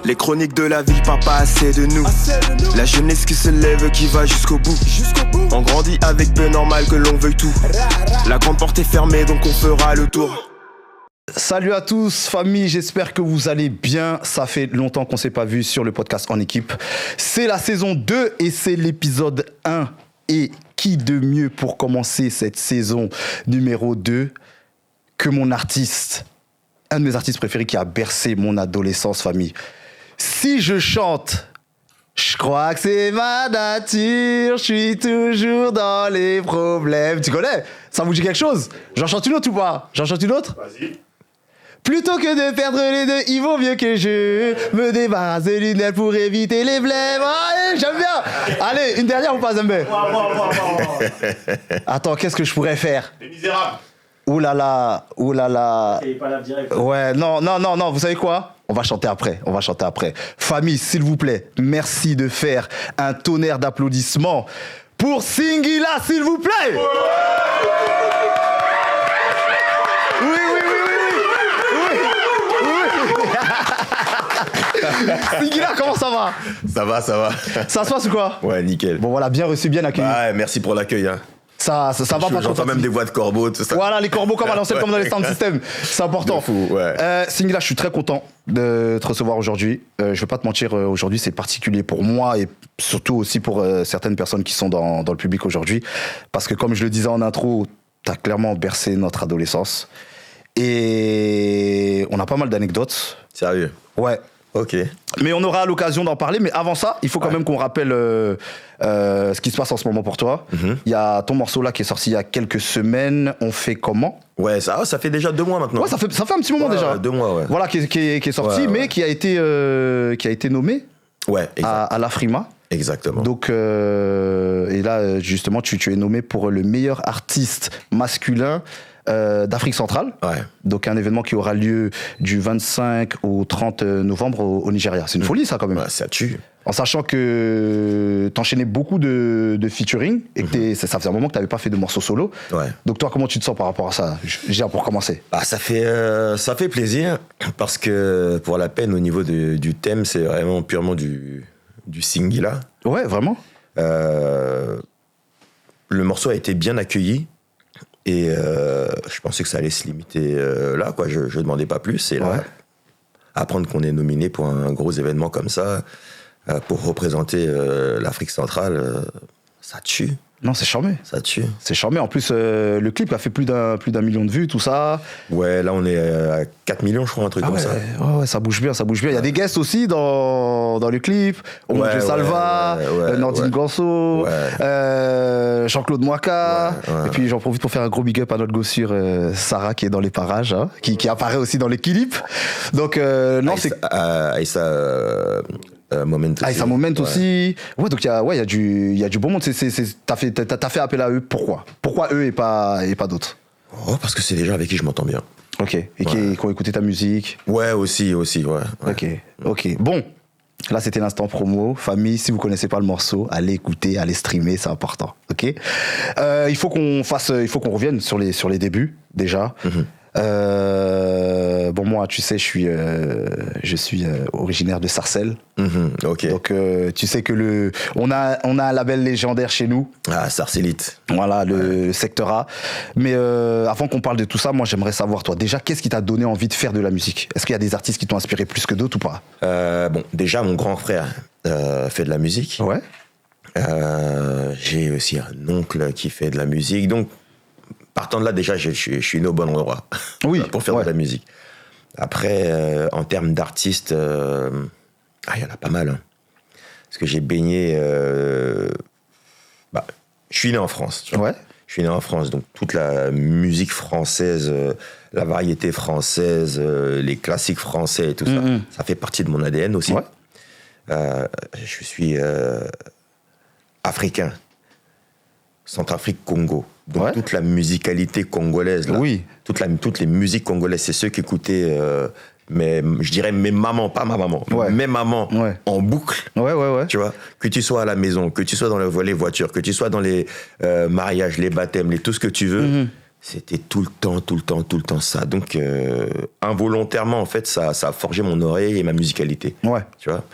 Les chroniques de la ville parlent pas assez de nous. La jeunesse qui se lève, qui va jusqu'au bout. On grandit avec peu normal que l'on veuille tout. La grande porte est fermée donc on fera le tour. Salut à tous, famille, j'espère que vous allez bien. Ça fait longtemps qu'on ne s'est pas vu sur le podcast En Équipe. C'est la saison 2 et c'est l'épisode 1. Et qui de mieux pour commencer cette saison numéro 2 que mon artiste, un de mes artistes préférés qui a bercé mon adolescence, famille. Si je chante, je crois que c'est ma nature, je suis toujours dans les problèmes. Tu connais? Ça vous dit quelque chose? J'en chante une autre ou pas? J'en chante une autre? Vas-y. Plutôt que de perdre les deux, il vaut mieux que je me débarrasse des lunettes pour éviter les blêmes. Allez, j'aime bien. Allez, une dernière ou pas, Zembé? Attends, qu'est-ce que je pourrais faire? Les Misérables. Ouh là là, ouh là là. C'est pas la direct. Ouais, non, vous savez quoi? On va chanter après. Famille, s'il vous plaît, merci de faire un tonnerre d'applaudissements pour Singila, s'il vous plaît. Oui. Singila, comment ça va? Ça va. Ça se passe ou quoi? Ouais, nickel. Bon voilà, bien reçu, bien accueilli. Ouais, merci pour l'accueil. Hein. Ça va pas. J'entends même des voix de corbeaux, tout ça. Voilà, les corbeaux comme à l'ancienne, comme dans les sound systems. C'est important. De fou, ouais. Singila, je suis très content de te recevoir aujourd'hui. Je vais pas te mentir, aujourd'hui, c'est particulier pour moi et surtout aussi pour certaines personnes qui sont dans le public aujourd'hui. Parce que comme je le disais en intro, t'as clairement bercé notre adolescence. Et on a pas mal d'anecdotes. Sérieux? Ouais. Ok. Mais on aura l'occasion d'en parler. Mais avant ça, il faut quand même qu'on rappelle ce qui se passe en ce moment pour toi. Il y a ton morceau là qui est sorti il y a quelques semaines. On fait comment? Ouais, ça fait déjà 2 mois maintenant. Ouais, ça fait un petit moment déjà. 2 mois, ouais. Voilà, qui est sorti, Ouais. mais qui a été nommé Ouais, à l'Afrima. exactement. Donc, et là, justement, tu es nommé pour le meilleur artiste masculin d'Afrique centrale. Ouais. Donc un événement qui aura lieu du 25 au 30 novembre au Nigeria. C'est une folie ça quand même. Ouais, ça tue. En sachant que t'enchaînais beaucoup de featuring et que ça faisait un moment que t'avais pas fait de morceaux solo. Ouais. Donc toi, comment tu te sens par rapport à ça? Déjà pour commencer. Bah, ça fait plaisir parce que pour la peine au niveau du thème, c'est vraiment purement du Singila. Ouais, vraiment. Le morceau a été bien accueilli. Et je pensais que ça allait se limiter là, quoi. Je demandais pas plus. Et là, Ouais. apprendre qu'on est nominé pour un gros événement comme ça, pour représenter l'Afrique centrale, ça tue. Non, c'est charmé. Ça tue. C'est charmé. En plus, le clip a fait plus d'un million de vues, tout ça. Ouais, là, on est à 4 millions, je crois, un truc comme ça. Ouais, ça bouge bien. Il y a des guests aussi dans le clip. Oumou Salva, Nordine Ganso, Jean-Claude Mouaka. Ouais. Et puis j'en profite pour faire un gros big up à notre gossure Sarah qui est dans les parages, hein, qui apparaît aussi dans les clips. Donc non, c'est Aïssa Moment aussi. Aïssa Moment aussi. Ouais, donc il y a du bon monde. T'as fait appel à eux. Pourquoi eux et pas d'autres? Oh, parce que c'est des gens avec qui je m'entends bien. Ok. Et qui ont écouté ta musique. Ouais, aussi, ouais. Ok. Bon, là c'était l'instant promo. Famille, si vous connaissez pas le morceau, allez écouter, allez streamer, c'est important. Ok. Il faut qu'on revienne sur les débuts déjà. Bon, moi, tu sais, je suis originaire de Sarcelles. Ok. Donc, tu sais que on a un label légendaire chez nous. Ah, Sarcellite. Voilà, le secteur A. Mais avant qu'on parle de tout ça, moi, j'aimerais savoir, toi, déjà, qu'est-ce qui t'a donné envie de faire de la musique? Est-ce qu'il y a des artistes qui t'ont inspiré plus que d'autres ou pas? Bon, déjà, mon grand frère fait de la musique. Ouais. J'ai aussi un oncle qui fait de la musique. Donc, partant de là, déjà, je suis né au bon endroit Oui, pour faire de la musique. Après, en termes d'artistes, il y en a pas mal. Hein. Parce que j'ai baigné... je suis né en France. Tu vois. Ouais. Je suis né en France, donc toute la musique française, la variété française, les classiques français et tout ça, ça fait partie de mon ADN aussi. Ouais. Je suis africain. Centrafrique-Congo. Donc toute la musicalité congolaise, là, oui. toutes les musiques congolaises, c'est ceux qui écoutaient, je dirais mes mamans, pas ma maman, mes mamans en boucle. Ouais. Tu vois, que tu sois à la maison, que tu sois dans les voitures, que tu sois dans les mariages, les baptêmes, tout ce que tu veux, c'était tout le temps ça. Donc, involontairement, en fait, ça a forgé mon oreille et ma musicalité. Ouais. Tu vois.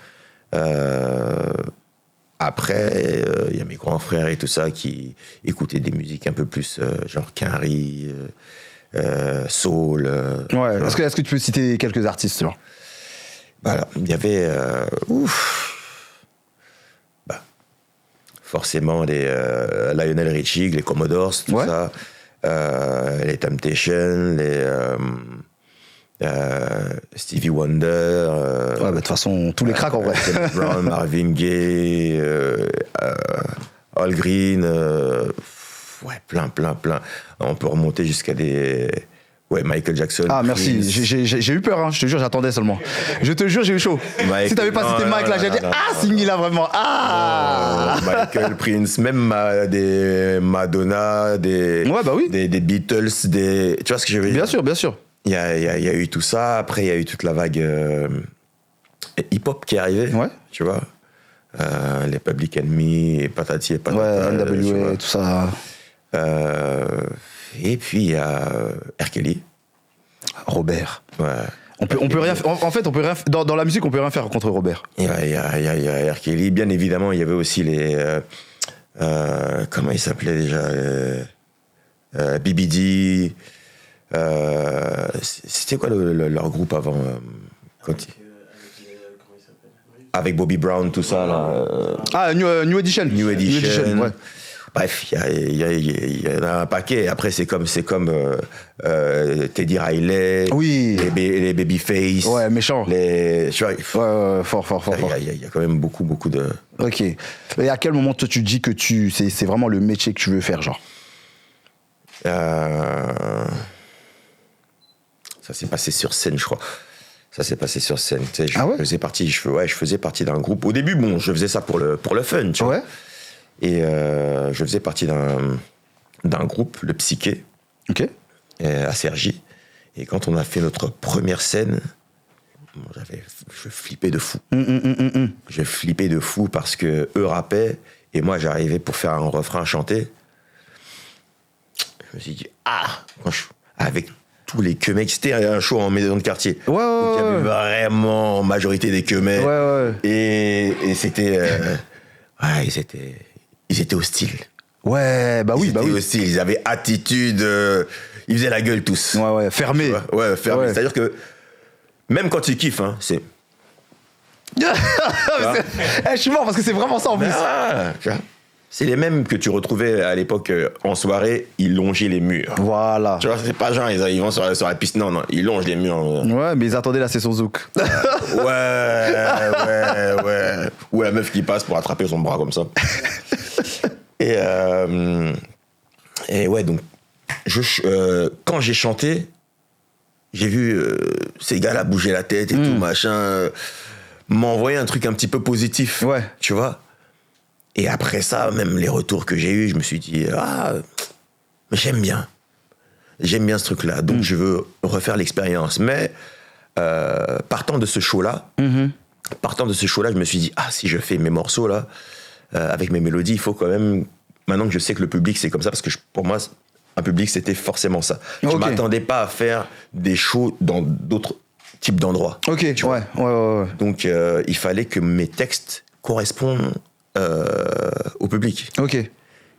Après, il y a mes grands frères et tout ça qui écoutaient des musiques un peu plus genre Quinry, soul. Ouais. Est-ce que tu peux citer quelques artistes, genre? Voilà. Il y avait... forcément, les Lionel Richie, les Commodores, tout ça. Les Temptations, les Stevie Wonder. Ouais, de toute façon, tous les cracks en vrai. Brown, Marvin Gaye, Al Green, ouais, plein. On peut remonter jusqu'à des... Ouais, Michael Jackson. Ah, merci. Prince. J'ai eu peur, hein. Je te jure, j'attendais seulement. Je te jure, j'ai eu chaud. Si t'avais pas cité Mike, là, j'ai dit, Signy, là, vraiment. Michael, Prince, même des Madonna, des Beatles, tu vois ce que je veux dire? Bien sûr. Il y a eu tout ça. Après, il y a eu toute la vague hip-hop qui est arrivée. Ouais. Tu vois, les Public Enemy, et patati et patata. Ouais, NWA, tout ça. Et puis il y a R. Kelly. Robert. Ouais. On peut rien. En fait, on peut rien. Dans la musique, on peut rien faire contre Robert. Il y a R. Kelly. Bien évidemment, il y avait aussi les. Comment ils s'appelaient déjà BBD. C'était quoi leur groupe avant avec Bobby Brown, tout ça là. New Edition. New Edition. Ouais. Bref, il y en a un paquet. Après, c'est comme Teddy Riley, oui. les Babyface. Ouais, méchant. Tu vois, ouais, fort. Il y a quand même beaucoup de... Ok. Et à quel moment, toi, tu dis que c'est vraiment le métier que tu veux faire, genre? Ça s'est passé sur scène, je crois. Ça s'est passé sur scène. Tu sais, je faisais partie d'un groupe. Au début, bon, je faisais ça pour le fun, tu vois. Ouais. Et je faisais partie d'un groupe, le Psyché, à Cergy. Et quand on a fait notre première scène, je flippais de fou. Je flippais de fou parce que eux rappaient et moi j'arrivais pour faire un refrain chanté. Je me suis dit, avec tous les quemecs, c'était un show en maison de quartier. Ouais. Donc il y avait vraiment majorité des quemecs. Ouais. Et c'était... Ils étaient hostiles. Ouais, bah oui. Ils étaient hostiles, ils avaient attitude, ils faisaient la gueule tous. Ouais, fermé. Ouais, fermé. Ouais. C'est-à-dire que même quand ils kiffent, hein, c'est... Je suis mort parce que c'est vraiment ça en plus. Tu vois, c'est les mêmes que tu retrouvais à l'époque en soirée, ils longeaient les murs. Voilà. Tu vois, c'est pas genre ils vont sur la piste, non, ils longent les murs. Ouais, mais ils attendaient la session Zouk. Ouais. Ou la meuf qui passe pour attraper son bras comme ça. Et ouais, donc, quand j'ai chanté, j'ai vu ces gars-là bouger la tête et tout, machin, m'envoyer un truc un petit peu positif. Ouais. Tu vois? Et après ça, même les retours que j'ai eus, je me suis dit, mais j'aime bien ce truc-là, donc je veux refaire l'expérience. Mais partant de ce show-là, je me suis dit, si je fais mes morceaux là, avec mes mélodies, il faut quand même, maintenant que je sais que le public c'est comme ça, parce que pour moi, un public c'était forcément ça. Je m'attendais pas à faire des shows dans d'autres types d'endroits. Ok, ouais. Donc il fallait que mes textes correspondent au public. Ok.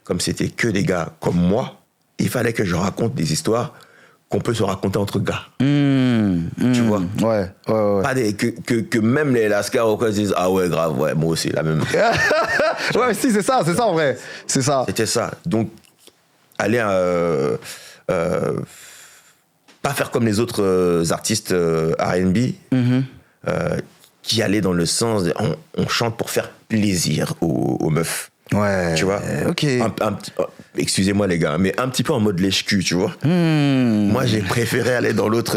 Comme c'était que des gars comme moi, il fallait que je raconte des histoires qu'on peut se raconter entre gars. Tu vois? Ouais. Pas que même les lascars ou quoi disent ouais, grave, ouais, moi aussi, la même. Ouais, si, c'est ça en vrai. C'est ça. C'était ça. Donc, aller pas faire comme les autres artistes R&B qui allaient dans le sens de, on chante pour faire plaisir aux meufs. Ouais. Tu vois? Ok. Excusez-moi les gars, mais un petit peu en mode lèche-cul, tu vois. Moi, j'ai préféré aller dans l'autre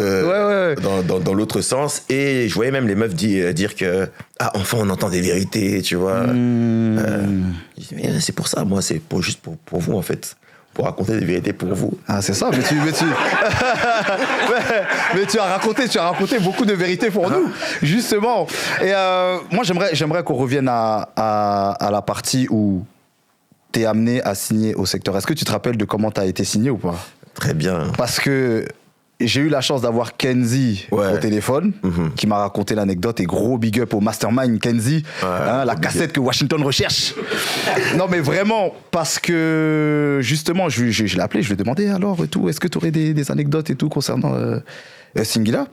dans l'autre sens. Et je voyais même les meufs dire que enfin on entend des vérités, tu vois. Je dis, c'est pour ça, moi, c'est juste pour vous en fait. Pour raconter des vérités pour vous. C'est ça, mais tu as raconté beaucoup de vérités pour nous, justement. Et moi, j'aimerais qu'on revienne à la partie où t'es amené à signer au secteur. Est-ce que tu te rappelles de comment t'as été signé ou pas? Très bien. Parce que j'ai eu la chance d'avoir Kenzie au téléphone, qui m'a raconté l'anecdote, et gros big up au mastermind Kenzie, la cassette que Washington recherche. Non mais vraiment, parce que justement, je l'ai appelé, je lui ai demandé alors et tout, est-ce que tu aurais des anecdotes et tout concernant Singila?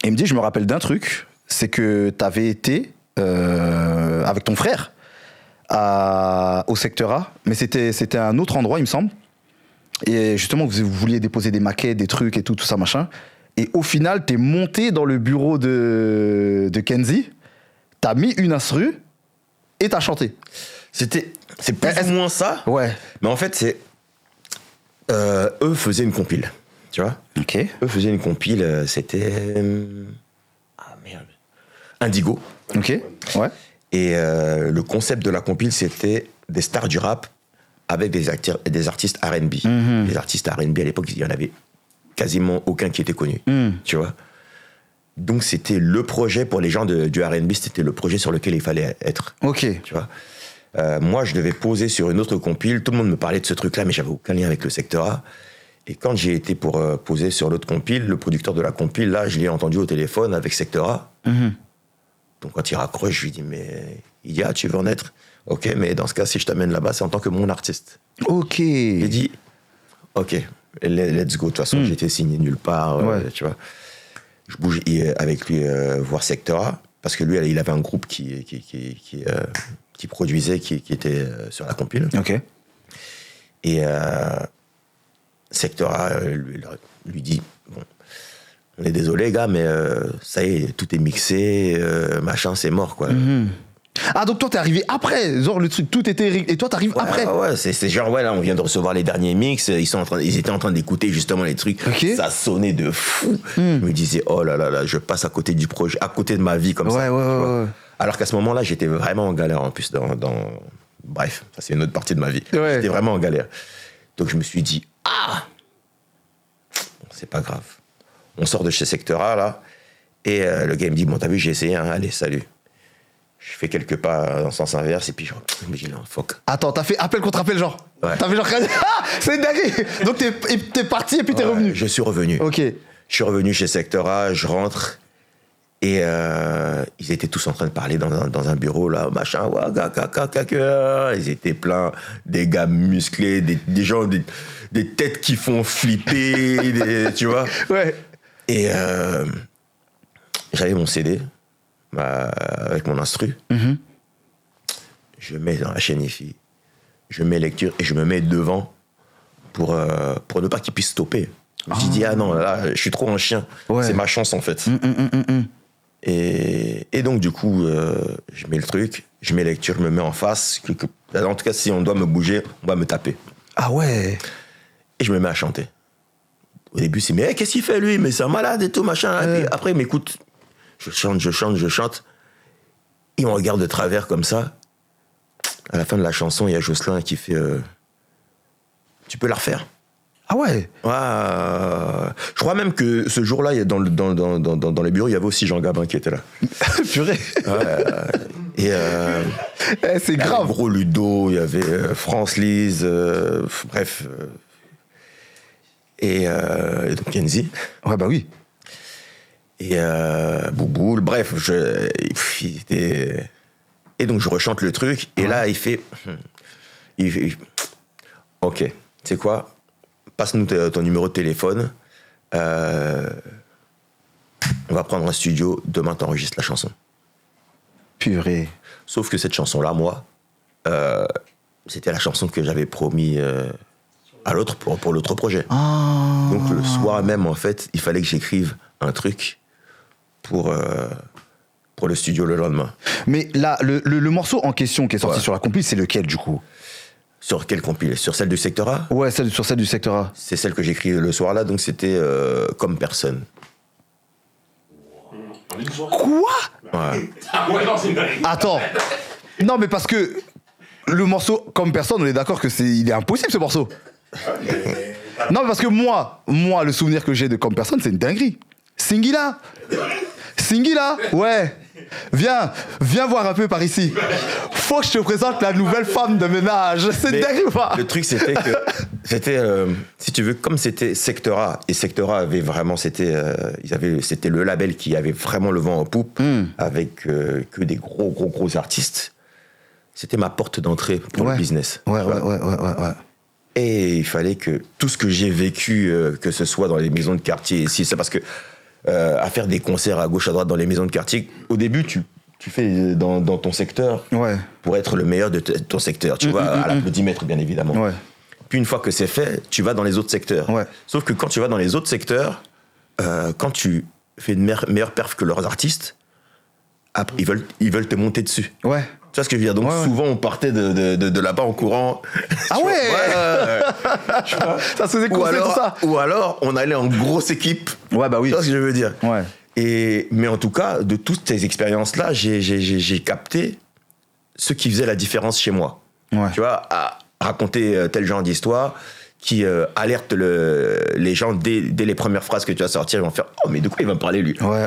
Et il me dit, je me rappelle d'un truc, c'est que tu avais été avec ton frère au secteur A, mais c'était un autre endroit, il me semble. Et justement, vous vouliez déposer des maquettes, des trucs et tout ça, machin. Et au final, t'es monté dans le bureau de Kenzie, t'as mis une instru et t'as chanté. C'est plus ou moins ça. Ouais. Mais en fait, eux faisaient une compile, tu vois. Ok. Eux faisaient une compile, c'était... Indigo. Ok, ouais. Et le concept de la compile, c'était des stars du rap avec des artistes R&B. Les artistes R&B, à l'époque, il y en avait quasiment aucun qui était connu, tu vois. Donc, c'était le projet pour les gens du R&B, c'était le projet sur lequel il fallait être. Ok. Tu vois. Moi, je devais poser sur une autre compile. Tout le monde me parlait de ce truc-là, mais j'avais aucun lien avec le secteur A. Et quand j'ai été pour poser sur l'autre compile, le producteur de la compile, là, je l'ai entendu au téléphone avec secteur A. Donc, quand il raccroche, je lui dis, mais Idia, tu veux en être? Ok, mais dans ce cas, si je t'amène là-bas, c'est en tant que mon artiste. Ok. Il dit, ok, let's go. De toute façon, j'étais signé nulle part, tu vois. Je bouge avec lui voir Secteur A, parce que lui, il avait un groupe qui produisait, qui était sur la compile. Ok. Et Secteur A lui dit, bon, on est désolé, gars, mais ça y est, tout est mixé, machin, c'est mort, quoi. Ah, donc toi, t'es arrivé après, genre le truc, tout était... Et toi, t'arrives après. Ouais, c'est genre, là, on vient de recevoir les derniers mix, ils étaient en train d'écouter justement les trucs, ça sonnait de fou. Je me disais, oh là là, je passe à côté du projet, à côté de ma vie, comme ça. Ouais. Alors qu'à ce moment-là, j'étais vraiment en galère, en plus, bref, ça c'est une autre partie de ma vie. Ouais. J'étais vraiment en galère. Donc je me suis dit, c'est pas grave. On sort de chez Secteur A, là, et le gars, il me dit, bon, t'as vu, j'ai essayé, hein, allez, salut. Je fais quelques pas dans le sens inverse et puis je me dis non, fuck. Attends, t'as fait appel contre appel, genre? Ouais. T'as fait genre, c'est une dinguerie. Donc t'es parti et puis t'es revenu. Je suis revenu. Ok. Je suis revenu chez Secteur A, je rentre et ils étaient tous en train de parler dans un bureau là, machin, ils étaient pleins, des gars musclés, des gens, des têtes qui font flipper, tu vois. Ouais. Et j'avais mon CD. Avec mon instru, je mets dans la chaîne IFI, je mets lecture et je me mets devant pour ne pas qu'il puisse stopper. Je me suis dit, ah non, là, je suis trop un chien. C'est ma chance, en fait. Et donc, du coup, je mets le truc, je mets lecture, je me mets en face. En tout cas, si on doit me bouger, on va me taper. Ah ouais. Et je me mets à chanter. Au début, c'est, mais qu'est-ce qu'il fait, lui? Mais c'est un malade et tout, machin. Et puis, après, il m'écoute. Je chante. Il me regarde de travers comme ça. À la fin de la chanson, il y a Jocelyn qui fait tu peux la refaire? Ah ouais? Je crois même que ce jour-là, dans les bureaux, il y avait aussi Jean Gabin qui était là. Purée. Et c'est grave. Gros Ludo, il y avait France Lise, bref. Et donc Kenzie. Ouais, bah oui. Et Bouboule, bref, et donc je rechante le truc, et là il fait ok, tu sais quoi, passe-nous ton numéro de téléphone, on va prendre un studio, demain t'enregistres la chanson. Purée. Sauf que cette chanson-là, moi, c'était la chanson que j'avais promis à l'autre pour l'autre projet. Donc le soir même, en fait, il fallait que j'écrive un truc pour le studio le lendemain. Mais là, le morceau en question qui est sorti sur la compile, c'est lequel du coup? Sur quelle compile? Sur celle du Secteur A? Ouais, sur celle du Secteur A. C'est celle que j'ai écrite le soir-là, donc c'était Comme personne. Quoi? Ouais. Attends. Non, mais parce que le morceau Comme personne, on est d'accord que il est impossible ce morceau. Non, mais parce que moi, le souvenir que j'ai de Comme personne, c'est une dinguerie. Singila, ouais. Viens voir un peu par ici. Faut que je te présente la nouvelle femme de ménage. C'est dingue ou pas? Le truc, c'était que C'était, si tu veux, comme c'était Secteur A, et Secteur A avait vraiment, c'était le label qui avait vraiment le vent en poupe, avec que des gros artistes. C'était ma porte d'entrée pour le business. Ouais. Et il fallait que tout ce que j'ai vécu, que ce soit dans les maisons de quartier, ici, c'est parce que à faire des concerts à gauche, à droite dans les maisons de quartier, au début, tu fais dans ton secteur pour être le meilleur de ton secteur. Tu vois, à l'applaudimètre, bien évidemment. Ouais. Puis une fois que c'est fait, tu vas dans les autres secteurs. Ouais. Sauf que quand tu vas dans les autres secteurs, quand tu fais une meilleure perf que leurs artistes, après, ils veulent te monter dessus. Ouais. Tu vois ce que je veux dire? Donc souvent, on partait de là-bas en courant. Ah ouais, ça se faisait courser tout ça. Ou alors, on allait en grosse équipe. Ouais, bah oui. Tu vois ce que je veux dire? Ouais. Mais en tout cas, de toutes ces expériences-là, j'ai capté ce qui faisait la différence chez moi. Ouais. Tu vois, à raconter tel genre d'histoire qui alerte les gens dès les premières phrases que tu vas sortir. Ils vont faire « Oh, mais de quoi il va me parler, lui ?» Ouais.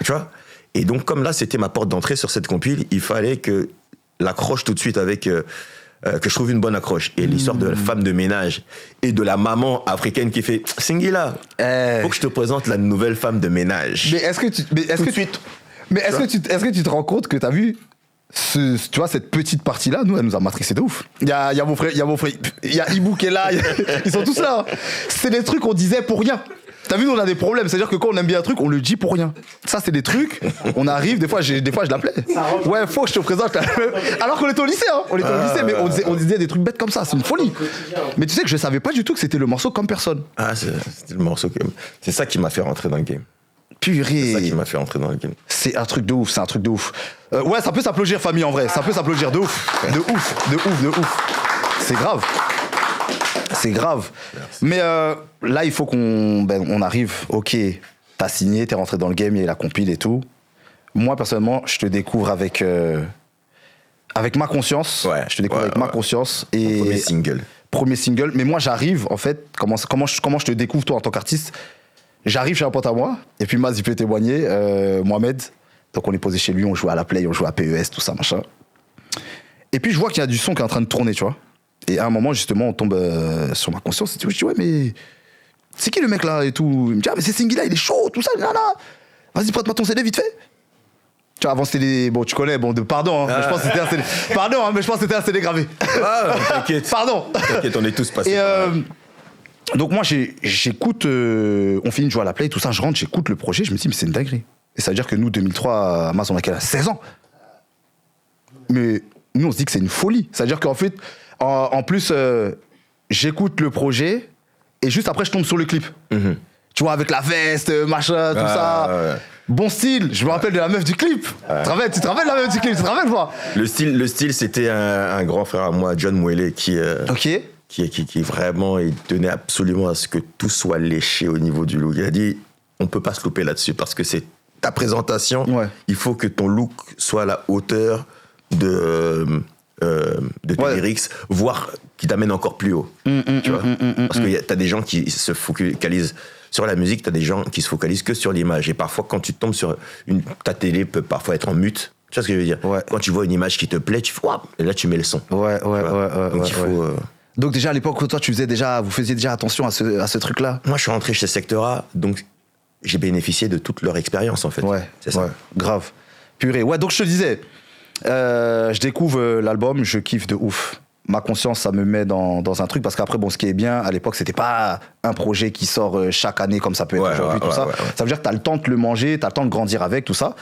Tu vois? Et donc, comme là, c'était ma porte d'entrée sur cette compile, il fallait que l'accroche tout de suite avec... que je trouve une bonne accroche. Et l'histoire de la femme de ménage et de la maman africaine qui fait « Singila, faut que je te présente la nouvelle femme de ménage. » Mais est-ce que tu te rends compte que t'as vu tu vois, cette petite partie-là, nous, elle nous a matrixé de ouf. Il y a mon frère, il y a Ibou qui est là, ils sont tous là. C'est des trucs qu'on disait pour rien. T'as vu, nous, on a des problèmes. C'est-à-dire que quand on aime bien un truc, on le dit pour rien. Ça, c'est des trucs, on arrive, des fois, je l'appelais. Ouais, faut que je te présente. Alors qu'on était au lycée, hein. On était au lycée, mais on disait des trucs bêtes comme ça. C'est une folie. Mais tu sais que je savais pas du tout que c'était le morceau Comme Personne. Ah, c'était le morceau. C'est ça qui m'a fait rentrer dans le game. Purée. C'est ça qui m'a fait rentrer dans le game. C'est un truc de ouf, ouais, ça peut s'applaudir, famille, en vrai. Ça peut s'applaudir de ouf. De ouf. C'est grave. Merci. Mais là, il faut on arrive. Ok, t'as signé, t'es rentré dans le game, il y a la compile et tout. Moi, personnellement, je te découvre avec Ma Conscience. Ouais, je te découvre avec Ma Conscience. Et premier single. Mais moi, j'arrive, en fait, comment je te découvre, toi, en tant qu'artiste. J'arrive chez un pote à moi, et puis Maz, il peut témoigner, Mohamed. Donc on est posé chez lui, on jouait à la Play, on jouait à PES, tout ça, machin. Et puis je vois qu'il y a du son qui est en train de tourner, tu vois. Et à un moment, justement, on tombe sur Ma Conscience, et je dis, ouais, mais c'est qui le mec là et tout? Il me dit, ah, mais c'est Singila, il est chaud, tout ça, là. Vas-y, prête-moi ton CD vite fait. Tu vois, avant c'était des. Bon, tu connais, pardon, hein, mais je pense que c'était un CD. Pardon, hein, mais je pense que c'était un CD gravé. Ah, t'inquiète. Pardon. T'inquiète, on est tous passés. Donc moi, j'écoute, on finit de jouer à la Play, tout ça, je rentre, j'écoute le projet, je me dis, mais c'est une dinguerie. Et ça veut dire que nous, 2003, Maz, on a quel âge? 16 ans. Mais nous, on se dit que c'est une folie. Ça veut dire qu'en fait, en plus, j'écoute le projet, et juste après, je tombe sur le clip. Mm-hmm. Tu vois, avec la veste, machin, tout ça. Ouais. Bon style, je me rappelle de la meuf du clip. Ouais. Tu te rappelles de la meuf du clip? Tu te rappelles, moi? Le style, c'était un grand frère à moi, John Mwele, qui vraiment, il tenait absolument à ce que tout soit léché au niveau du look. Il a dit, on peut pas se louper là-dessus parce que c'est ta présentation. Ouais. Il faut que ton look soit à la hauteur de tes lyrics, voire qui t'amène encore plus haut. Tu vois, parce que t'as des gens qui se focalisent sur la musique, t'as des gens qui se focalisent que sur l'image. Et parfois, quand tu tombes sur ta télé peut parfois être en mute. Tu vois ce que je veux dire? Ouais. Quand tu vois une image qui te plaît, tu fais, et là tu mets le son. Ouais. Donc il faut. Donc déjà à l'époque, toi, vous faisiez déjà attention à ce truc-là? Moi, je suis rentré chez Secteur A, donc j'ai bénéficié de toute leur expérience, en fait. Ouais, c'est ça. Ouais, grave. Purée. Ouais, donc je te disais, je découvre l'album, je kiffe de ouf. Ma Conscience, ça me met dans un truc, parce qu'après, bon, ce qui est bien, à l'époque, c'était pas un projet qui sort chaque année comme ça peut être aujourd'hui, tout ça. Ouais. Ça veut dire que t'as le temps de le manger, t'as le temps de grandir avec, tout ça.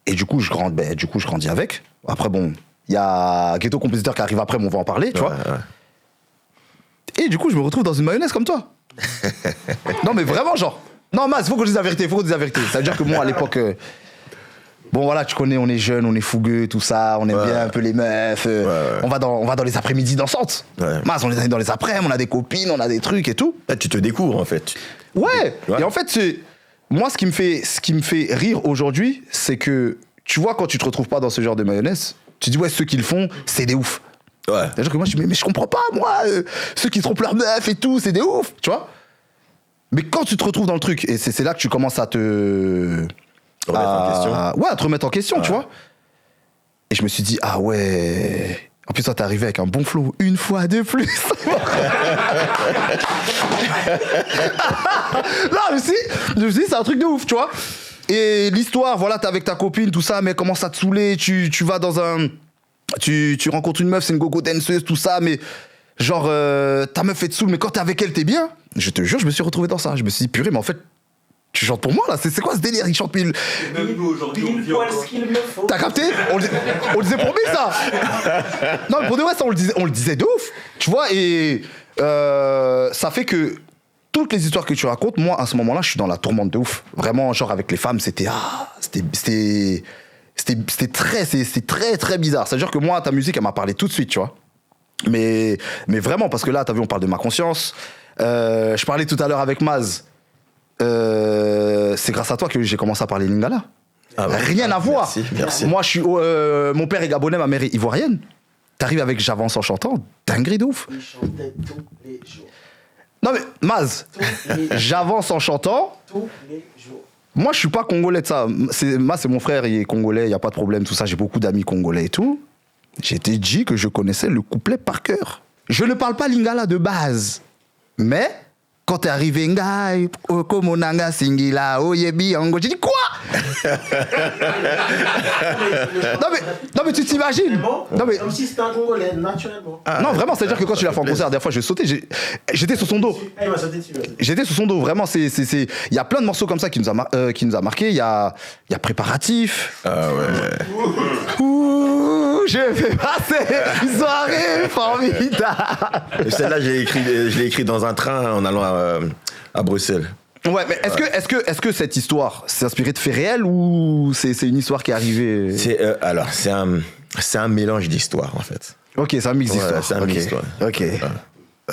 Et du coup, je grandis avec. Après, bon, il y a Ghetto Compositeur qui arrive après, mais on va en parler, tu vois. Ouais. Et du coup, je me retrouve dans une mayonnaise comme toi. Non, mais vraiment, genre. Non, Maz, faut qu'on dise la vérité, Ça veut dire que moi, à l'époque. Bon, voilà, tu connais, on est jeunes, on est fougueux, tout ça, on aime bien un peu les meufs. On va dans les après-midi dansantes. Ouais. Maz, on est dans les après-midi, on a des copines, on a des trucs et tout. Là, tu te découvres, en fait. Ouais. Et en fait, moi, ce qui me fait rire aujourd'hui, c'est que, tu vois, quand tu te retrouves pas dans ce genre de mayonnaise, tu dis, ouais, ceux qui le font, c'est des oufs. Ouais. C'est-à-dire que moi, je dis, mais je comprends pas, moi, ceux qui trompent leur meuf et tout, c'est des ouf, tu vois. Mais quand tu te retrouves dans le truc, et c'est là que tu commences à te remettre en question. Ouais, à te remettre en question, tu vois. Et je me suis dit, ah ouais, En plus, toi, t'es arrivé avec un bon flow, une fois de plus. Non, je me suis dit, c'est un truc de ouf, tu vois. Et l'histoire, voilà, t'es avec ta copine, tout ça, mais elle commence à te saouler, tu vas dans un... Tu rencontres une meuf, c'est une gogo danseuse, tout ça, mais genre, ta meuf fait te saoule, mais quand t'es avec elle, t'es bien. Je te jure, je me suis retrouvé dans ça. Je me suis dit, purée, mais en fait, tu chantes pour moi, là. C'est quoi ce délire? Il chante pile. Même nous, aujourd'hui, on le vit encore. T'as capté? On le disait pour lui, ça. Non, mais pour de vrai, ça, on le disait de ouf. Tu vois, et ça fait que toutes les histoires que tu racontes, moi, à ce moment-là, je suis dans la tourmente de ouf. Vraiment, genre, avec les femmes, c'était très, très bizarre. C'est-à-dire que moi, ta musique, elle m'a parlé tout de suite, tu vois. Mais vraiment, parce que là, t'as vu, on parle de ma conscience. Je parlais tout à l'heure avec Maz. C'est grâce à toi que j'ai commencé à parler lingala. Ah ouais. Rien à voir. Merci. Moi, mon père est gabonais, ma mère est ivoirienne. T'arrives avec J'avance en chantant, dinguerie de ouf. Il chantait tous les jours. Non mais, Maz, J'avance en chantant. Tous les jours. Moi, je suis pas congolais de ça. Maz, c'est mon frère, il est congolais, il y a pas de problème, tout ça. J'ai beaucoup d'amis congolais et tout. J'étais dit que je connaissais le couplet par cœur. Je ne parle pas lingala de base, mais quand t'es arrivé, ngai, komonanga singila, oyebi, ango, j'ai dit quoi? non mais tu t'imagines? Non mais comme si c'était un Congolais, naturellement. Non vraiment, c'est à dire que quand tu l'as fait en concert, la dernière fois je sautais, j'étais sur son dos. Ah, il m'a sauté dessus. J'étais sur son dos, vraiment. Il y a plein de morceaux comme ça qui nous a marqué. Il y a Préparatif. Ah ouais. Ouh, je fais passer une soirée formidable. Celle-là, je l'ai écrit dans un train en allant à Bruxelles. Ouais, mais est-ce que cette histoire s'est inspirée de faits réels ou c'est une histoire qui est arrivée? Alors, c'est un mélange d'histoires, en fait. Ok, c'est un mix d'histoires. C'est un mix d'histoires. Ok.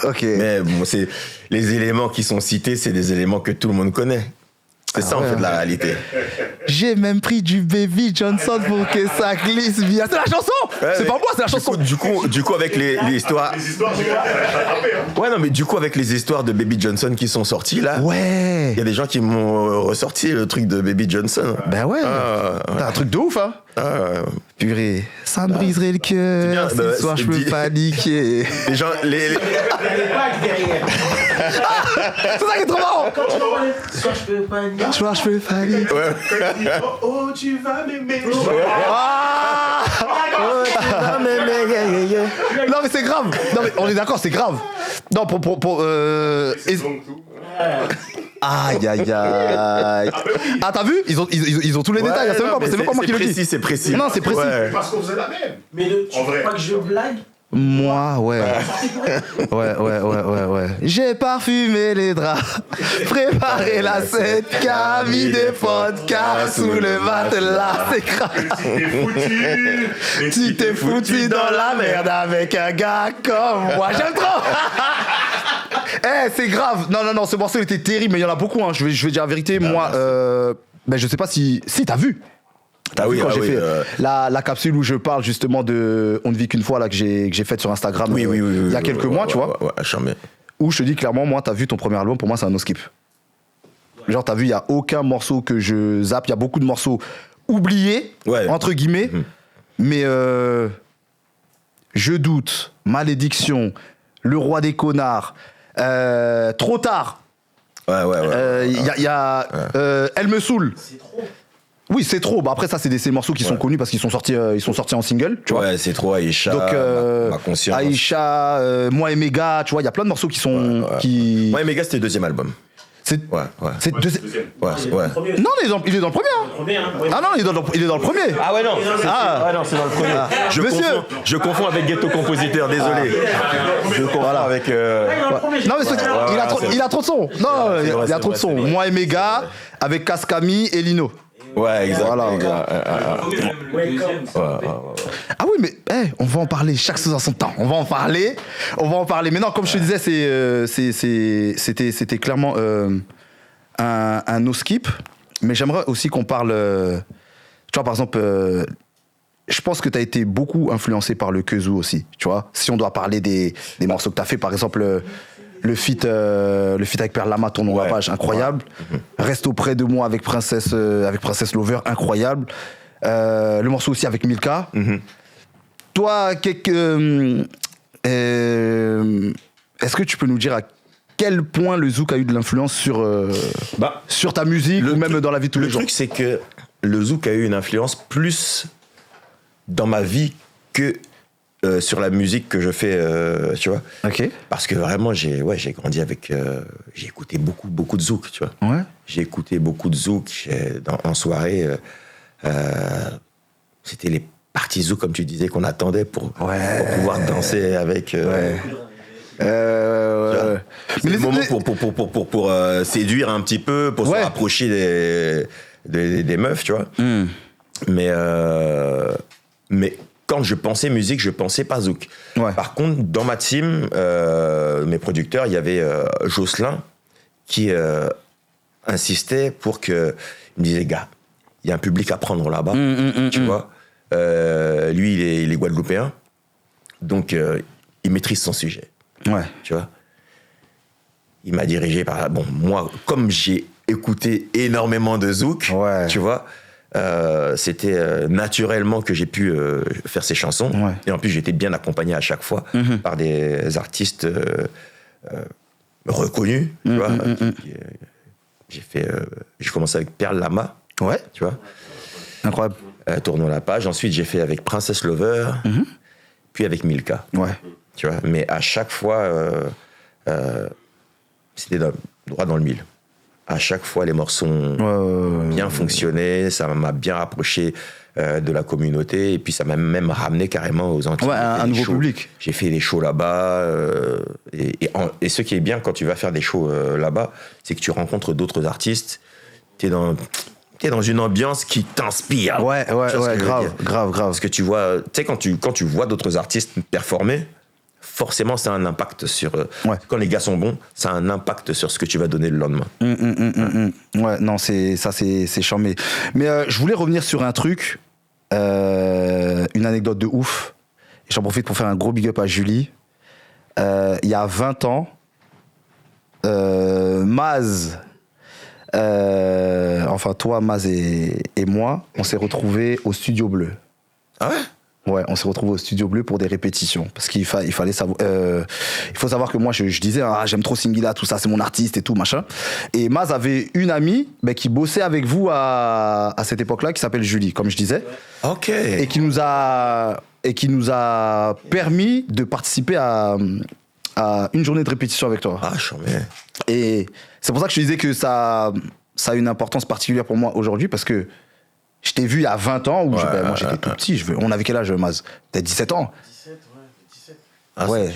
Ok. Mais bon, les éléments qui sont cités, c'est des éléments que tout le monde connaît. C'est ça, en fait, la réalité. J'ai même pris du Baby Johnson pour que ça glisse bien. C'est la chanson. C'est pas moi, c'est la chanson. Du coup, avec les histoires... Les histoires, j'ai rattrapé. Ouais, non, mais du coup, avec les histoires de Baby Johnson qui sont sorties, là... Ouais. Il y a des gens qui m'ont ressorti le truc de Baby Johnson. Ben ouais. T'as un truc de ouf, hein. Purée, ça me briserait le cœur. C'est bien, Ce soir, je peux paniquer. Les gens... Il y avait pas derrière. C'est ça qui est trop marrant. Quand tu parlais, ce soir je peux pas dire. Ce soir, je peux paniquer. Oh, tu vas m'aimer. Ah non, mais c'est grave. Non, mais on est d'accord, c'est grave. Non, Aïe, aïe, aïe. Ah, t'as vu? Ils ont tous les détails. C'est même pas moi qui le dis. C'est précis. Non, c'est précis. Ouais. Parce qu'on faisait la même. Mais tu En vrai. veux pas que je blague? Moi, ouais. Ouais. J'ai parfumé les draps, préparé la scène, mis des podcasts sous le matelas. C'est grave. Tu t'es foutu dans la merde avec un gars comme moi. J'aime trop. C'est grave. Non, ce morceau était terrible, mais il y en a beaucoup. Hein. Je vais dire la vérité. Moi, je sais pas si t'as vu. T'as vu quand j'ai fait la capsule où je parle justement de On ne vit qu'une fois là que j'ai faite sur Instagram il y a quelques mois, tu vois. Ouais, charmé. Où je te dis clairement, moi, t'as vu ton premier album, pour moi, c'est un no-skip. Genre, t'as vu, il y a aucun morceau que je zappe. Il y a beaucoup de morceaux oubliés, entre guillemets. Mais Je doute, Malédiction, Le roi des connards, Trop tard. Il y a Elle me saoule. C'est trop. Oui, c'est trop. Bah après, ça, c'est des morceaux qui sont connus parce qu'ils sont sortis en single, tu vois. Ouais, c'est trop Aïcha. Donc, ma conscience. Aïcha, Moi et Méga, tu vois, il y a plein de morceaux qui sont. Moi et Méga, c'était le deuxième album. C'est C'est Deuxième. ouais. Non, il est dans le premier. Hein. Ah non, il est dans le premier. Ah ouais, non. Non, c'est dans le premier. Monsieur. Je confonds avec Ghetto Compositeur, désolé. Je confonds avec... Non, mais il a trop de sons. Non, il a trop de sons. Moi et Méga, avec Kaskami et Lino. Ouais, exact. Voilà. Ah oui, mais on va en parler, chaque chose en son temps. On va en parler. Mais non, comme je te disais, c'était clairement un no-skip. Mais j'aimerais aussi qu'on parle... tu vois, par exemple, je pense que tu as été beaucoup influencé par le Khezu aussi, tu vois. Si on doit parler des morceaux que tu as fait, par exemple... Le feat avec Père Lama, Ton nom à page, incroyable. Reste auprès de moi avec Princesse Lover, incroyable. Le morceau aussi avec Milka. Toi, est-ce que tu peux nous dire à quel point le zouk a eu de l'influence sur ta musique ou même dans la vie de tous les jours? Le truc, c'est que le zouk a eu une influence plus dans ma vie que sur la musique que je fais, tu vois. Ok. Parce que vraiment, j'ai grandi avec... j'ai écouté beaucoup de zouk, tu vois. Ouais. J'ai écouté beaucoup de zouk en soirée. C'était les parties zouk, comme tu disais, qu'on attendait pour pouvoir danser avec... C'est le moment pour séduire un petit peu, pour se rapprocher des meufs, tu vois. Mais quand je pensais musique, je pensais pas zouk. Ouais. Par contre, dans ma team, mes producteurs, il y avait Jocelyn qui insistait pour que... Il me disait, gars, il y a un public à prendre là-bas, tu vois. Lui, il est guadeloupéen, donc il maîtrise son sujet. Ouais. Tu vois, il m'a dirigé par là. Bon, moi, comme j'ai écouté énormément de zouk, tu vois, c'était naturellement que j'ai pu faire ces chansons. Ouais. Et en plus, j'étais bien accompagné à chaque fois par des artistes reconnus. Tu vois, j'ai commencé avec Perle Lama. Ouais. Tu vois. Incroyable. Tournons la page. Ensuite, j'ai fait avec Princess Lover, puis avec Milka. Ouais. Tu vois, mais à chaque fois, c'était droit dans le mille. À chaque fois, les morceaux ont bien fonctionné, ça m'a bien rapproché de la communauté, et puis ça m'a même ramené carrément aux Antilles. Ouais, un nouveau public. J'ai fait des shows là-bas, et ce qui est bien quand tu vas faire des shows là-bas, c'est que tu rencontres d'autres artistes, t'es dans une ambiance qui t'inspire. Ouais, grave. Parce que tu vois, tu sais, quand tu vois d'autres artistes performer, forcément, ça a un impact sur... Quand les gars sont bons, ça a un impact sur ce que tu vas donner le lendemain. Ouais, non, c'est charmé. Mais je voulais revenir sur un truc, une anecdote de ouf. J'en profite pour faire un gros big up à Julie. Il y a 20 ans, Maz... enfin, toi, Maz et moi, on s'est retrouvés au Studio Bleu. Ah ouais? Ouais, on s'est retrouvés au Studio Bleu pour des répétitions. Parce qu'il fallait savoir. Il faut savoir que moi, je disais, j'aime trop Singila, tout ça, c'est mon artiste et tout, machin. Et Maz avait une amie qui bossait avec vous à cette époque-là, qui s'appelle Julie, comme je disais. Ok. Et qui nous a permis de participer à une journée de répétition avec toi. Ah, j'en mets. Et c'est pour ça que je te disais que ça a une importance particulière pour moi aujourd'hui, parce que je t'ai vu il y a 20 ans, où moi j'étais tout petit. On avait quel âge, Maz? Peut-être 17 ans. 17, ouais, 17. Ah, Ouais,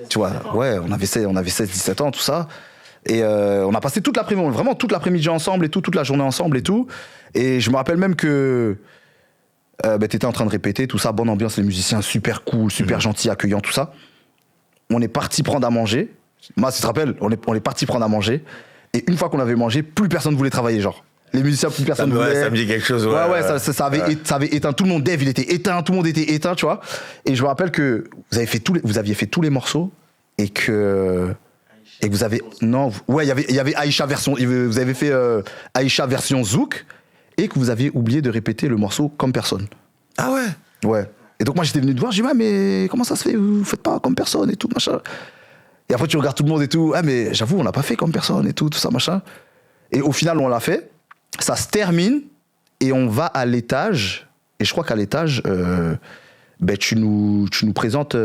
tu vois, on avait 16-17 ans, tout ça. Et on a passé toute l'après-midi, vraiment toute l'après-midi ensemble et tout, toute la journée ensemble et tout. Et je me rappelle même que t'étais en train de répéter, tout ça, bonne ambiance, les musiciens super cool, super gentils, accueillants, tout ça. On est parti prendre à manger. Moi, tu te rappelles, on est parti prendre à manger. Et une fois qu'on avait mangé, plus personne voulait travailler, genre. Les musiciens, plus personne voulait. Ça me dit quelque chose. Ça avait éteint tout le monde. Dave, il était éteint, tout le monde était éteint, tu vois. Et je me rappelle que vous aviez fait tous les morceaux et que vous avez... Non, il y avait Aïcha version... Vous avez fait Aïcha version Zouk et que vous aviez oublié de répéter le morceau Comme Personne. Ah ouais? Ouais. Et donc moi, j'étais venu te voir, j'ai dit, mais comment ça se fait? Vous faites pas Comme Personne et tout, machin. Et après, tu regardes tout le monde et tout. Mais j'avoue, on n'a pas fait Comme Personne et tout ça, machin. Et au final, on l'a fait. Ça se termine et on va à l'étage. Et je crois qu'à l'étage, tu nous présentes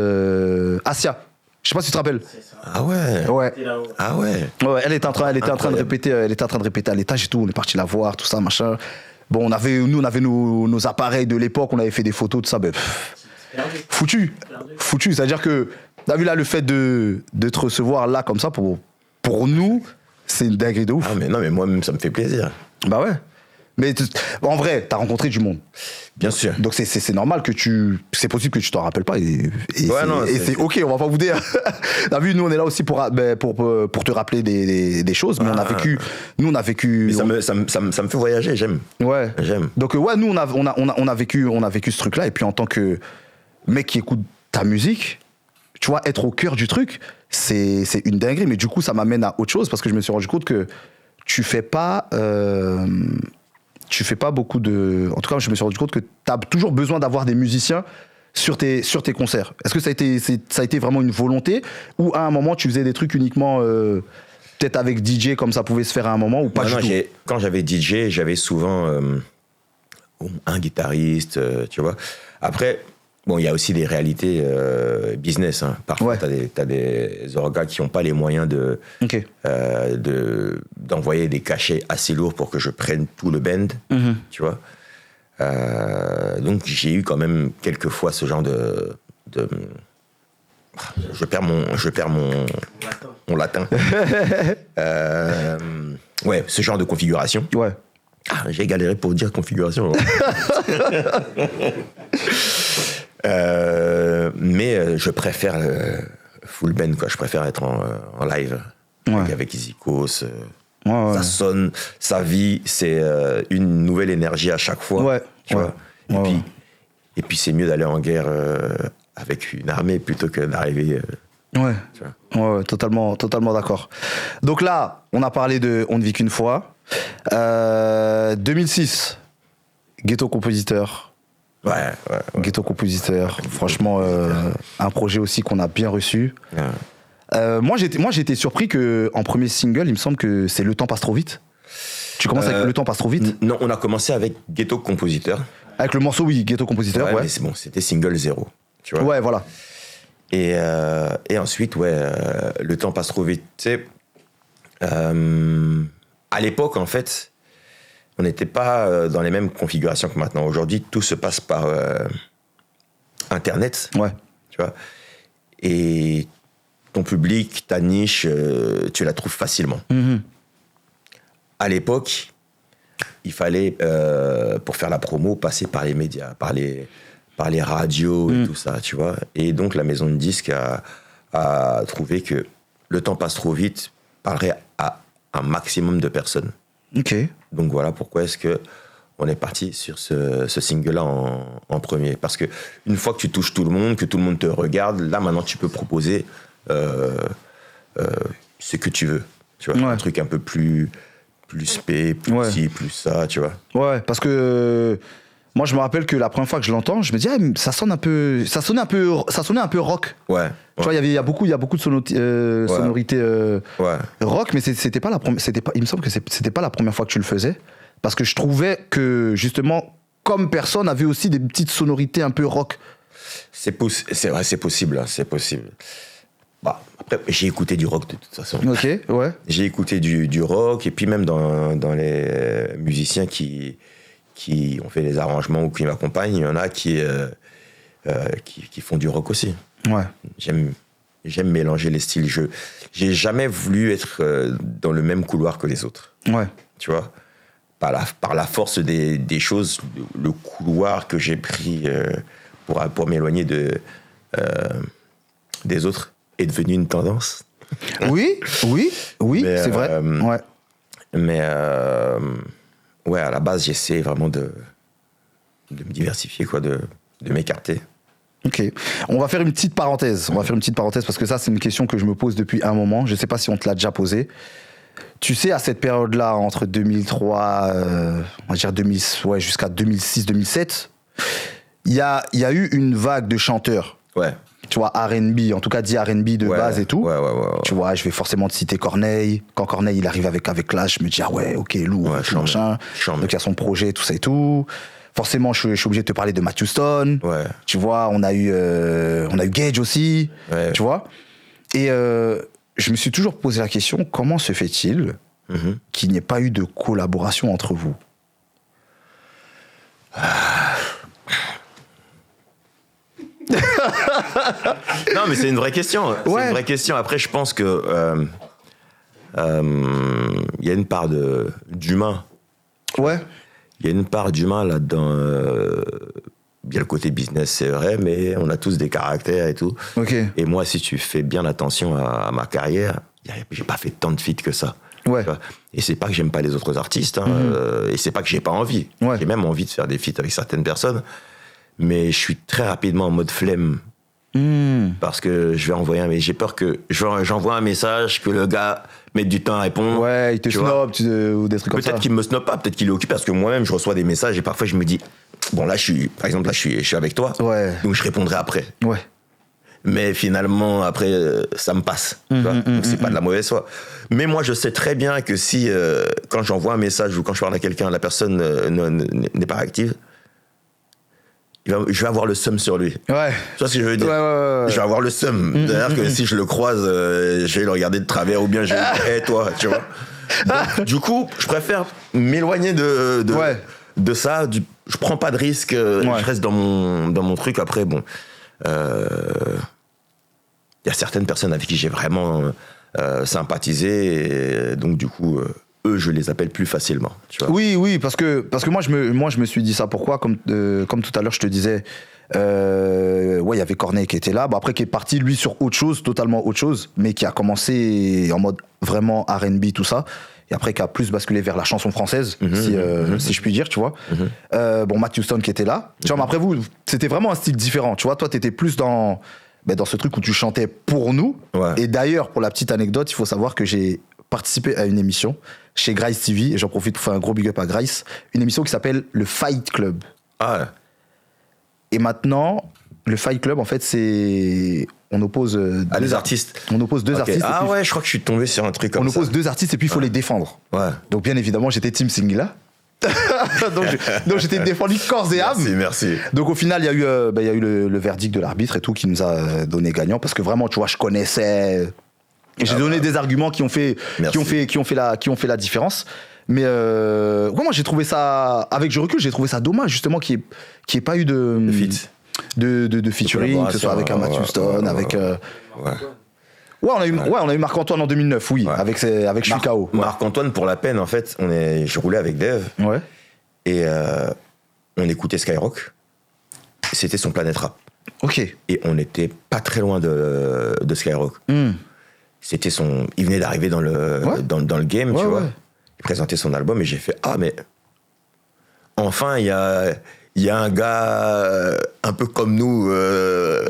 Asia. Je sais pas si tu te rappelles. Ah ouais? Ouais. Ah ouais? Ouais, elle était en train de répéter à l'étage et tout. On est parti la voir, tout ça, machin. Bon, on avait nos appareils de l'époque, on avait fait des photos, tout ça. Foutu. C'est-à-dire que, t'as vu là, le fait de te recevoir là comme ça, pour nous, c'est une dinguerie de ouf. Ah mais non, mais moi-même, ça me fait plaisir. Bah ouais. Mais en vrai, t'as rencontré du monde. Bien sûr. Donc c'est normal que c'est possible que tu t'en rappelles pas et c'est ok, on va pas vous dire. T'as vu, nous on est là aussi pour te rappeler des choses, mais on a vécu. Mais ça me fait voyager, j'aime. Ouais. J'aime. Donc ouais, nous on a vécu ce truc-là, et puis en tant que mec qui écoute ta musique, tu vois, être au cœur du truc, c'est une dinguerie. Mais du coup, ça m'amène à autre chose, parce que je me suis rendu compte que tu fais pas beaucoup de... En tout cas, je me suis rendu compte que tu as toujours besoin d'avoir des musiciens sur tes concerts? Est-ce que ça a été vraiment une volonté ou à un moment tu faisais des trucs uniquement peut-être avec DJ comme ça pouvait se faire à un moment ou pas du tout? Quand j'avais DJ, j'avais souvent un guitariste, tu vois. Après, bon, il y a aussi des réalités business. Hein. Parfois, t'as des orgas qui n'ont pas les moyens d'envoyer des cachets assez lourds pour que je prenne tout le band, tu vois. Donc j'ai eu quand même quelques fois ce genre de je perds mon latin. Ouais, ce genre de configuration. Ouais. J'ai galéré pour dire configuration. Mais je préfère full band, quoi. Je préfère être en live avec Easy Cos. Ça sonne, ça vit, c'est une nouvelle énergie à chaque fois. Tu vois. Et puis c'est mieux d'aller en guerre avec une armée plutôt que d'arriver. Ouais, totalement d'accord. Donc là, on a parlé de On ne vit qu'une fois. 2006, Ghetto Compositeur. Ghetto Compositeur. Franchement, un projet aussi qu'on a bien reçu. Moi, j'étais surpris qu'en premier single, il me semble que c'est Le temps passe trop vite. Tu commences avec Le temps passe trop vite? Non, on a commencé avec Ghetto Compositeur. Avec le morceau, oui, Ghetto Compositeur. Mais c'est bon, c'était single 0. Tu vois. Ouais, voilà. Et ensuite, Le temps passe trop vite. Tu sais, à l'époque, en fait, on n'était pas dans les mêmes configurations que maintenant. Aujourd'hui, tout se passe par Internet. Tu vois. Et ton public, ta niche, tu la trouves facilement. À l'époque, il fallait, pour faire la promo, passer par les médias, par les radios et tout ça, tu vois. Et donc, la maison de disques a trouvé que Le temps passe trop vite parlerait à un maximum de personnes. Ok. Donc, voilà pourquoi est-ce qu'on est parti sur ce single-là en premier. Parce que une fois que tu touches tout le monde, que tout le monde te regarde, là, maintenant, tu peux proposer ce que tu veux. Tu vois, un truc un peu plus spé, plus ci, plus ça, tu vois. Ouais, parce que moi, je me rappelle que la première fois que je l'entends, je me dis, ça sonnait un peu rock. Ouais. Tu vois, il y a beaucoup de sonorités rock, mais c'était pas il me semble que c'était pas la première fois que tu le faisais, parce que je trouvais que justement, comme personne avait aussi des petites sonorités un peu rock. C'est vrai, c'est possible, hein, c'est possible. Bah, après, j'ai écouté du rock de toute façon. Ok, ouais. J'ai écouté du rock, et puis même dans les musiciens qui ont fait les arrangements ou qui m'accompagnent, il y en a qui font du rock aussi. Ouais. J'aime mélanger les styles. J'ai jamais voulu être dans le même couloir que les autres. Ouais. Tu vois, par la force des choses, le couloir que j'ai pris pour m'éloigner des autres est devenu une tendance. Oui, c'est vrai. Mais à la base, j'essaie vraiment de me diversifier, quoi, de m'écarter. Ok. On va faire une petite parenthèse. Parce que ça, c'est une question que je me pose depuis un moment. Je ne sais pas si on te l'a déjà posée. Tu sais, à cette période-là, entre 2003, on va dire jusqu'à 2006-2007, il y a eu une vague de chanteurs. Ouais. Tu vois, R&B, en tout cas dit R&B de base et tout. Ouais. Tu vois, je vais forcément te citer Corneille. Quand Corneille, il arrive avec Clash, je me dis, ok, lourd, machin. Donc il y a son projet, tout ça et tout. Forcément, je suis obligé de te parler de Matthew Stone. Ouais. Tu vois, on a eu Gage aussi. Ouais. Tu vois. Et je me suis toujours posé la question, comment se fait-il qu'il n'y ait pas eu de collaboration entre vous? Non, mais c'est une vraie question. C'est une vraie question. Après, je pense que y a une part d'humain. Ouais. Il y a une part d'humain là-dedans. Il y a le côté business, c'est vrai, mais on a tous des caractères et tout. Okay. Et moi, si tu fais bien attention à ma carrière, j'ai pas fait tant de feats que ça. Ouais. Et c'est pas que j'aime pas les autres artistes, hein, et c'est pas que j'ai pas envie. Ouais. J'ai même envie de faire des feats avec certaines personnes, mais je suis très rapidement en mode flemme. Parce que je vais envoyer j'ai peur que j'envoie un message, que le gars mette du temps à répondre. Ouais, il te snob ou des trucs comme ça. Peut-être qu'il me snob pas, peut-être qu'il est occupé, parce que moi-même je reçois des messages et parfois je me dis bon là je suis avec toi, Ouais. donc je répondrai après. Ouais. Mais finalement, après, ça me passe. Tu vois, donc c'est pas de la mauvaise foi. Mais moi, je sais très bien que si, quand j'envoie un message ou quand je parle à quelqu'un, la personne n'est pas active, je vais avoir le seum sur lui. Ouais. Tu vois ce que je veux dire? Ouais. Je vais avoir le seum. C'est-à-dire que si je le croise, je vais le regarder de travers ou bien je vais lui dire, hey, toi, tu vois. Donc, du coup, je préfère m'éloigner de ça. Je prends pas de risque. Je reste dans mon truc. Après, bon... il y a certaines personnes avec qui j'ai vraiment sympathisé, et donc du coup, eux, je les appelle plus facilement. Tu vois. Oui, parce que moi, je me suis dit ça. Pourquoi comme tout à l'heure, je te disais, il y avait Corneille qui était là, bon, après qui est parti, lui, sur autre chose, totalement autre chose, mais qui a commencé en mode vraiment R&B, tout ça, et après qui a plus basculé vers la chanson française, si je puis dire, tu vois. Bon, Matt Houston qui était là. Tu vois, mais après vous, c'était vraiment un style différent, tu vois. Toi, t'étais plus dans ce truc où tu chantais pour nous. Ouais. Et d'ailleurs, pour la petite anecdote, il faut savoir que j'ai participé à une émission chez Grace TV, et j'en profite pour faire un gros big up à Grace, une émission qui s'appelle le Fight Club. Ah ouais. Et maintenant, le Fight Club, en fait, c'est... On oppose les artistes. On oppose deux Ok. artistes. Ah et puis ouais, je crois que je suis tombé sur un truc comme on ça. oppose deux artistes et puis il faut les défendre. Ouais. Donc bien évidemment, j'étais Team Singila. donc j'étais défendu corps et âme. Merci. Donc au final, il y a eu le verdict de l'arbitre et tout qui nous a donné gagnant, parce que vraiment, tu vois, je connaissais. Et j'ai donné des arguments qui ont fait la différence. Mais moi j'ai trouvé ça, avec du recul, j'ai trouvé ça dommage justement qu'il n'y ait pas eu de feat. de featuring, que ce soit avec un Matt Houston, avec. Ouais, on a eu Marc-Antoine en 2009, oui, Ouais. avec Je suis KO. Marc-Antoine, pour la peine, en fait, je roulais avec Dev Ouais. et on écoutait Skyrock. C'était son Planète Rap. Ok. Et on n'était pas très loin de Skyrock. C'était il venait d'arriver dans le game, tu vois. Ouais. Il présentait son album et j'ai fait, ah, mais enfin, il y a un gars un peu comme nous. Ouais,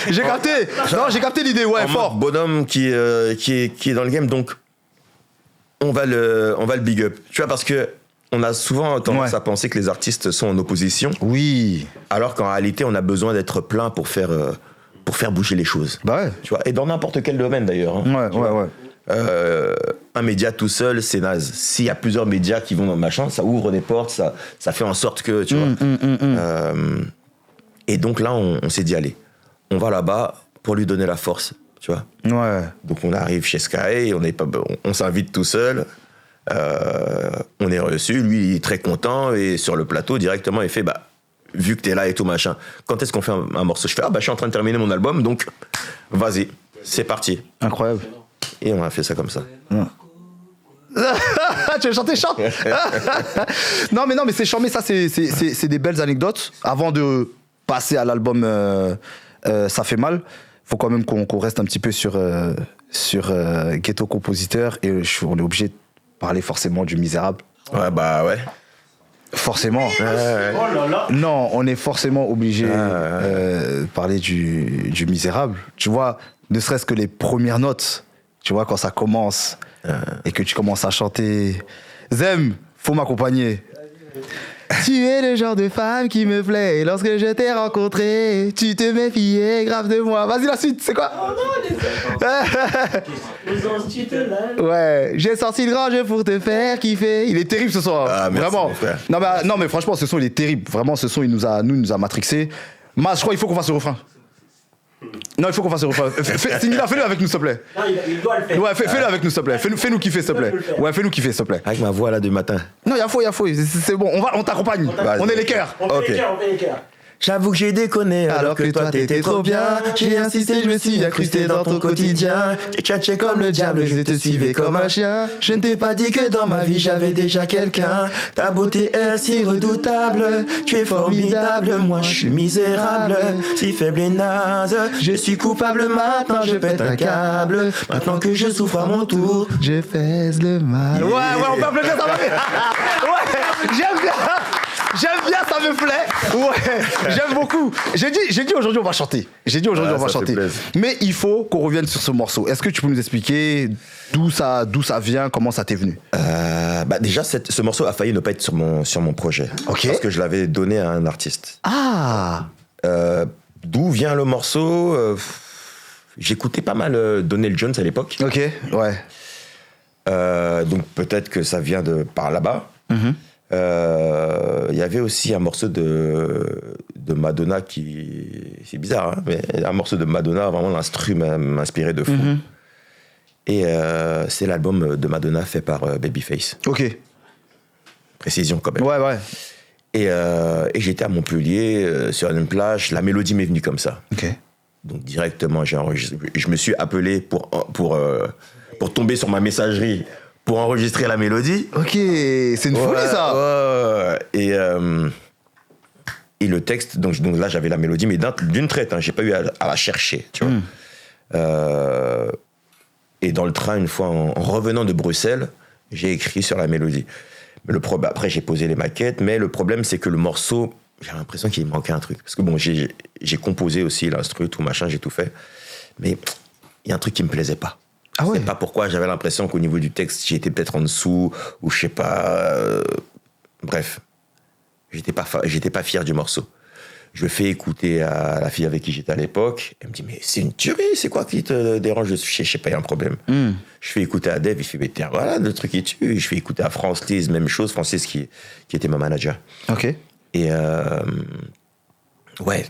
j'ai capté. Non, j'ai capté l'idée, ouais, en fort. mode bonhomme qui est dans le game, donc on va le big up. Tu vois, parce que on a souvent tendance à penser que les artistes sont en opposition, Oui. alors qu'en réalité, on a besoin d'être plein pour faire bouger les choses. Bah ouais. Tu vois, et dans n'importe quel domaine d'ailleurs. Hein. Ouais. Un média tout seul, c'est naze. S'il y a plusieurs médias qui vont dans le machin, ça ouvre des portes, ça fait en sorte que, tu vois. Et donc là, on s'est dit, allez, on va là-bas pour lui donner la force, tu vois. Ouais. Donc on arrive chez Sky, on s'invite tout seul, on est reçu, lui il est très content, et sur le plateau directement il fait, vu que t'es là et tout machin, quand est-ce qu'on fait un morceau? Je fais, je suis en train de terminer mon album, donc vas-y, c'est parti. Incroyable. Et on a fait ça comme ça. Tu veux chanter, chante. Non mais c'est charmé, ça c'est des belles anecdotes. Avant de passer à l'album Ça fait mal, faut quand même qu'on reste un petit peu sur Ghetto Compositeur, et on est obligé de parler forcément du Misérable. Ouais, ouais. Forcément. Oh là là. Non, on est forcément obligé de parler du Misérable. Tu vois, ne serait-ce que les premières notes, tu vois, quand ça commence et que tu commences à chanter Zem, faut m'accompagner. Tu es le genre de femme qui me plaît. Lorsque je t'ai rencontré, tu te méfiais grave de moi. Vas-y, la suite, c'est quoi? Ouais, j'ai sorti le grand jeu pour te faire kiffer. Il est terrible ce son. Ah, merci, vraiment. mon frère. Non, mais franchement, ce son, il est terrible. Vraiment, ce son, il nous a matrixé. Mas, je crois qu'il faut qu'on fasse le refrain. Non, il faut qu'on fasse le refrain. Singila, fais-le avec nous, s'il te plaît. Non, il doit le faire. Ouais, fais-le avec nous, s'il te plaît. Fais-nous kiffer, s'il te plaît. Ouais, fais-nous kiffer, s'il te plaît. Avec ma voix là du matin. Non, y'a faux. C'est bon, on t'accompagne. On est les cœurs. On fait les cœurs. J'avoue que j'ai déconné alors que toi t'étais trop bien. J'ai insisté, je me suis incrusté dans ton quotidien. J'ai tchatché comme le diable, je te suivais comme un chien. Je ne t'ai pas dit que dans ma vie j'avais déjà quelqu'un. Ta beauté est si redoutable, tu es formidable, moi je suis misérable, si faible et naze. Je suis coupable maintenant, je pète un câble. Maintenant que je souffre à mon tour, Je fais le mal. Ouais, on peut applaudir, ça va bien. Ouais, j'aime bien. J'aime bien, ça me plaît. Ouais, j'aime beaucoup. J'ai dit aujourd'hui on va chanter. On va ça chanter. fait plaisir. Mais il faut qu'on revienne sur ce morceau. Est-ce que tu peux nous expliquer d'où ça vient, comment ça t'est venu? Déjà, ce morceau a failli ne pas être sur mon projet. Ok. Parce que je l'avais donné à un artiste. Ah. D'où vient le morceau J'écoutais pas mal Donnell Jones à l'époque. Ok, ouais. Donc peut-être que ça vient de par là-bas. Il y avait aussi un morceau de Madonna qui... C'est bizarre, hein, mais un morceau de Madonna, vraiment l'instru m'inspirait de fou. Et c'est l'album de Madonna fait par Babyface. Ok. Précision quand même. Ouais. Et j'étais à Montpellier, sur une plage, la mélodie m'est venue comme ça. Ok. Donc directement, j'ai enregistré. Je me suis appelé pour tomber sur ma messagerie pour enregistrer la mélodie. Ok, c'est une folie ça. Ouais. Et le texte, donc là j'avais la mélodie, mais d'une traite, hein, j'ai pas eu à la chercher, tu vois. Et dans le train, une fois en revenant de Bruxelles, j'ai écrit sur la mélodie. Mais après j'ai posé les maquettes, mais le problème c'est que le morceau, j'ai l'impression qu'il manquait un truc. Parce que bon, j'ai composé aussi l'instru, tout machin, j'ai tout fait. Mais il y a un truc qui me plaisait pas. Ah ouais. Je sais pas pourquoi, j'avais l'impression qu'au niveau du texte, j'étais peut-être en dessous, ou je sais pas. Bref, j'étais pas fier du morceau. Je fais écouter à la fille avec qui j'étais à l'époque. Elle me dit, mais c'est une tuerie, c'est quoi qui te dérange? Je sais pas, il y a un problème. Je fais écouter à Dave, il fait, mais tiens, voilà, le truc qui tue. Je fais écouter à Francis, même chose, Francis qui était ma manager. Ok. Et ouais,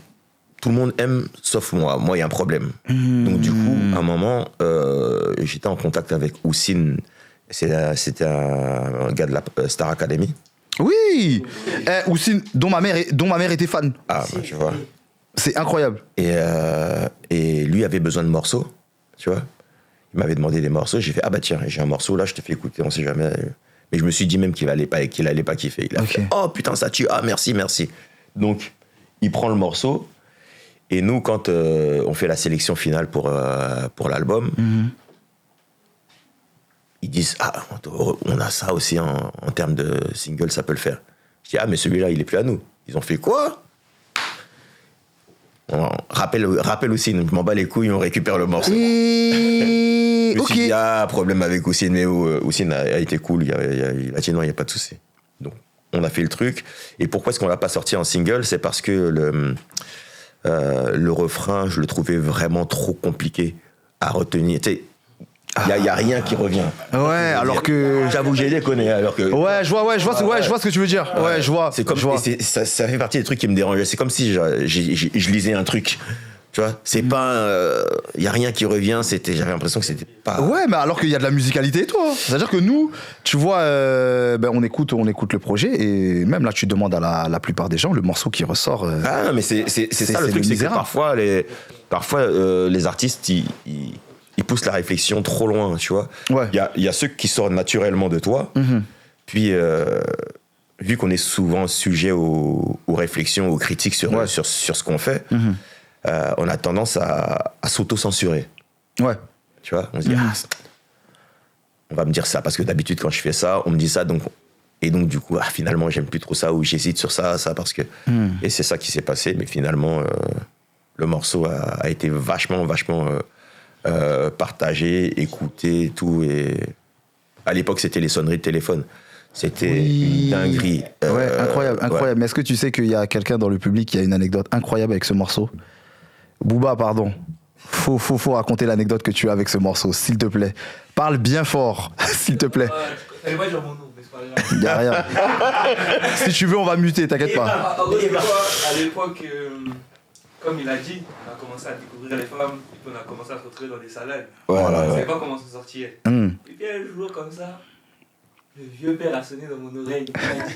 tout le monde aime, sauf moi. Moi, il y a un problème. Donc, du coup, à un moment, j'étais en contact avec Houssine. C'était un gars de la Star Academy. Oui. Houssine, dont ma mère était fan. Ah, bah, tu vois. C'est incroyable. Et lui avait besoin de morceaux, tu vois. Il m'avait demandé des morceaux. J'ai fait, ah bah tiens, j'ai un morceau là, je te fais écouter, on sait jamais. Mais je me suis dit même qu'il allait pas kiffer. Il a fait, oh putain, ça tue, ah merci. Donc, il prend le morceau. Et nous, quand on fait la sélection finale pour l'album, ils disent, ah, on a ça aussi en termes de single, ça peut le faire. Je dis, ah, mais celui-là, il est plus à nous. Ils ont fait quoi? Rappelle Houssine, je m'en bats les couilles, on récupère le morceau. Je me suis dit, problème avec Houssine, mais Houssine a été cool, il a dit non, il n'y a pas de souci. Donc, on a fait le truc. Et pourquoi est-ce qu'on ne l'a pas sorti en single? C'est parce que le refrain, je le trouvais vraiment trop compliqué à retenir. Tu sais, il n'y a rien qui revient. Ouais, alors que... J'avoue, j'ai déconné. Alors que... Ouais, je vois ce que tu veux dire. Ouais, je vois. C'est comme, ça fait partie des trucs qui me dérangeaient. C'est comme si je lisais un truc. Tu vois, c'est pas... Il n'y a rien qui revient. J'avais l'impression que c'était pas... Ouais, mais alors qu'il y a de la musicalité et tout. Hein. C'est-à-dire que nous, tu vois, on écoute le projet et même là, tu demandes à la plupart des gens le morceau qui ressort. Ah, mais c'est ça le truc, c'est que parfois, les artistes, ils poussent la réflexion trop loin, tu vois. Ouais. Il y a ceux qui sortent naturellement de toi, puis vu qu'on est souvent sujet aux réflexions, aux critiques sur ce qu'on fait, on a tendance à s'auto-censurer. Ouais. Tu vois, on se dit, on va me dire ça, parce que d'habitude, quand je fais ça, on me dit ça, donc du coup, finalement, j'aime plus trop ça, ou j'hésite sur ça, parce que... Et c'est ça qui s'est passé, mais finalement, le morceau a été vachement partagé, écouté, et tout, et à l'époque, c'était les sonneries de téléphone. C'était une dinguerie. Ouais, incroyable. Ouais. Mais est-ce que tu sais qu'il y a quelqu'un dans le public qui a une anecdote incroyable avec ce morceau? Booba, pardon. Faut raconter l'anecdote que tu as avec ce morceau, s'il te plaît. Parle bien fort, s'il te plaît. Fallait pas dire mon nom, mais c'est pas grave. Il y a rien. Si tu veux, on va muter, t'inquiète pas. À l'époque, comme il a dit, on a commencé à découvrir les femmes, et puis on a commencé à se retrouver dans des salades. Voilà, On ne savait pas comment s'en sortir. Et puis un jour, comme ça, le vieux père a sonné dans mon oreille. Il m'a dit,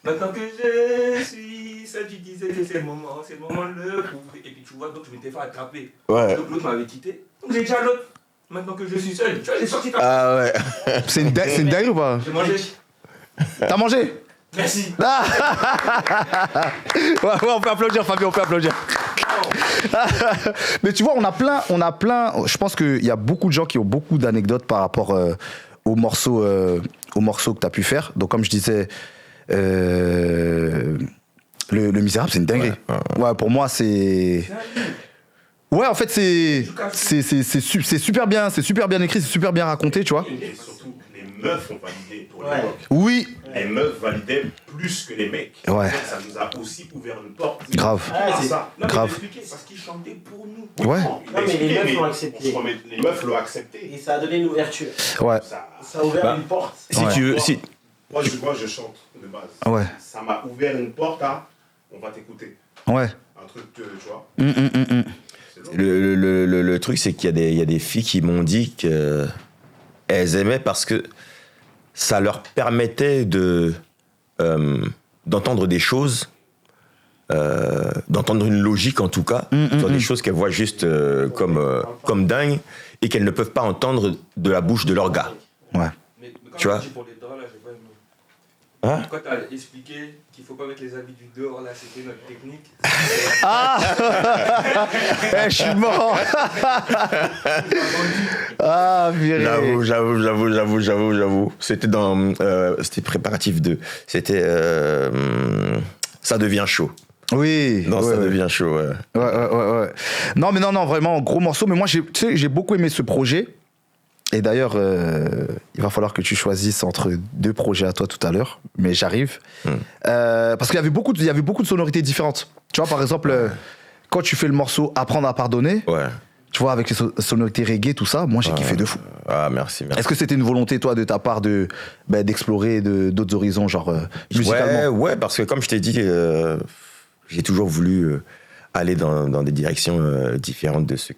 maintenant que je suis seul, tu disais que c'est le moment de le prouver. Et puis tu vois, donc je m'étais fait attraper. Ouais. Donc l'autre m'avait quitté. Donc j'ai dit à l'autre, maintenant que je suis seul, tu vois, j'ai sorti ta... Ah ouais. C'est une dingue ou pas? J'ai mangé. T'as mangé? Merci. Ouais, on peut applaudir, Fabien, on peut applaudir. Mais tu vois, on a plein. Je pense qu'il y a beaucoup de gens qui ont beaucoup d'anecdotes par rapport aux morceaux que tu as pu faire. Donc, comme je disais, Le Misérable, c'est une dinguerie. Ouais, pour moi, c'est. Ouais, en fait, c'est super bien, c'est super bien écrit, c'est super bien raconté, tu vois. Et surtout, les meufs ont validé pour Ouais. l'époque. Oui, Les meufs validaient plus que les mecs. Ouais. Ça nous a aussi ouvert une porte. grave. Ouais, c'est- ça. Non, Grave. mais expliquer, parce qu'ils chantaient pour nous. Ouais, Non, mais les meufs l'ont on accepté. se remet- Les meufs l'ont accepté. Et ça a donné une ouverture. ouais, Ça a ouvert Bah, une porte. Si Ouais. tu veux, si, Moi, je chante de base. ouais, Ça m'a ouvert une porte à on va t'écouter. ouais. Un truc, tu vois. C'est long. le truc, c'est qu'il y a des filles qui m'ont dit qu'elles aimaient parce que ça leur permettait d'entendre des choses, d'entendre une logique en tout cas, sur des choses qu'elles voient juste comme dingues et qu'elles ne peuvent pas entendre de la bouche de leur gars. Ouais. Mais quand Tu vois. dit pour les dehors, là, j'ai pas aimé. Hein? Quand t'as expliqué qu'il faut pas mettre les habits du dehors, là, c'était notre technique. Ah Eh, je suis mort. Ah, viré. J'avoue. C'était préparatif 2. C'était ça devient chaud. Oui. Non, ouais, ça ouais. devient chaud. Ouais. Ouais. Non, mais non, vraiment, gros morceau. Mais moi, tu sais, j'ai beaucoup aimé ce projet. Et d'ailleurs, il va falloir que tu choisisses entre deux projets à toi tout à l'heure. Mais j'arrive. Parce qu'il y avait beaucoup de sonorités différentes. Tu vois, par exemple, quand tu fais le morceau Apprendre à pardonner, Ouais. tu vois, avec les sonorités reggae, tout ça, moi, j'ai kiffé de fou. Ah, merci. Est-ce que c'était une volonté, toi, de ta part, d'explorer d'autres horizons, genre musicalement? Ouais, parce que comme je t'ai dit, j'ai toujours voulu aller dans des directions différentes de ce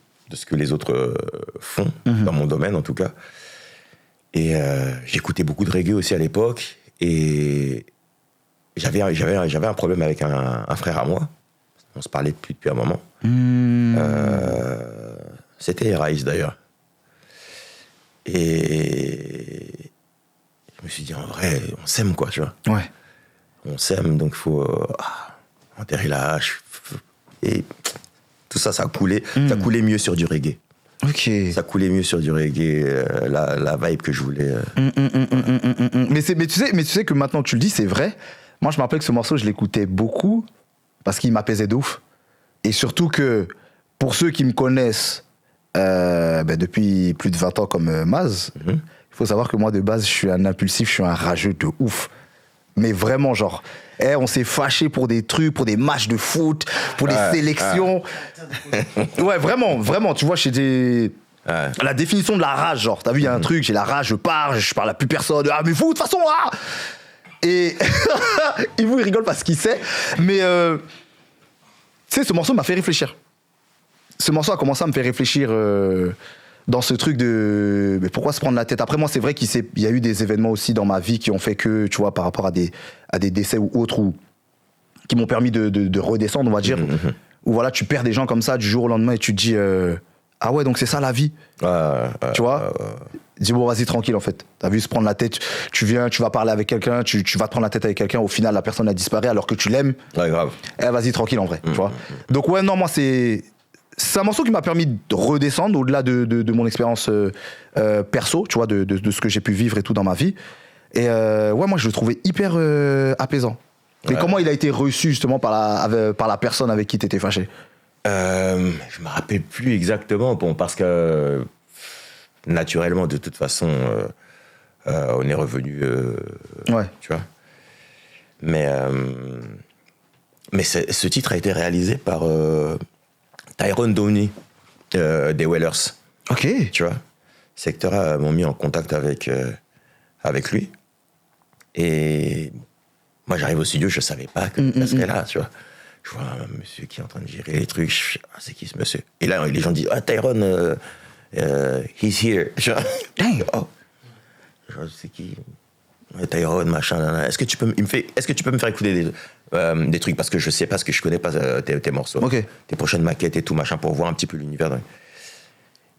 que les autres font, dans mon domaine en tout cas. Et j'écoutais beaucoup de reggae aussi à l'époque. Et j'avais un problème avec un frère à moi. On se parlait depuis un moment. C'était Raïs d'ailleurs. Et je me suis dit, en vrai, on s'aime quoi, tu vois. Ouais. On s'aime, donc il faut enterrer la hache. Et tout ça, ça a coulé. Ça coulait mieux sur du reggae. Ok. Ça coulait mieux sur du reggae, la vibe que je voulais. Mais tu sais que maintenant que tu le dis, c'est vrai. Moi, je me rappelle que ce morceau, je l'écoutais beaucoup parce qu'il m'apaisait de ouf. Et surtout que, pour ceux qui me connaissent depuis plus de 20 ans comme Maz, il faut savoir que moi, de base, je suis un impulsif, je suis un rageux de ouf. Mais vraiment, genre, on s'est fâché pour des trucs, pour des matchs de foot, pour des sélections. Ouais, vraiment, tu vois, la définition de la rage, genre, t'as vu, il y a un truc, j'ai la rage, je parle à plus personne, mais vous, de toute façon, Et il rigole parce qu'il sait, mais tu sais, ce morceau m'a fait réfléchir. Ce morceau a commencé à me faire réfléchir dans ce truc de mais pourquoi se prendre la tête. Après, moi, c'est vrai qu'il y a eu des événements aussi dans ma vie qui ont fait que, tu vois, par rapport à des décès ou autres, qui m'ont permis de redescendre, on va dire, où voilà, tu perds des gens comme ça du jour au lendemain et tu te dis ah ouais, donc c'est ça la vie, tu vois. Dis bon, vas-y, tranquille, en fait. T'as vu se prendre la tête, tu vas parler avec quelqu'un, tu vas te prendre la tête avec quelqu'un, au final, la personne a disparu alors que tu l'aimes. Ouais, grave. Vas-y, tranquille, en vrai, tu vois. Donc ouais, non, moi, c'est un morceau qui m'a permis de redescendre au-delà de mon expérience perso, tu vois, de ce que j'ai pu vivre et tout dans ma vie. Et ouais, moi, je le trouvais hyper apaisant. Et comment il a été reçu, justement, par la personne avec qui t'étais fâché? Je me rappelle plus exactement, bon, parce que naturellement, de toute façon, on est revenu, Ouais. tu vois. Mais ce titre a été réalisé par Tyrone Downey des Wailers. Ok. Tu vois. Sectora m'ont mis en contact avec lui. Et moi, j'arrive au studio, je savais pas que ça serait là, tu vois. Je vois un monsieur qui est en train de gérer les trucs. Je fais, c'est qui ce monsieur? Et là, les gens disent, Tyrone, he's here. Je vois, Dang. oh. Je vois, c'est qui? Tyrone, machin, nan. Est-ce que tu peux me faire écouter des trucs? Parce que je sais pas, parce que je connais pas tes morceaux. Ok. Tes prochaines maquettes et tout, machin, pour voir un petit peu l'univers.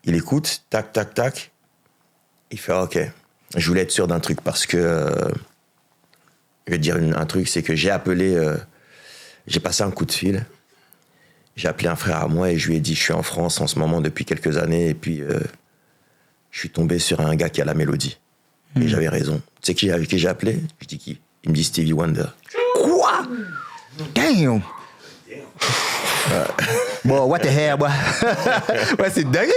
Il écoute, tac, tac, tac. Il fait, ok. Je voulais être sûr d'un truc parce que je vais te dire un truc, c'est que j'ai passé un coup de fil. J'ai appelé un frère à moi et je lui ai dit, je suis en France en ce moment depuis quelques années et puis je suis tombé sur un gars qui a la mélodie. Et j'avais raison. Tu sais qui j'ai appelé? Je dis qui? Il me dit Stevie Wonder. Quoi? Damn! Bon, what the hell, moi? Ouais, c'est dingue!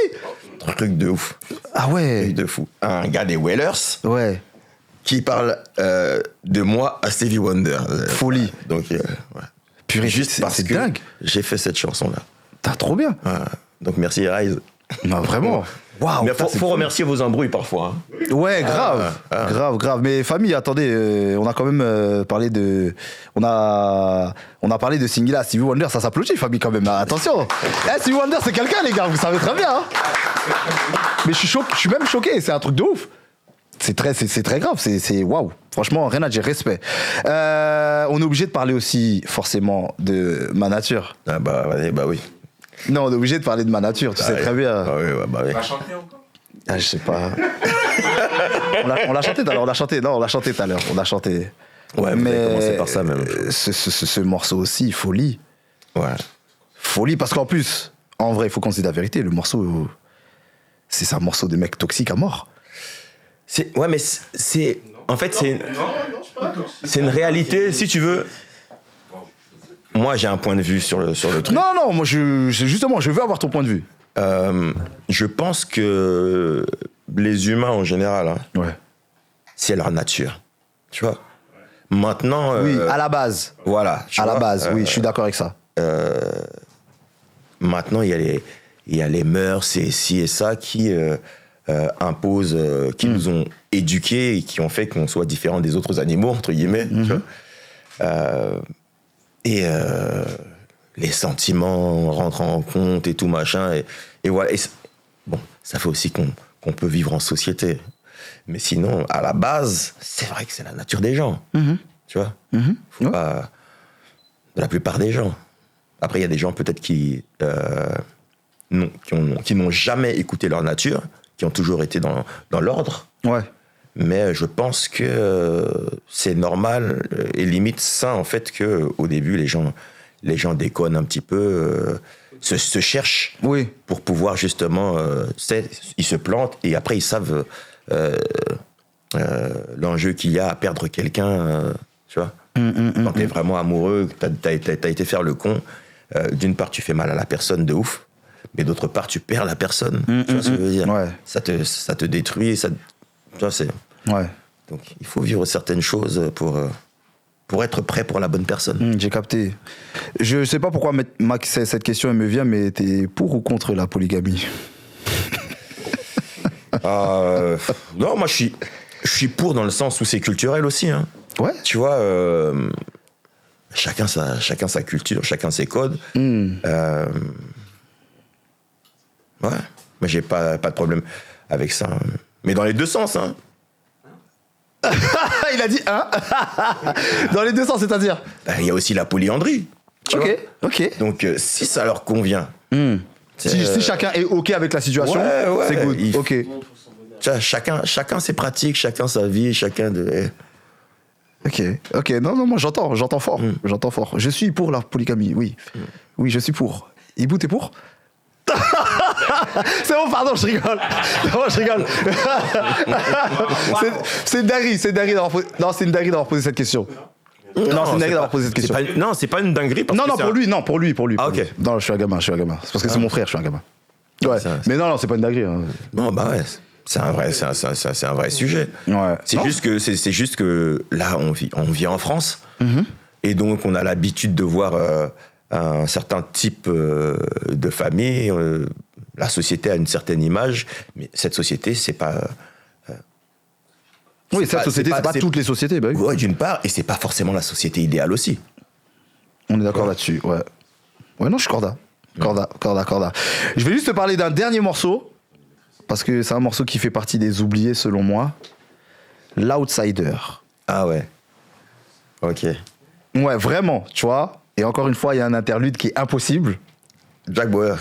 Truc de ouf. Ah ouais! Truc de fou. Un gars des Wailers Ouais. qui parle de moi à Stevie Wonder. Folie. Donc, ouais. Purée, Juste parce c'est que dingue. j'ai fait cette chanson-là. T'as trop bien. Donc, merci Rise. Non, vraiment. Waouh. Mais putain, c'est faut fou. remercier vos embrouilles parfois. Hein. Ouais, grave, grave. Mais famille, attendez, on a quand même parlé de, on a parlé de Singila, Stevie Wonder, ça s'applaudit, famille quand même. Attention, Stevie Wonder, c'est quelqu'un, les gars, vous savez très bien. Hein. Mais je suis même choqué, c'est un truc de ouf. C'est très grave, c'est waouh. Franchement, rien à dire, respect. On est obligé de parler aussi, forcément, de ma nature. Ah bah oui. Non, on est obligé de parler de ma nature, tu sais très bien. Ah oui, bah oui. On va chanter encore. Ah, je sais pas. on l'a chanté tout à l'heure, on l'a chanté tout à l'heure, on l'a chanté. Ouais, vous avez commencé par ça même. Ce morceau aussi, folie. Ouais. Folie, parce qu'en plus, en vrai, il faut qu'on se dise la vérité, le morceau, c'est un morceau de mec toxique à mort. Ouais, mais c'est. En fait, c'est une réalité, si tu veux. Moi, j'ai un point de vue sur le truc. Non, moi, justement, je veux avoir ton point de vue. Je pense que les humains en général, hein, Ouais. c'est leur nature. Tu vois. Maintenant. Oui, à la base. Voilà. À la base, oui, je suis d'accord avec ça. Maintenant, il y a les mœurs et ci et ça qui imposent, qui nous ont éduqués et qui ont fait qu'on soit différent des autres animaux, entre guillemets. Tu vois. Les sentiments rentrent en compte et tout machin. Et voilà. Bon, ça fait aussi qu'on peut vivre en société. Mais sinon, à la base, c'est vrai que c'est la nature des gens. Tu vois. Faut pas... De la plupart des gens. Après, il y a des gens peut-être qui n'ont jamais écouté leur nature, qui ont toujours été dans l'ordre. Ouais. Mais je pense que c'est normal et limite sain, en fait, qu'au début, les gens déconnent un petit peu, se cherchent Oui. pour pouvoir justement... ils se plantent et après, ils savent l'enjeu qu'il y a à perdre quelqu'un, tu vois. Quand t'es vraiment amoureux, t'as été faire le con, d'une part, tu fais mal à la personne de ouf, mais d'autre part, tu perds la personne. Tu vois ce que je veux dire? Ouais. Ça te détruit, tu vois, c'est... Ouais. Donc, il faut vivre certaines choses pour être prêt pour la bonne personne. J'ai capté. Je sais pas pourquoi Max, cette question elle me vient, mais t'es pour ou contre la polygamie? Non, moi, je suis pour dans le sens où c'est culturel aussi. Hein. Ouais. Tu vois, chacun sa culture, chacun ses codes. Ouais, moi, j'ai pas de problème avec ça. Mais dans les deux sens, hein. Il a dit hein. Dans les deux sens, c'est-à-dire? Il y a aussi la polyandrie. Tu vois. Ok. Donc, si ça leur convient. Si chacun est ok avec la situation, Ouais, c'est good. il- Ok. Tu vois, chacun ses pratiques, chacun sa vie, chacun de... Ok. Non, moi j'entends fort. J'entends fort. Je suis pour la polygamie, oui. Oui, je suis pour. Ibou, t'es pour? C'est bon, pardon, je rigole. Non, je rigole. C'est une dinguerie d'avoir posé... Non, c'est une dinguerie d'avoir posé cette question. Non, c'est une dinguerie d'avoir posé cette question. Non, c'est pas une dinguerie. Parce Non, que pour lui. Ah, ok. Non, je suis un gamin. C'est parce que c'est mon frère, je suis un gamin. Ouais. Mais non, c'est pas une dinguerie. Hein. Non, bah ouais, c'est un vrai sujet. Ouais. C'est Non. juste que là, on vit en France, et donc on a l'habitude de voir un certain type de famille. La société a une certaine image, mais cette société, c'est pas. Oui, cette société, c'est pas toutes les sociétés. Bah oui. Ouais, d'une part, et c'est pas forcément la société idéale aussi. On est d'accord là-dessus, ouais. Ouais, non, je suis corda. Corda. Je vais juste te parler d'un dernier morceau, parce que c'est un morceau qui fait partie des oubliés, selon moi. L'Outsider. Ah ouais. Ok. Ouais, vraiment, tu vois. Et encore une fois, il y a un interlude qui est impossible. Jack Bauer.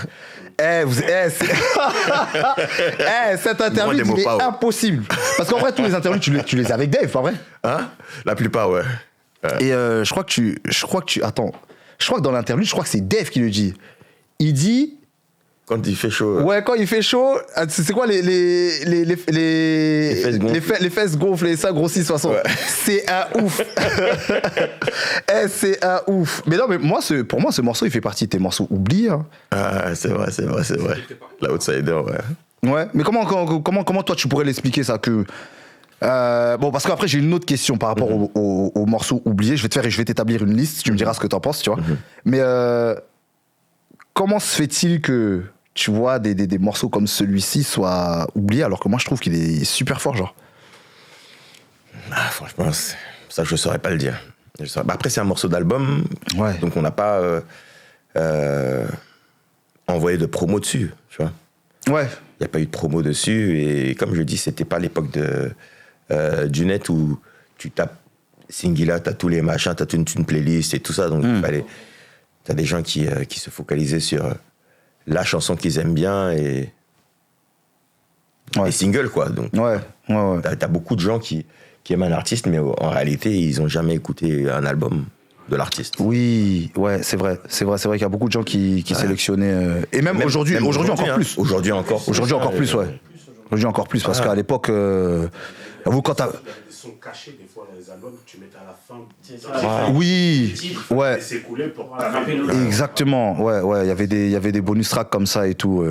Cet interlude, Moi, il est pas, ouais. impossible. Parce qu'en vrai, tous les interludes, tu les as avec Dave, pas vrai? Hein? La plupart, ouais. Et je crois que attends. Je crois que dans l'interlude, je crois que c'est Dave qui le dit. Il dit, Quand il fait chaud. Ouais, quand il fait chaud, c'est quoi les fesses gonflent et ça grossit 60. Ouais. C'est un ouf. C'est un ouf. Mais non, mais pour moi, ce morceau, il fait partie de tes morceaux oubliés. Hein. Ah, c'est vrai. La Outsider, ouais. Ouais, mais comment toi tu pourrais l'expliquer ça que bon, parce qu'après j'ai une autre question par rapport aux morceaux oubliés. Je vais t'établir une liste. Tu me diras ce que t'en penses, tu vois. Mais comment se fait-il que tu vois des morceaux comme celui-ci soient oubliés alors que moi je trouve qu'il est super fort, genre. Ah, franchement, ça je saurais pas le dire. Après c'est un morceau d'album, Ouais. donc on n'a pas envoyé de promo dessus, tu vois. Ouais. Il n'y a pas eu de promo dessus et comme je dis, c'était pas l'époque du net où tu tapes Singila, t'as tous les machins, t'as toute une playlist et tout ça, donc t'as des gens qui se focalisaient sur la chanson qu'ils aiment bien et les singles, quoi. Donc Ouais. t'as beaucoup de gens qui aiment un artiste, mais en réalité, ils n'ont jamais écouté un album de l'artiste. Oui, ouais, c'est vrai qu'il y a beaucoup de gens qui sélectionnaient et même aujourd'hui encore hein. plus. Aujourd'hui encore plus, ouais. Aujourd'hui encore plus parce qu'à l'époque vous quand t'as Il y avait des sons cachés des fois dans les albums que tu mettais à la fin. C'est ça. oui, ouais. Et c'est coulé pour Rattraper le- Exactement, ouais, il y avait des bonus tracks comme ça et tout.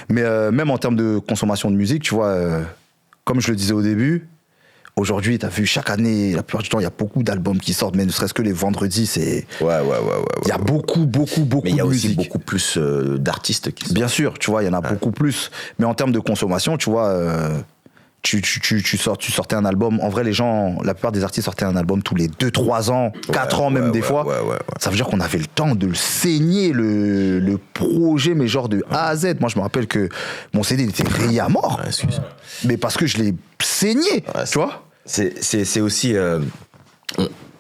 Mais même en termes de consommation de musique, tu vois, comme je le disais au début, aujourd'hui, t'as vu, chaque année, la plupart du temps, il y a beaucoup d'albums qui sortent, mais ne serait-ce que les vendredis, c'est... Ouais. Il y a beaucoup Mais il y a de aussi musique. beaucoup plus d'artistes qui sont. Bien sûr, tu vois, il y en a beaucoup plus. Mais en termes de consommation, tu vois, tu sortais un album. En vrai, la plupart des artistes sortaient un album tous les 2-3 ans, 4 ans même des fois. Ouais. Ça veut dire qu'on avait le temps de le saigner, le projet, mais genre de A à Z. Moi, je me rappelle que mon CD il était rayé à mort. Ouais, excuse. Mais parce que je l'ai saigné, Ouais, tu vois. C'est aussi.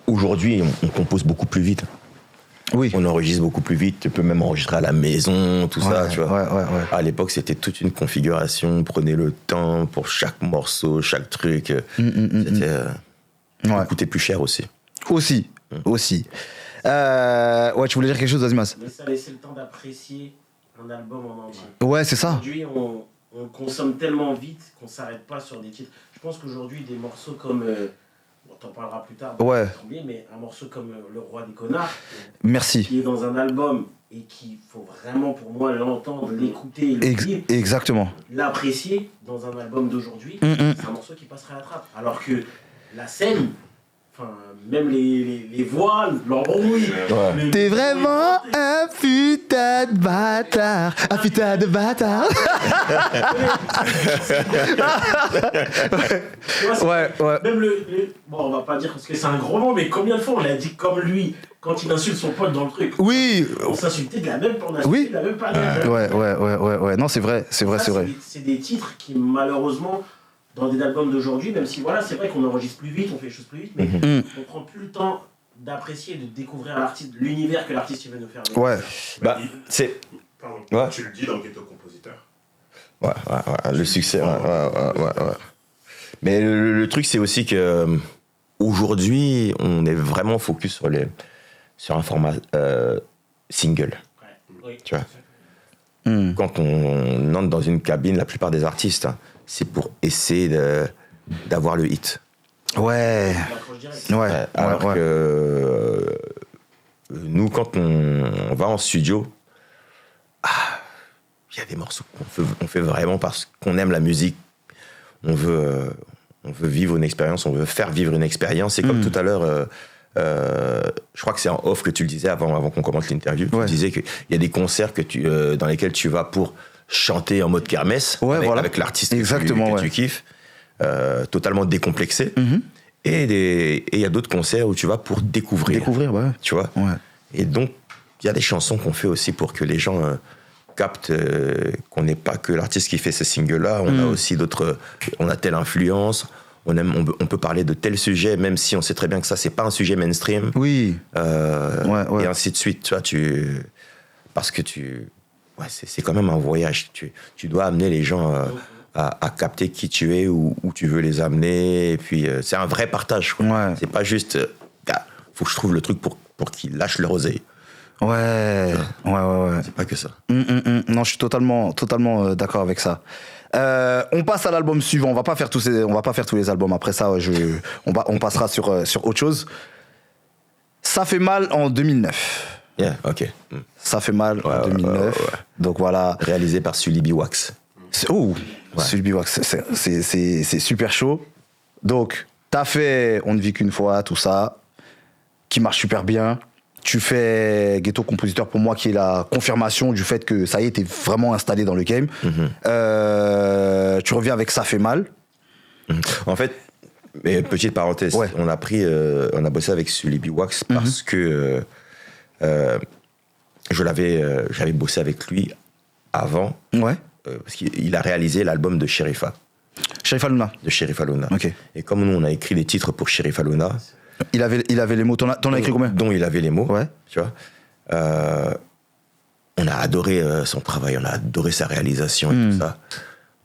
Aujourd'hui, on compose beaucoup plus vite. Oui. On enregistre beaucoup plus vite. Tu peux même enregistrer à la maison, tout ça, tu vois. Ouais. À l'époque, c'était toute une configuration. Prenez le temps pour chaque morceau, chaque truc. C'était. Ouais. Coûtait plus cher aussi. Aussi. Ouais, tu voulais dire quelque chose, Azimas? Mais ça laissait le temps d'apprécier un album en entier. Ouais, c'est ça. Aujourd'hui, on consomme tellement vite qu'on s'arrête pas sur des titres. Je pense qu'aujourd'hui, des morceaux comme. On t'en parlera plus tard. Ouais. Mais un morceau comme Le Roi des Connards, Merci. qui est dans un album et qu'il faut vraiment, pour moi, l'entendre, l'écouter, le vivre, Exactement. l'apprécier dans un album d'aujourd'hui, c'est un morceau qui passerait à la trappe. Alors que la scène, enfin, même les voix, l'embrouille. Ouais. T'es vraiment un putain de bâtard. Un putain de bâtard. Tu vois, c'est- Ouais. Même bon, on va pas dire parce que c'est un gros mot, mais combien de fois on l'a dit comme lui quand il insulte son pote dans le truc? Oui. On s'insultait de la même, on Oui. de la même manière. Ouais. Non, c'est vrai. Ça, c'est des titres qui, malheureusement, dans des albums d'aujourd'hui, même si voilà, c'est vrai qu'on enregistre plus vite, on fait les choses plus vite, mais on prend plus le temps d'apprécier, de découvrir l'artiste, l'univers que l'artiste il veut nous faire. Ouais. Bah, c'est. Pardon. Ouais. Tu le dis dans Ghetto Compositeur. Ouais. Le succès, ouais. Mais le truc, c'est aussi que aujourd'hui, on est vraiment focus sur un format single. Oui. Tu vois. Quand on entre dans une cabine, la plupart des artistes, hein, c'est pour essayer d'avoir le hit. Ouais. On accroche direct. Ouais. Alors que nous, quand on va en studio, il y a des morceaux qu'on fait vraiment parce qu'on aime la musique. On veut vivre une expérience, on veut faire vivre une expérience. Et comme tout à l'heure, je crois que c'est en off que tu le disais avant qu'on commence l'interview. Ouais. Tu disais qu'il y a des concerts dans lesquels tu vas pour chanter en mode kermesse avec l'artiste Exactement, que tu kiffes, totalement décomplexé. Et il y a d'autres concerts où tu vas pour découvrir. Ouais. Tu vois. Ouais. Et donc, il y a des chansons qu'on fait aussi pour que les gens captent qu'on n'est pas que l'artiste qui fait ce single-là. On a aussi d'autres. On a telle influence. On peut parler de tel sujet, même si on sait très bien que ça, c'est pas un sujet mainstream. Oui. Et ainsi de suite. Tu vois, parce que ouais, c'est quand même un voyage. Tu dois amener les gens à capter qui tu es, où tu veux les amener. Et puis, c'est un vrai partage. Quoi. Ouais. C'est pas juste. Faut que je trouve le truc pour qu'ils lâchent leur oseille. Ouais. C'est pas que ça. Non, je suis totalement d'accord avec ça. On passe à l'album suivant. On va pas faire tous les albums. Après ça, on passera sur autre chose. Ça fait mal en 2009. Yeah, ok. Ça fait mal en 2009. ouais. Donc voilà. Réalisé par Sully B. Wax. Oh, Ouais. Sully B. Wax, c'est super chaud. Donc, t'as fait On ne vit qu'une fois, tout ça, qui marche super bien. Tu fais Ghetto Compositeur pour moi, qui est la confirmation du fait que ça y est, t'es vraiment installé dans le game. Tu reviens avec Ça fait mal. En fait, mais petite parenthèse, Ouais. on a bossé avec Sully B. Wax parce que j'avais bossé avec lui avant, Ouais. parce qu'il a réalisé l'album de Sherifa, Sherif Aluna. Ok. Et comme nous, on a écrit les titres pour Sheriff Aluna, Il avait les mots. T'en as écrit combien? dont il avait les mots, Ouais. tu vois, on a adoré son travail, on a adoré sa réalisation et tout ça.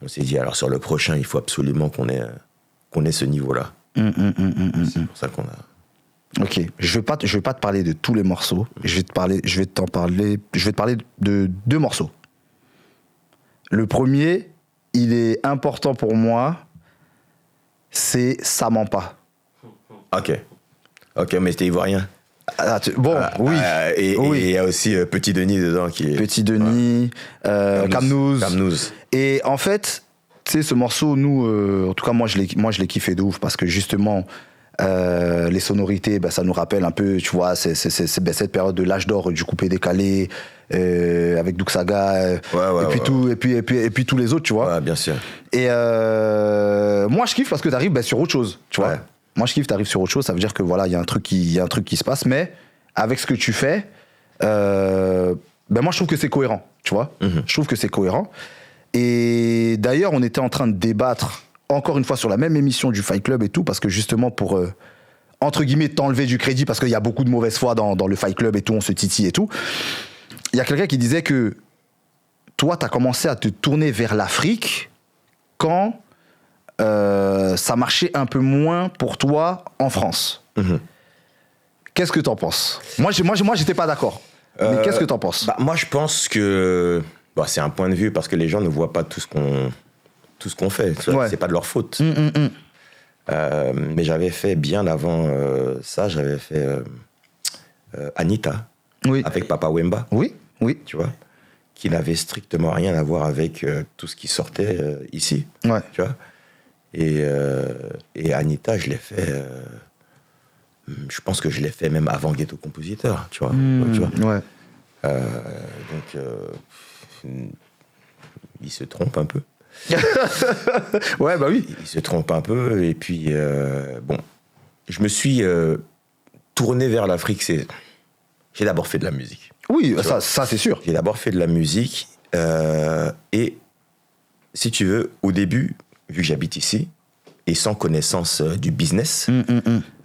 On s'est dit, alors sur le prochain, il faut absolument qu'on ait ce niveau-là. C'est pour ça qu'on a... Ok. Je vais pas te parler de tous les morceaux. Je vais te parler de 2 morceaux. Le premier, il est important pour moi. C'est Ça ment pas. Ok, mais c'était ivoirien. Oui. Et il y a aussi Petit Denis dedans qui est... Petit Denis, Kamnouz. Kamnouz. Et en fait, tu sais, ce morceau, nous, en tout cas, moi, je l'ai kiffé de ouf parce que justement, les sonorités, ça nous rappelle un peu, tu vois, c'est cette période de l'âge d'or du coupé décalé, avec Duxaga, et puis tous les autres, tu vois. Ouais, bien sûr. Et moi, je kiffe parce que t'arrives sur autre chose, tu vois. Ouais. Moi, je kiffe, t'arrives sur autre chose, ça veut dire que voilà, il y a un truc qui se passe, mais avec ce que tu fais, moi, je trouve que c'est cohérent, tu vois. Je trouve que c'est cohérent. Et d'ailleurs, on était en train de débattre, encore une fois, sur la même émission du Fight Club et tout, parce que justement, pour, entre guillemets, t'enlever du crédit, parce qu'il y a beaucoup de mauvaise foi dans le Fight Club et tout, on se titille et tout. Il y a quelqu'un qui disait que toi, t'as commencé à te tourner vers l'Afrique quand ça marchait un peu moins pour toi en France. Qu'est-ce que t'en penses? Moi, j'étais pas d'accord. Mais qu'est-ce que t'en penses? Moi, je pense que... c'est un point de vue parce que les gens ne voient pas tout ce qu'on fait. Tu vois, Ouais. c'est pas de leur faute. Mais j'avais fait bien avant ça, j'avais fait Anita, Oui. avec Papa Wemba, Oui. tu vois, qui n'avait strictement rien à voir avec tout ce qui sortait ici, Ouais. tu vois. Et Anita, je l'ai fait... je pense que je l'ai fait même avant Ghetto Compositeur, tu vois. Tu vois. Ouais. Il se trompe un peu. Ouais, oui. Il se trompe un peu. Et puis, je me suis tourné vers l'Afrique. J'ai d'abord fait de la musique. Oui, ça c'est sûr. J'ai d'abord fait de la musique. Et si tu veux, au début, vu que j'habite ici, et sans connaissance du business,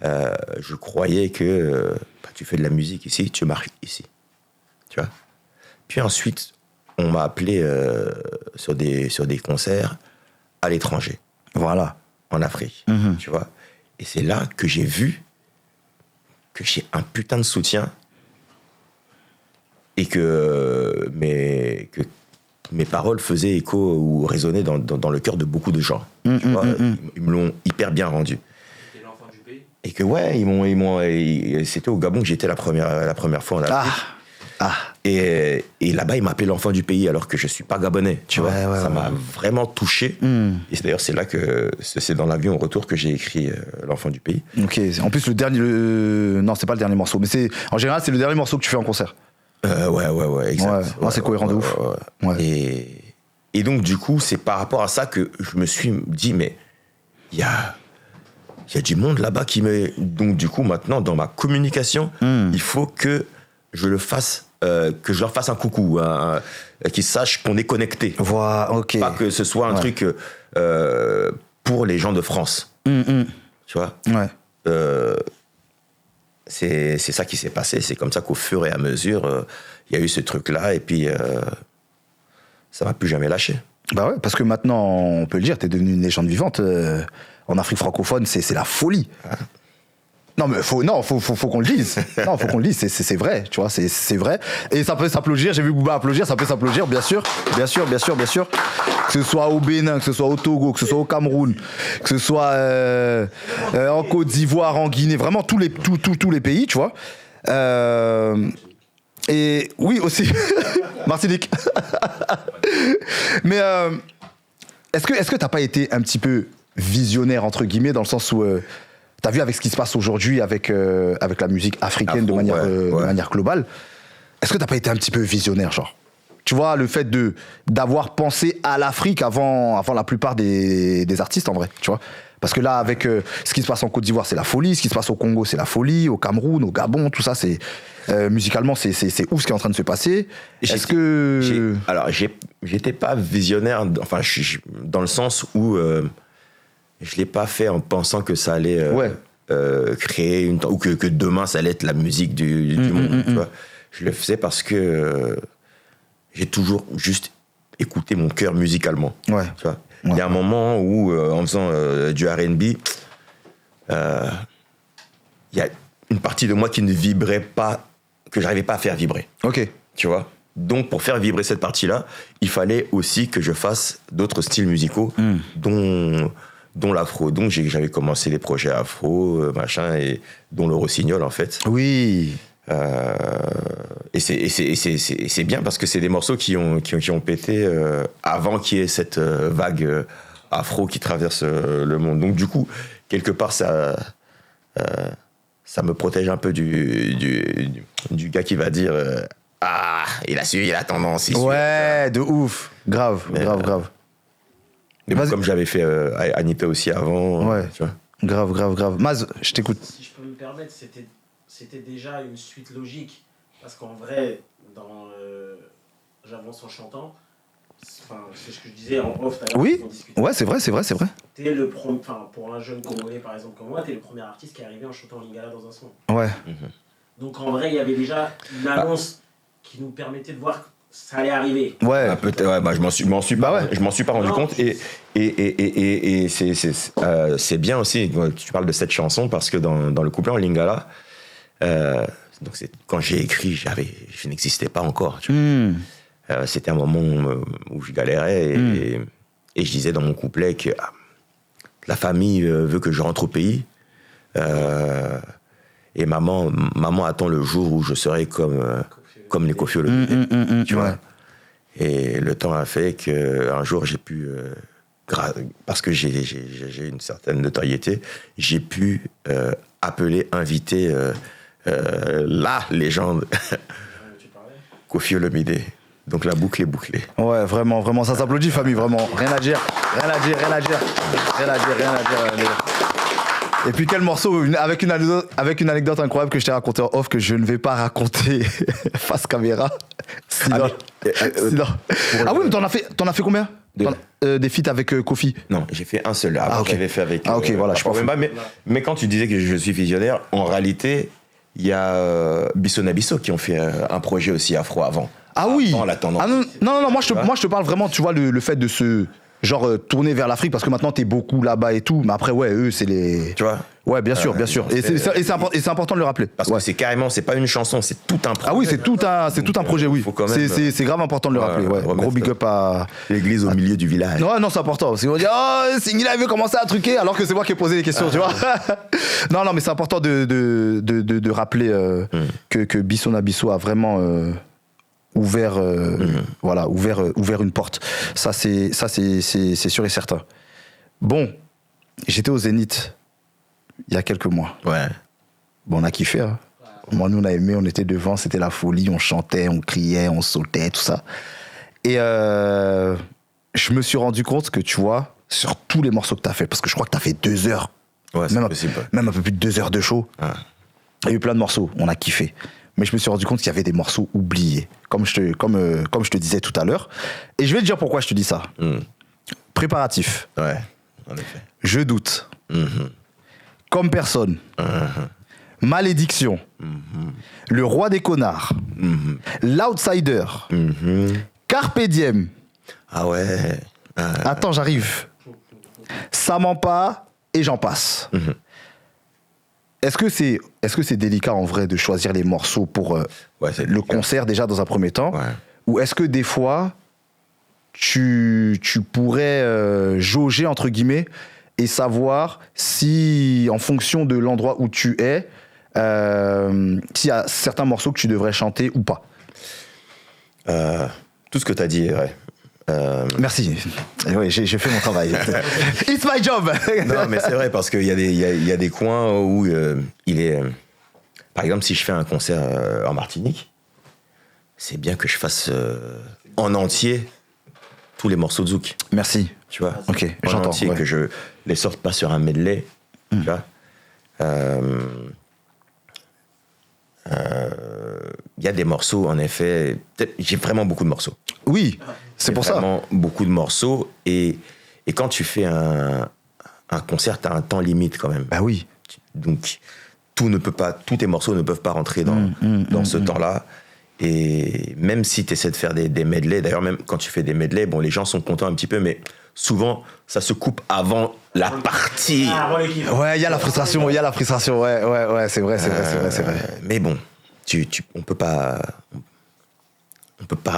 je croyais que tu fais de la musique ici, tu marches ici. Tu vois. Puis ensuite, on m'a appelé sur des concerts à l'étranger. Voilà. En Afrique. Tu vois. Et c'est là que j'ai vu que j'ai un putain de soutien et que mes paroles faisaient écho ou résonnaient dans le cœur de beaucoup de gens. Tu vois, ils me l'ont hyper bien rendu. T'es l'enfant du pays. Et que c'était au Gabon que j'étais la première fois en Afrique. Et là-bas, il m'appelait l'enfant du pays alors que je suis pas gabonais, tu vois. Ça m'a vraiment touché. Et d'ailleurs, c'est là que c'est dans l'avion au retour que j'ai écrit l'enfant du pays. Ok. En plus, non, c'est pas le dernier morceau, mais en général, c'est le dernier morceau que tu fais en concert. Ouais, exact. Ouais, c'est cohérent de ouf. Ouais. Et donc, du coup, c'est par rapport à ça que je me suis dit, mais il y a du monde là-bas qui me... Donc, du coup, maintenant, dans ma communication, il faut que je leur fasse un coucou, qu'ils sachent qu'on est connectés. Voilà, ok. Pas que ce soit un truc pour les gens de France. Tu vois. Ouais. C'est ça qui s'est passé. C'est comme ça qu'au fur et à mesure, il y a eu ce truc-là, et puis ça m'a plus jamais lâché. Bah ouais, parce que maintenant, on peut le dire, t'es devenu une légende vivante. En Afrique francophone, c'est la folie. Non, mais faut qu'on le dise. Non, faut qu'on le dise, c'est vrai, tu vois, c'est vrai. Et ça peut s'applaudir, j'ai vu Booba applaudir, ça peut s'applaudir, bien sûr. Que ce soit au Bénin, que ce soit au Togo, que ce soit au Cameroun, que ce soit en Côte d'Ivoire, en Guinée, vraiment tous les pays, tu vois. Et oui, aussi, Martinique. Mais est-ce que t'as pas été un petit peu visionnaire, entre guillemets, dans le sens où t'as vu avec ce qui se passe aujourd'hui avec la musique africaine de manière globale, est-ce que t'as pas été un petit peu visionnaire, genre? Tu vois, le fait d'avoir pensé à l'Afrique avant la plupart des artistes, en vrai, tu vois. Parce que là, avec ce qui se passe en Côte d'Ivoire, c'est la folie. Ce qui se passe au Congo, c'est la folie. Au Cameroun, au Gabon, tout ça, c'est musicalement, c'est ouf ce qui est en train de se passer. Est-ce que... Alors, j'étais pas visionnaire, enfin, dans le sens où je l'ai pas fait en pensant que ça allait créer ou que demain, ça allait être la musique du monde, tu vois. Je le faisais parce que j'ai toujours juste écouté mon cœur musicalement. Ouais. Tu vois. Il y a un moment où, en faisant du R&B, il y a une partie de moi qui ne vibrait pas, que j'arrivais pas à faire vibrer. Ok. Tu vois. Donc, pour faire vibrer cette partie-là, il fallait aussi que je fasse d'autres styles musicaux, dont l'afro. Donc, j'avais commencé les projets afro, machin, et dont le rossignol, en fait. Oui. Et c'est bien parce que c'est des morceaux qui ont pété avant qu'il y ait cette vague afro qui traverse le monde. Donc du coup, quelque part, ça me protège un peu du gars qui va dire il a suivi la tendance. Ouais, de ouf. Grave. Mais bon, comme j'avais fait Anita aussi avant. Ouais. Tu vois. Grave. Maz, je t'écoute. Si je peux me permettre, c'était déjà une suite logique. Parce qu'en vrai, dans J'avance en chantant, c'est ce que je disais en off. Oui, ouais, c'est vrai. T'es le pour un jeune Congolais, par exemple, comme moi, t'es le premier artiste qui est arrivé en chantant Lingala dans un son. Ouais. Donc en vrai, il y avait déjà une annonce qui nous permettait de voir que ça allait arriver. Ouais. Peut-être, ouais, je m'en suis pas rendu compte. Et c'est bien aussi, tu parles de cette chanson, parce que dans le couplet en Lingala, donc quand j'ai écrit, je n'existais pas encore. Tu vois. C'était un moment où je galérais et je disais dans mon couplet que la famille veut que je rentre au pays et maman attend le jour où je serai comme les Koffi Olomide, tu vois. Et le temps a fait qu'un jour j'ai pu, parce que j'ai une certaine notoriété, j'ai pu inviter la légende Koffi Olomide. Donc la boucle est bouclée. Ouais, vraiment, ça s'applaudit, famille, vraiment. Rien à dire. Et puis quel morceau, avec une anecdote incroyable que je t'ai racontée en off, que je ne vais pas raconter face caméra. Sinon. Ah oui, mais t'en as fait combien des feats avec Koffi? Non, j'ai fait un seul. Avant, j'avais fait avec. Ok, voilà, je pense. Mais quand tu disais que je suis visionnaire, en réalité, il y a Bisso Nabisso qui ont fait un projet aussi afro avant. Ah oui. La tendance. Ah non, moi je te parle vraiment, tu vois, le fait de se tourner vers l'Afrique, parce que maintenant t'es beaucoup là-bas et tout, mais après ouais, eux c'est les... Tu vois. Ouais, bien sûr. Et c'est important de le rappeler. Parce que c'est carrément, c'est pas une chanson, c'est tout un projet. Ah oui, c'est tout un projet, oui. C'est grave important de le rappeler, ouais. Gros big up à... L'église au milieu du village. Non, c'est important. Parce qu'on dit, Singila, il veut commencer à truquer, alors que c'est moi qui ai posé les questions, tu vois. Non, mais c'est important de rappeler que Bisso Nabisso a vraiment... ouvert une porte. Ça c'est sûr et certain. Bon, j'étais au Zénith il y a quelques mois. Ouais. Bon, on a kiffé. Hein. Moi, nous, on a aimé, on était devant, c'était la folie, on chantait, on criait, on sautait, tout ça. Et je me suis rendu compte que, tu vois, sur tous les morceaux que t'as fait, parce que je crois que t'as fait 2 heures, ouais, même un peu plus de 2 heures de show, il y a eu plein de morceaux, on a kiffé. Mais je me suis rendu compte qu'il y avait des morceaux oubliés, comme je te disais tout à l'heure. Et je vais te dire pourquoi je te dis ça. Préparatif. Ouais, en effet. Je doute. Comme personne. Malédiction. Le roi des connards. L'outsider. Carpe diem. Ah ouais. Attends, j'arrive. Ça ment pas et j'en passe. est-ce que c'est délicat en vrai de choisir les morceaux pour c'est le délicat. concert déjà dans un premier temps? Ouais. Ou est-ce que des fois, tu pourrais jauger, entre guillemets, et savoir si, en fonction de l'endroit où tu es, s'il y a certains morceaux que tu devrais chanter ou pas? Tout ce que tu as dit est vrai. Merci. Oui, j'ai fait mon travail. It's my job. Non, mais c'est vrai, parce qu'il y a des coins où il est... par exemple, si je fais un concert en Martinique, c'est bien que je fasse en entier tous les morceaux de Zouk. Merci. Tu vois, Ok, en j'entends. entier, Ouais. que je les sorte pas sur un medley. Tu vois. Il y a des morceaux, en effet. J'ai vraiment beaucoup de morceaux. Oui, c'est pour ça. Vraiment beaucoup de morceaux. Et quand tu fais un concert, tu as un temps limite quand même. Bah oui. Donc, tous tes morceaux ne peuvent pas rentrer dans ce temps-là. Et même si tu essaies de faire des medleys, d'ailleurs, même quand tu fais des medleys, bon, les gens sont contents un petit peu, mais souvent, ça se coupe avant la partie. Ouais, il y a la frustration, ouais, c'est vrai. Mais bon, on peut pas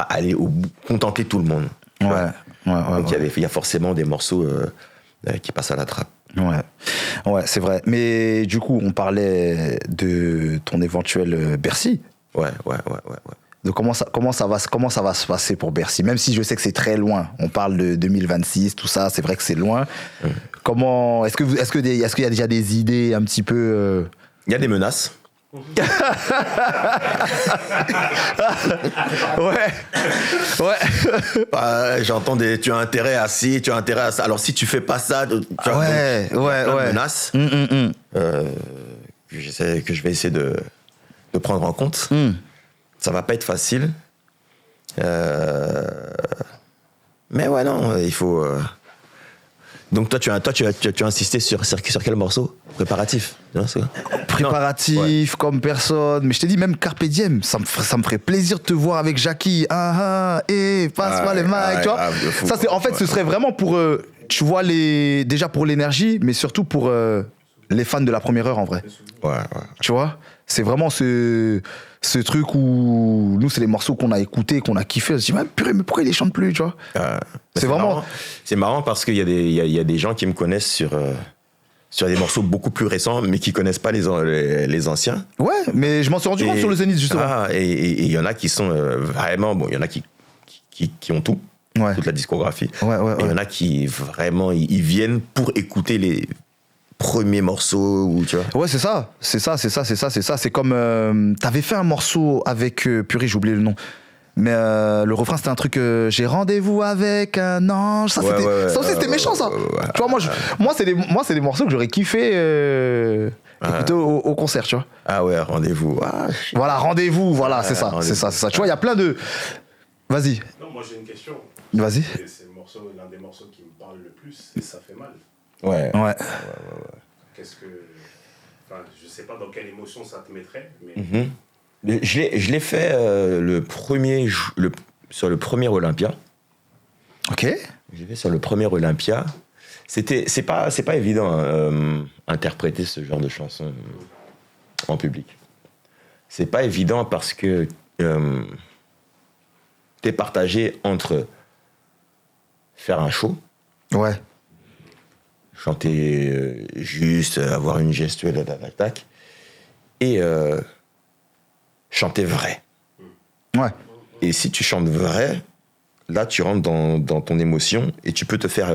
aller au bout, contenter tout le monde. tu vois. Donc, il y a forcément des morceaux qui passent à la trappe. Ouais, c'est vrai. Mais du coup, on parlait de ton éventuel Bercy. Ouais. Donc comment ça va se passer pour Bercy? Même si je sais que c'est très loin. On parle de 2026, tout ça, c'est vrai que c'est loin. Comment est-ce qu'il y a déjà des idées un petit peu Il y a des menaces. Ouais. J'entends tu as intérêt à ci, tu as intérêt à ça. Alors si tu fais pas ça, tu as Ouais. plein de menaces que je vais essayer de prendre en compte. Ça va pas être facile. Mais ouais, non, il faut... Donc toi, tu as insisté sur quel morceau? Préparatif, non, c'est ça? Préparatif, Ouais. comme personne. Mais je t'ai dit, même Carpe Diem, ça me ferait plaisir de te voir avec Jackie. Passe-moi les mics, tu vois. Ça, c'est, en fait, ce serait vraiment pour, tu vois, déjà pour l'énergie, mais surtout pour les fans de la première heure, en vrai. Ouais. Tu vois, c'est vraiment ce truc où nous, c'est les morceaux qu'on a écoutés, qu'on a kiffé. On se dit, mais purée, mais pourquoi ils les chantent plus, tu vois? C'est vraiment... C'est marrant parce qu'il y a des gens qui me connaissent sur des morceaux beaucoup plus récents, mais qui connaissent pas les anciens. Ouais, mais je m'en suis rendu compte sur le Zénith, justement. Et il y en a qui sont vraiment... Bon, il y en a qui ont tout, toute la discographie. Ouais. Et il y en a qui, vraiment, ils viennent pour écouter les premiers morceaux, ou tu vois. Ouais, c'est ça. C'est comme... t'avais fait un morceau avec... purée, j'ai oublié le nom. Mais le refrain, c'était un truc... j'ai rendez-vous avec un ange. Ça, ça aussi, c'était méchant, ça. Tu vois, moi, c'est des morceaux que j'aurais kiffé écouter au concert, tu vois. Ah ouais, rendez-vous. Voilà, rendez-vous, voilà, c'est ça. Tu vois, il y a plein de... Vas-y. Non, moi j'ai une question. Vas-y. C'est l'un des morceaux qui me parle le plus, et ça fait mal. Ouais. Qu'est-ce que... Enfin, je sais pas dans quelle émotion ça te mettrait, mais... Je l'ai fait sur le premier Olympia. Ok. Je l'ai fait sur le premier Olympia. C'est pas évident interpréter ce genre de chanson en public. C'est pas évident parce que t'es partagé entre faire un show, Ouais. chanter juste, avoir une gestuelle, tac, et chanter vrai. Ouais. Et si tu chantes vrai, là, tu rentres dans ton émotion et tu peux te faire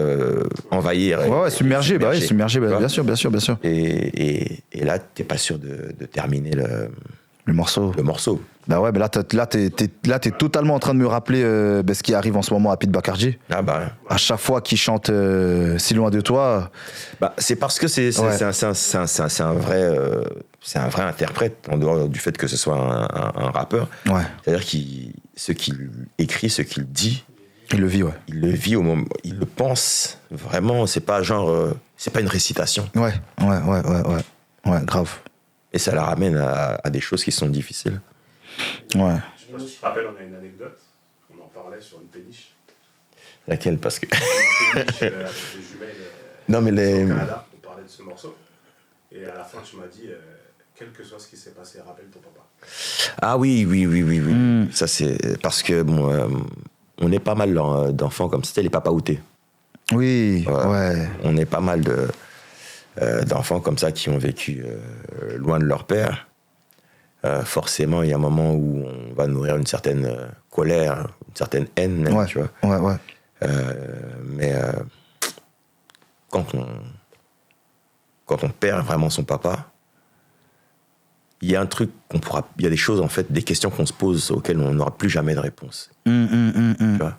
envahir. Ouais, submergé, bah oui, submergé, tu vois. bien sûr. Et là, t'es pas sûr de terminer Le morceau. le morceau. Bah ouais, mais là, t'es totalement en train de me rappeler ce qui arrive en ce moment à Pete Bacardi. Ah bah, À chaque fois qu'il chante Si loin de toi. c'est parce que c'est un vrai interprète, en dehors du fait que ce soit un rappeur. Ouais. C'est-à-dire ce qu'il écrit, ce qu'il dit, Il le vit, ouais. il le vit au moment, il le pense vraiment. C'est pas c'est pas une récitation. Ouais, grave. Et ça la ramène à des choses qui sont difficiles. Ouais. Je sais pas si tu te rappelles, on a une anecdote. On en parlait sur une péniche. Laquelle? Parce que Une péniche avec des jumelles non, mais au Canada. On parlait de ce morceau. Et à la fin, tu m'as dit, quel que soit ce qui s'est passé, rappelle ton papa. Ah oui. Ça, c'est parce que bon, on est pas mal d'enfants comme c'était les papas outés. Oui, ouais. On est pas mal d'enfants comme ça qui ont vécu loin de leur père. Forcément, il y a un moment où on va nourrir une certaine colère, une certaine haine, même, tu vois. Ouais. Mais quand on perd vraiment son papa, il y a un truc il y a des choses, en fait, des questions qu'on se pose auxquelles on n'aura plus jamais de réponse. Tu vois.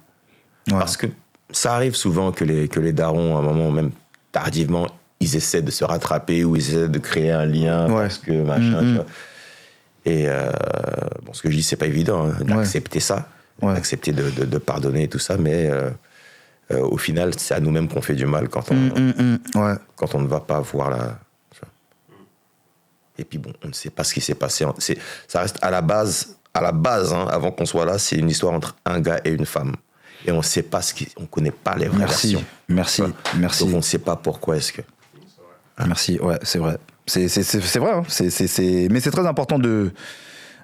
Ouais. Parce que ça arrive souvent que les darons, à un moment, même tardivement, ils essaient de se rattraper ou ils essaient de créer un lien parce que machin, tu vois. Et bon, ce que je dis, c'est pas évident d'accepter ça, d'accepter de pardonner et tout ça, mais au final, c'est à nous-mêmes qu'on fait du mal quand on ne va pas voir la. Et puis bon, on ne sait pas ce qui s'est passé. Ça reste à la base, avant qu'on soit là, c'est une histoire entre un gars et une femme. Et on ne sait pas on ne connaît pas les vraies versions. Merci. Donc on ne sait pas pourquoi est-ce que. Merci, ouais, c'est vrai. C'est vrai, hein. Mais c'est très important de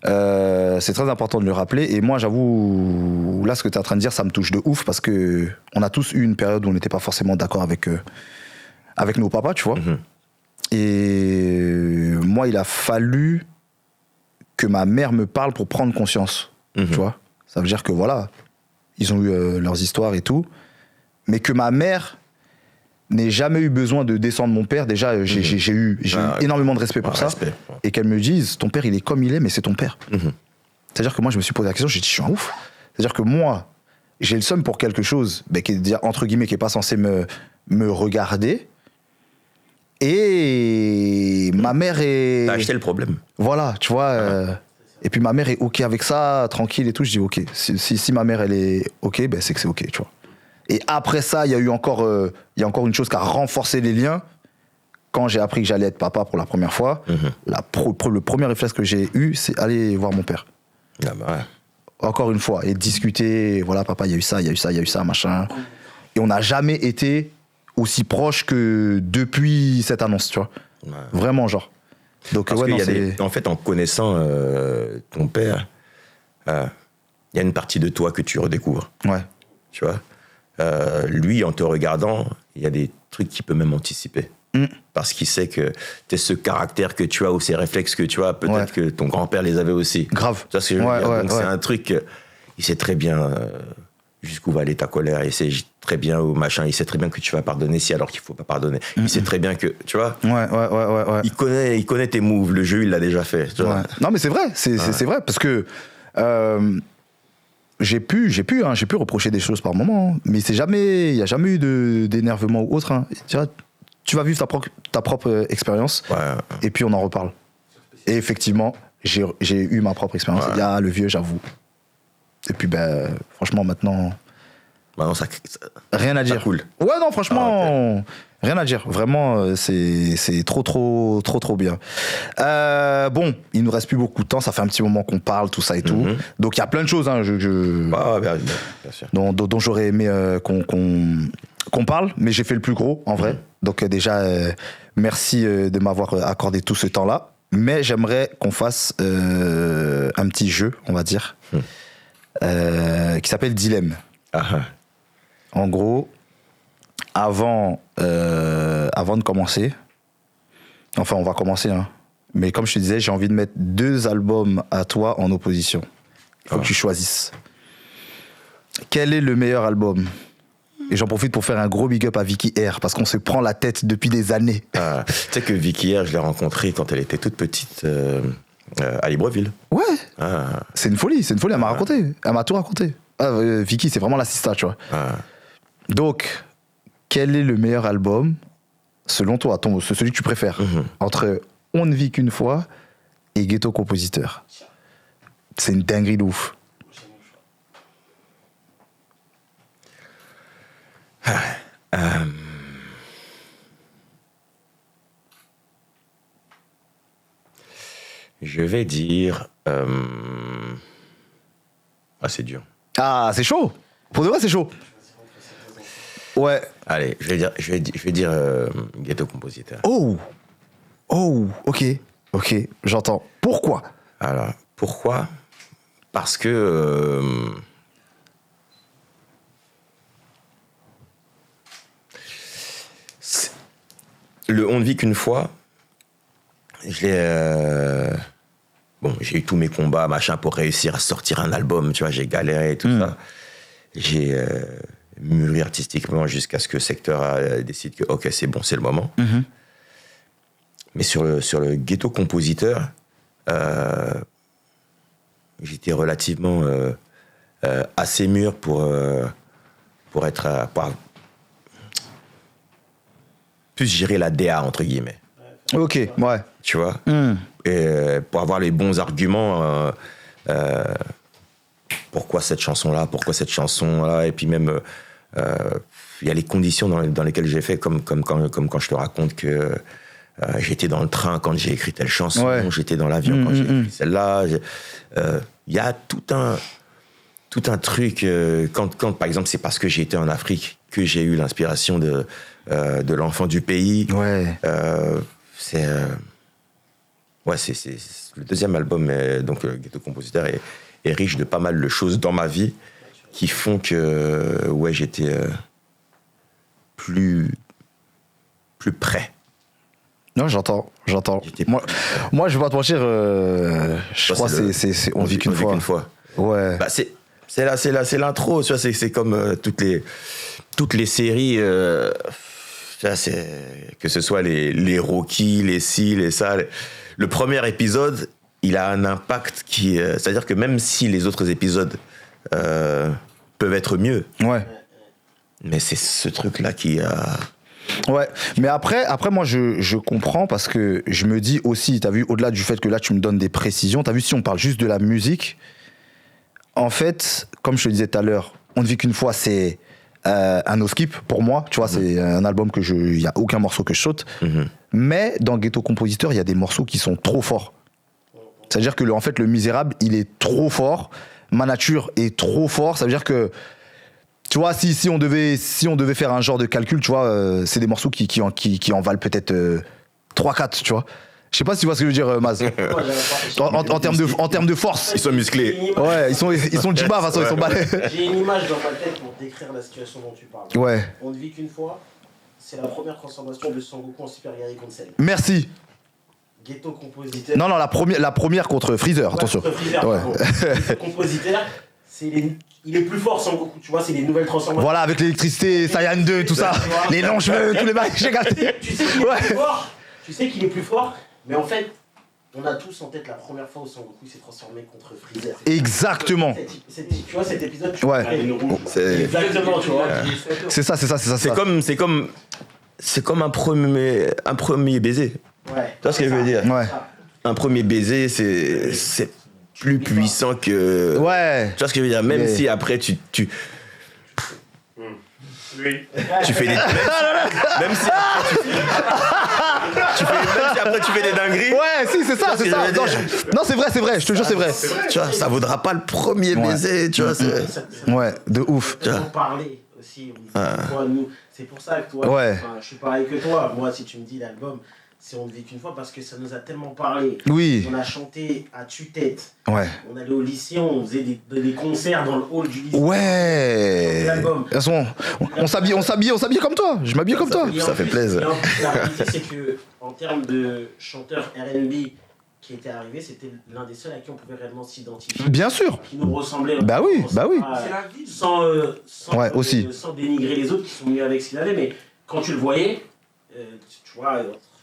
le rappeler. Et moi, j'avoue, là, ce que tu es en train de dire, ça me touche de ouf parce que on a tous eu une période où on n'était pas forcément d'accord avec nos papas, tu vois. Et moi, il a fallu que ma mère me parle pour prendre conscience, tu vois. Ça veut dire que voilà, ils ont eu leurs histoires et tout, mais que ma mère n'ait jamais eu besoin de descendre mon père. Déjà, j'ai eu énormément de respect pour ça. Et qu'elle me dise, ton père, il est comme il est, mais c'est ton père. C'est-à-dire que moi, je me suis posé la question, j'ai dit, je suis un ouf. C'est-à-dire que moi, j'ai le seum pour quelque chose, qui est, entre guillemets, qui n'est pas censé me regarder. Et ma mère est... T'as acheté le problème. Voilà, tu vois. Et puis ma mère est OK avec ça, tranquille et tout. Je dis OK. Si ma mère, elle est OK, c'est que c'est OK, tu vois. Et après ça, il y a encore une chose qui a renforcé les liens. Quand j'ai appris que j'allais être papa pour la première fois, le premier réflexe que j'ai eu, c'est aller voir mon père. Ah bah ouais. Encore une fois, et discuter. Voilà, papa, il y a eu ça, machin. Et on n'a jamais été aussi proche que depuis cette annonce, tu vois. Ouais. Vraiment, genre. Donc, parce en fait, en connaissant ton père, il y a une partie de toi que tu redécouvres. Ouais. Tu vois. Lui, en te regardant, il y a des trucs qu'il peut même anticiper. Parce qu'il sait que t'es ce caractère que tu as ou ces réflexes que tu as, peut-être que ton grand-père les avait aussi. Grave. Tu vois ce que je veux dire. Donc c'est un truc, il sait très bien jusqu'où va aller ta colère, il sait très bien où machin, il sait très bien que tu vas pardonner alors qu'il faut pas pardonner. Il sait très bien que, tu vois. Ouais. Il connaît tes moves, le jeu, il l'a déjà fait. Tu vois. Non, mais c'est vrai, c'est vrai, parce que j'ai pu reprocher des choses par moment, mais il n'y a jamais eu d'énervement ou autre. Hein. Tu vas vivre ta propre expérience, et puis on en reparle. Et effectivement, j'ai eu ma propre expérience. Il y a le vieux, j'avoue. Et puis, franchement, maintenant... ça rien à dire. Cool. Ouais, non, franchement, rien à dire. Vraiment, c'est trop bien. Bon, il nous reste plus beaucoup de temps. Ça fait un petit moment qu'on parle, tout ça et tout. Donc, il y a plein de choses bien sûr. dont j'aurais aimé qu'on parle, mais j'ai fait le plus gros, en vrai. Donc, déjà, merci de m'avoir accordé tout ce temps-là. Mais j'aimerais qu'on fasse un petit jeu, on va dire, qui s'appelle Dilemme. En gros, avant de commencer, enfin on va commencer, hein, mais comme je te disais, j'ai envie de mettre 2 albums à toi en opposition. Il faut que tu choisisses. Quel est le meilleur album ? Et j'en profite pour faire un gros big up à Vicky R, parce qu'on se prend la tête depuis des années. Tu sais que Vicky R, je l'ai rencontrée quand elle était toute petite à Libreville. Ouais. C'est une folie, elle m'a raconté. Elle m'a tout raconté. Vicky, c'est vraiment l'assista, tu vois. Donc, quel est le meilleur album, selon toi, celui que tu préfères, entre On ne vit qu'une fois et Ghetto Compositeur ? C'est une dinguerie de ouf. Je vais dire... c'est dur. Ah, c'est chaud. Pour de vrai, c'est chaud. Ouais. Allez, je vais dire Ghetto Compositeur. Oh. Oh, ok, j'entends. Pourquoi? Alors, pourquoi? Parce que le On ne vit qu'une fois, je l'ai. J'ai eu tous mes combats, machin, pour réussir à sortir un album, tu vois, j'ai galéré et tout ça. J'ai mûri artistiquement jusqu'à ce que Secteur décide que, ok, c'est bon, c'est le moment. Mais sur le Ghetto Compositeur, j'étais relativement assez mûr pour être... pour plus gérer la DA, entre guillemets. Ok, ouais. Tu vois et pour avoir les bons arguments, pourquoi cette chanson-là, et puis même, il y a les conditions dans lesquelles j'ai fait, comme quand je te raconte que j'étais dans le train quand j'ai écrit telle chanson, j'étais dans l'avion quand j'ai écrit celle-là. Il y a tout un truc, quand par exemple, c'est parce que j'ai été en Afrique que j'ai eu l'inspiration de l'enfant du pays. Ouais. C'est le deuxième album, donc Ghetto Compositeur est riche de pas mal de choses dans ma vie qui font que j'étais plus prêt. Non, j'entends. Moi, je vais pas te mentir, je crois que c'est On vit qu'une fois. Ouais. Bah, c'est l'intro, tu vois, c'est comme toutes les séries, tu vois, que ce soit les Rocky, les ci, les ça. Le premier épisode, il a un impact c'est-à-dire que même si les autres épisodes peuvent être mieux, mais c'est ce truc-là qui a... Ouais, mais après moi je comprends parce que je me dis aussi, t'as vu, au-delà du fait que là tu me donnes des précisions, t'as vu, si on parle juste de la musique, en fait, comme je te disais tout à l'heure, On ne vit qu'une fois, c'est un no skip pour moi, tu vois, c'est un album que il y a aucun morceau que je saute, mais dans Ghetto Compositeur, il y a des morceaux qui sont trop forts. C'est-à-dire que en fait, Le Misérable, il est trop fort, Ma Nature est trop fort, ça veut dire que tu vois, si on devait faire un genre de calcul, tu vois, c'est des morceaux qui en valent peut-être 3-4, tu vois. Je sais pas si tu vois ce que je veux dire, Maz. En termes de force. Ils sont musclés. Ouais, ils sont Djiba, de toute façon, ils sont balais. J'ai une image dans ma tête pour décrire la situation dont tu parles. Ouais. On ne vit qu'une fois, c'est la première transformation de Sangoku en Super Guerrier Cell. Merci. Ghetto Compositeur. Non, la première contre Freezer, attention. Contre Freezer, ouais. Ghetto Compositeur, il est plus fort Sangoku, tu vois, c'est les nouvelles transformations. Voilà, avec l'électricité, Saiyan 2, tout ça, les longs cheveux, tous les bails, j'ai gâté. Tu sais qu'il est plus fort, mais en fait, on a tous en tête la première fois où Sangoku s'est transformé contre Freezer. Exactement. Tu vois cet épisode, ouais. Exactement, tu vois. C'est ça. C'est comme un premier baiser. Ouais. Tu vois ce que je veux dire? Ouais. Un premier baiser, c'est plus puissant que... Ouais. Tu vois ce que je veux dire? Même si après tu fais des... Même si après tu fais des dingueries... Ouais, si, c'est ça. Non, c'est vrai, je te jure, c'est vrai. Tu vois, ça vaudra pas le premier baiser, tu vois. Ouais, de ouf. On parlait aussi. C'est pour ça que toi, je suis pareil que toi. Moi, si tu me dis l'album, c'est On ne vit qu'une fois parce que ça nous a tellement parlé. Oui. On a chanté à tue-tête. Ouais. On allait au lycée, on faisait des concerts dans le hall du lycée. Ouais. L'album. De toute façon, on s'habille comme toi. Je m'habille comme toi. Ça fait plaisir. Et en plus, la réalité, c'est que en termes de chanteur R&B qui était arrivé, c'était l'un des seuls à qui on pouvait réellement s'identifier. Bien sûr. Qui nous ressemblait. Bah oui. C'est la vie. Sans dénigrer les autres qui sont mieux avec ce qu'il avait, mais quand tu le voyais, tu vois...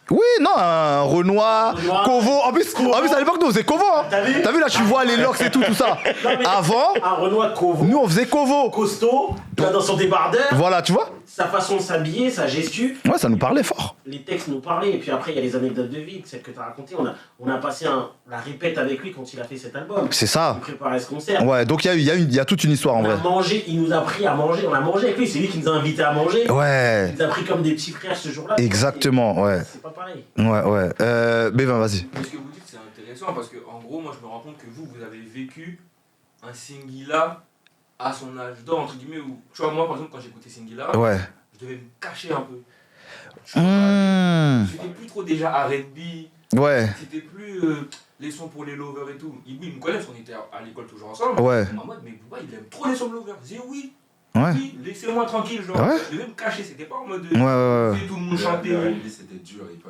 Oui, non, un Renoir, Kovo. En plus, à l'époque, nous, on faisait Kovo. Hein. T'as vu là, tu vois les locks et tout ça. Avant, un Renoir Kovo. Nous, on faisait Kovo. Costaud, dans son débardeur. Voilà, tu vois. Sa façon de s'habiller, sa gestu. Ouais, ça nous parlait fort. Les textes nous parlaient. Et puis après, il y a les anecdotes de vie, celles que tu as racontées. On a passé la répète avec lui quand il a fait cet album. C'est ça. Il préparait ce concert. Ouais, donc il y a toute une histoire en vrai. Il nous a appris à manger. On a mangé avec lui. C'est lui qui nous a invités à manger. Ouais. Il nous a pris comme des petits frères ce jour-là. Exactement, ouais. C'est pas pareil. Ouais. Bévin, vas-y. Ce que vous dites, c'est intéressant parce que, en gros, moi, je me rends compte que vous avez vécu un Singila à son âge d'or, entre guillemets, où, tu vois, moi, par exemple, quand j'écoutais Singila, ouais. je devais me cacher un peu. C'était plus trop déjà R&B. Ouais. C'était plus les sons pour les lovers et tout. Ils me connaissent, on était à l'école toujours ensemble. Ouais. En mode, mais Booba, il aime trop les sons de lovers. Je disais oui. Ouais. Oui, laissez-moi tranquille, genre. Ouais. Je devais me cacher, c'était pas en mode. Ouais. Tout le monde chantait. Le R&B, c'était dur, il peut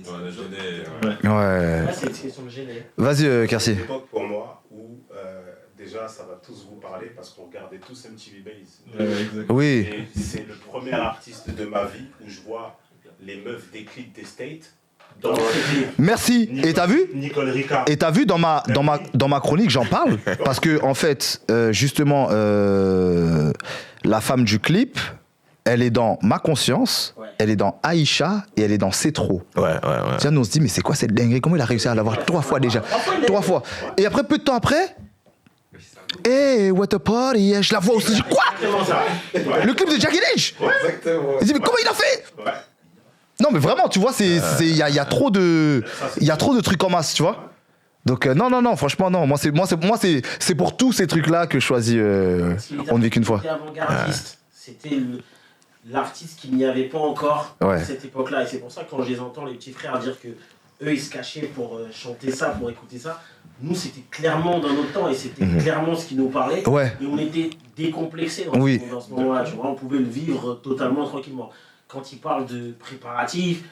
notre jeunesse. Ouais. Là, c'est une question de gêner. Vas-y, Kersi. C'est une époque pour moi où déjà ça va tous vous parler parce qu'on regardait tous MTV Base. Oui. Et c'est le premier artiste de ma vie où je vois les meufs des clips des States dans Merci. Et t'as vu Nicole Ricard. Et t'as vu dans ma chronique, j'en parle parce que en fait, justement, la femme du clip, elle est dans Ma Conscience, elle est dans Aïcha et elle est dans C'est trop. Ouais. Tiens, nous on se dit mais c'est quoi cette dinguerie? Comment il a réussi à l'avoir 3 fois déjà? 3 fois. Et après peu de temps après, hey, what a party? Je la vois aussi. Je dis quoi? Le clip de Jackie Lynch. Exactement. Je dis mais comment il a fait? Ouais. Non mais vraiment, tu vois, il y a trop de trucs en masse, tu vois. Donc non, franchement non. Moi c'est pour tous ces trucs là que je choisis On ne vit qu'une fois. C'était avant-gardiste. C'était l'artiste qu'il n'y avait pas encore à cette époque-là. Et c'est pour ça que quand je les entends, les petits frères, dire que eux ils se cachaient pour chanter ça, pour écouter ça. Nous c'était clairement dans notre temps et c'était clairement ce qui nous parlait. Ouais. Et on était décomplexés dans ce moment-là. Tu vois, on pouvait le vivre totalement tranquillement. Quand il parle de préparatifs,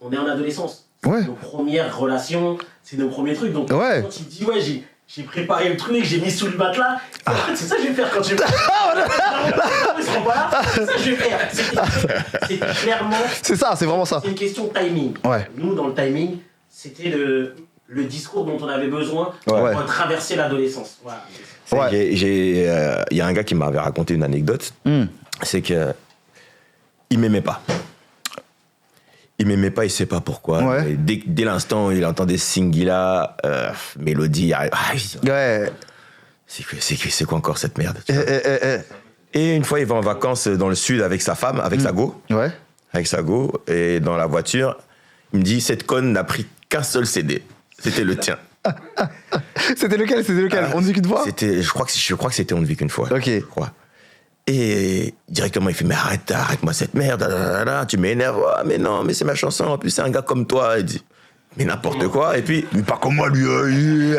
on est en adolescence. Ouais. C'est nos premières relations, c'est nos premiers trucs. Donc quand il dit j'ai préparé le truc, j'ai mis sous le matelas, en fait c'est ça que je vais faire quand je vais c'est ça que je vais faire. C'était clairement. C'est ça, c'est vraiment ça. C'est une question de timing. Ouais. Nous dans le timing, c'était le discours dont on avait besoin pour traverser l'adolescence. Voilà. Il y a un gars qui m'avait raconté une anecdote, c'est que il m'aimait pas. Il m'aimait pas, il sait pas pourquoi. Ouais. Dès l'instant où il entendait Singila, Mélodie, c'est quoi encore cette merde? Et une fois, il va en vacances dans le sud avec sa femme, avec sa go. Ouais. Avec sa go, et dans la voiture, il me dit, cette conne n'a pris qu'un seul CD. C'était le tien. C'était lequel? On ne vit qu'une fois? Je crois que c'était On ne vit qu'une fois. Ok. Je crois. Et directement, il fait, mais arrête-moi cette merde, tu m'énerves. Ah, mais non, mais c'est ma chanson, en plus c'est un gars comme toi. Il dit, mais n'importe quoi. Et puis, mais pas comme moi, lui.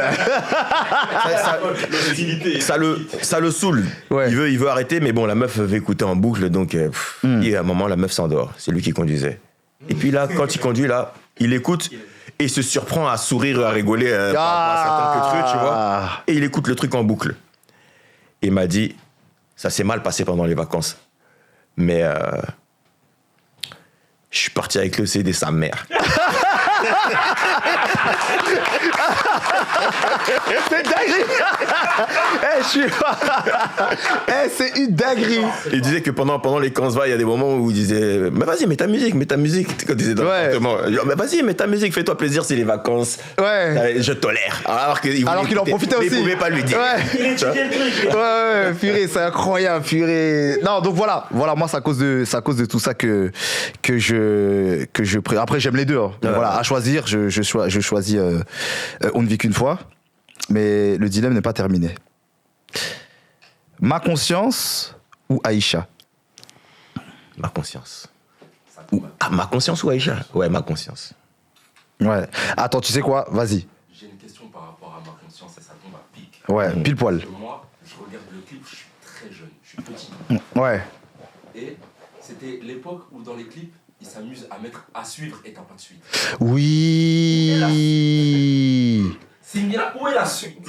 ça le saoule. Ouais. Il veut arrêter, mais bon, la meuf veut écouter en boucle, donc et à un moment, la meuf s'endort. C'est lui qui conduisait. Et puis là, quand il conduit, là, il écoute et se surprend à sourire, à rigoler par rapport à certains trucs, tu vois. Et il écoute le truc en boucle. Et il m'a dit, ça s'est mal passé pendant les vacances. Mais je suis parti avec le CD sa mère. C'est dinguerie. C'est une dinguerie. Il disait que pendant les camps, il y a des moments où il disait, mais vas-y, mets ta musique. Quand il était dans l'appartement, mais vas-y, mets ta musique, fais-toi plaisir, c'est les vacances. Ouais. Je tolère. Alors qu'il en profitait aussi. Mais il pouvait pas lui dire. Il étudiait le truc. Ouais, purée, c'est incroyable, purée. Non, donc voilà, moi c'est à cause de tout ça que je après j'aime les deux. Hein. Donc, voilà, à choisir, je choisis On ne vit qu'une fois, mais le dilemme n'est pas terminé. Ma Conscience ou Aïcha? Ma Conscience. Ma Conscience ou Aïcha? Ouais, Ma Conscience. Ouais. Attends, tu sais quoi? Vas-y. J'ai une question par rapport à Ma Conscience et ça tombe à pic. Ouais, pile poil. Parce que moi, je regarde le clip, je suis très jeune, je suis petit. Ouais. Et c'était l'époque où dans les clips, ils s'amusent à mettre à suivre et t'as pas de suite. Oui. Singila, où est la suite?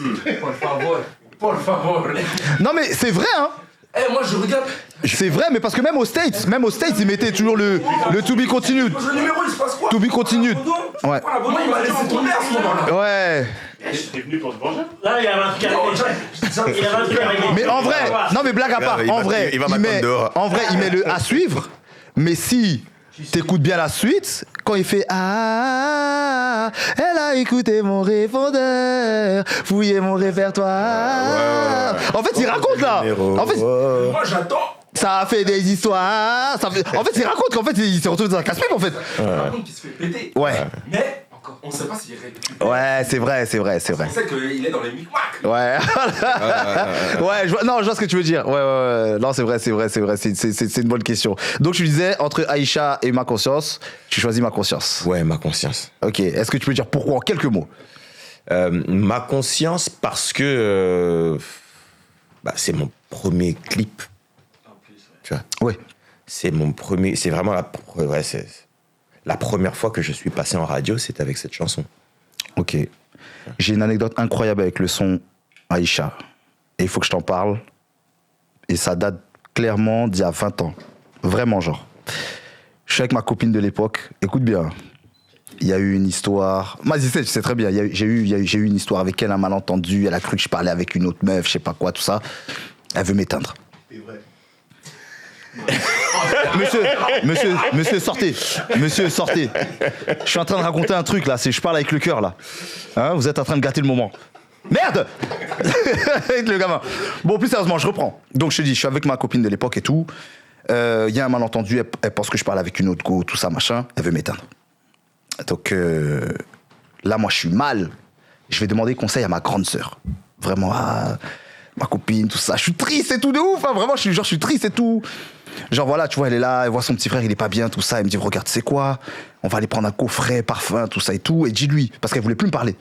Por favor. Non mais c'est vrai, hein. Moi je regarde. C'est vrai, mais parce que même aux States, ils mettaient toujours le to be continued. Le numéro, il se passe quoi? To be continued. Ouais. L'abonnement, il m'a laissé tomber à ce moment-là. Ouais. J'étais venu pour te venger. Là, il y avait un truc à régler. Mais en vrai, non mais blague à part, en vrai, il met le à suivre, mais si t'écoutes bien la suite, quand il fait ah, elle a écouté mon répondeur, fouillé mon répertoire. En fait, il raconte là. En fait, Moi j'attends. ça a fait des histoires. En fait, il raconte qu'en fait, il s'est retrouvé dans un casse-pipe en fait. Par contre, qui se fait péter. Ouais. Mais en encore. On ne sait pas s'il récupère. Ouais, c'est vrai. On sait qu'il est dans les micmacs. Ouais. Ouais, je vois ce que tu veux dire. Ouais. Non, c'est vrai. C'est une bonne question. Donc, je disais, entre Aïcha et ma conscience, tu choisis ma conscience. Ouais, ma conscience. Ok. Est-ce que tu peux dire pourquoi en quelques mots? Ma conscience parce que c'est mon premier clip. En plus, ouais. Tu vois. Ouais. C'est vraiment la première fois que je suis passé en radio, c'était avec cette chanson. Ok. J'ai une anecdote incroyable avec le son Aïcha. Et il faut que je t'en parle. Et ça date clairement d'il y a 20 ans. Vraiment, genre. Je suis avec ma copine de l'époque. Écoute bien. Il y a eu une histoire. Moi, tu sais très bien. J'ai eu une histoire avec elle, un malentendu. Elle a cru que je parlais avec une autre meuf, je sais pas quoi, tout ça. Elle veut m'éteindre. C'est vrai. Monsieur, sortez. Monsieur, sortez. Je suis en train de raconter un truc là. Je parle avec le cœur là. Hein, vous êtes en train de gâter le moment. Merde. Le gamin. Bon, plus sérieusement, je reprends. Donc je te dis, je suis avec ma copine de l'époque et tout. Il y a un malentendu. Elle pense que je parle avec une autre go, tout ça, machin. Elle veut m'éteindre. Donc là, moi, je suis mal. Je vais demander conseil à ma grande sœur. Vraiment, à ma copine, tout ça. Je suis triste et tout de ouf. Hein. Vraiment, je suis triste et tout. Genre, voilà, tu vois, elle est là, elle voit son petit frère, il est pas bien, tout ça. Elle me dit, regarde, tu sais quoi? On va aller prendre un coffret, parfum, tout ça et tout. Et dis-lui, parce qu'elle voulait plus me parler.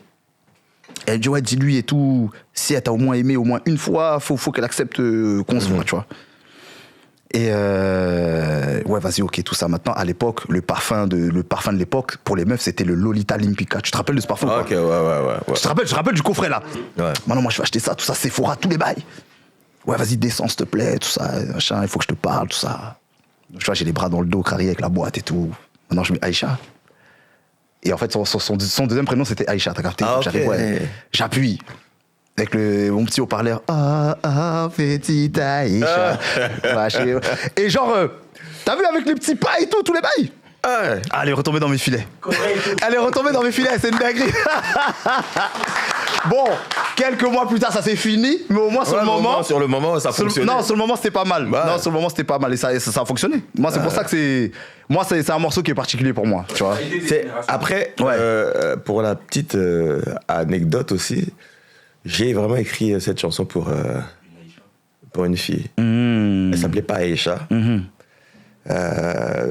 Elle dit, ouais, dis-lui et tout. Si elle t'a au moins aimé au moins une fois, faut qu'elle accepte qu'on se voit, tu vois. Et ouais, vas-y, ok, tout ça. Maintenant, à l'époque, le parfum de l'époque, pour les meufs, c'était le Lolita Limpica. Tu te rappelles de ce parfum? Ah, ok, ouais. Tu te rappelles du coffret, là? Ouais. Maintenant, moi, je vais acheter ça, tout ça, Sephora, tous les bails. Ouais, vas-y, descends, s'il te plaît, tout ça, machin, il faut que je te parle, tout ça. Tu vois, j'ai les bras dans le dos, carré avec la boîte et tout. Maintenant, je mets Aïcha. Et en fait, son deuxième prénom, c'était Aïcha, t'as capté? Ah, ok. J'arrive, ouais, j'appuie. Avec mon petit haut-parleur. Petite Aïcha. Et genre, t'as vu avec les petits pas et tout, tous les bails? Ouais. Ah, elle est retombée dans mes filets. Elle est retombée dans mes filets, c'est une dinguerie. Bon, quelques mois plus tard, ça s'est fini, mais au moins sur le moment. Sur le moment, ça fonctionnait. Non, sur le moment, c'était pas mal. Ouais. Non, sur le moment, c'était pas mal et ça a fonctionné. Moi, c'est pour ça que c'est. Moi, c'est un morceau qui est particulier pour moi, tu vois. Après, Ouais. pour la petite anecdote aussi, j'ai vraiment écrit cette chanson pour une fille. Elle s'appelait pas Aïcha.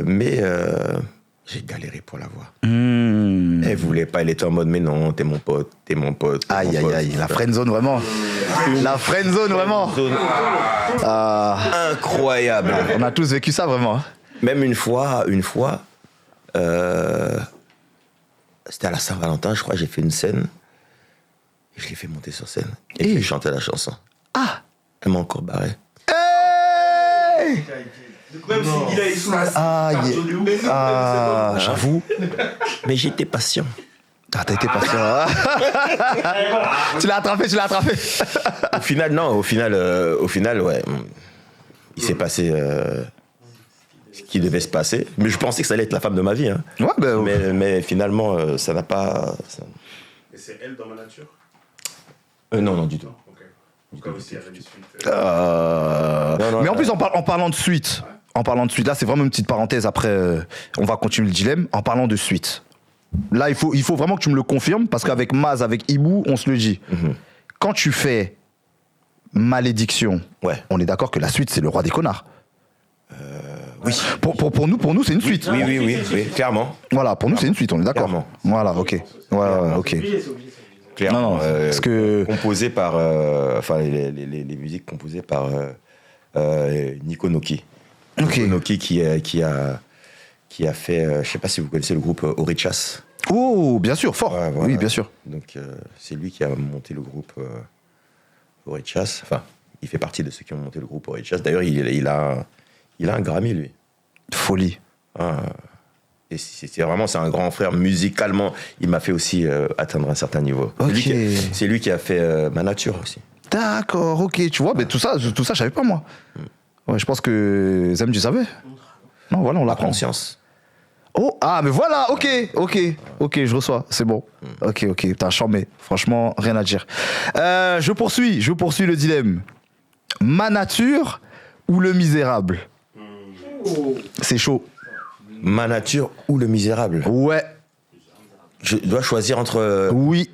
Mais j'ai galéré pour la voir. Elle voulait pas, elle était en mode mais non, t'es mon pote. Aïe, la friendzone vraiment. La friendzone vraiment. Incroyable. On a tous vécu ça vraiment. Hein. Même une fois, c'était à la Saint-Valentin, je crois, j'ai fait une scène. Et je l'ai fait monter sur scène. Et j'ai chanté la chanson. Ah. Elle m'a encore barré. Hey. Donc même si il a été sous J'avoue. Mais j'étais patient. Ah, t'as été patient. Tu l'as attrapé. Au final, ouais. Il s'est passé ce qui devait se passer. Mais je pensais que ça allait être la femme de ma vie. Hein. Ouais, bah, mais finalement, ça n'a pas. Et c'est elle dans ma nature? Non, du tout. Ok. Pourquoi aussi il y avait des suites Non, mais en plus, en parlant de suite, là, c'est vraiment une petite parenthèse. Après, on va continuer le dilemme. En parlant de suite, là, il faut vraiment que tu me le confirmes parce qu'avec Maz, avec Ibou, on se le dit. Quand tu fais Malédiction, ouais. On est d'accord que la suite, c'est le roi des connards. Oui. Pour nous, c'est une suite. Oui, clairement. Voilà, pour nous, c'est une suite, on est d'accord. Clairement. Voilà, ok. Ouais, ok. Clairement. Non, parce que. Composé par. Les musiques composées par Nico Noki. Ok. Nico Noki qui a fait. Je sais pas si vous connaissez le groupe Orichas. Oh, bien sûr, fort. Ouais, voilà. Oui, bien sûr. Donc, c'est lui qui a monté le groupe Orichas. Enfin, il fait partie de ceux qui ont monté le groupe Orichas. D'ailleurs, il a un Grammy, lui. Folie. Et c'est un grand frère musicalement. Il m'a fait aussi atteindre un certain niveau. Ok. C'est lui qui a fait Ma Nature aussi. D'accord, ok. Tu vois, mais tout ça, je savais pas, moi. Ouais, je pense que Zem, tu savais. Non, voilà, on La l'apprend. conscience. Oh, mais voilà, ok, je reçois, c'est bon. Ok, t'as charmé, franchement, rien à dire. Je poursuis le dilemme. Ma Nature ou Le Misérable? C'est chaud. Ma Nature ou Le Misérable? Ouais. Je dois choisir entre... Oui.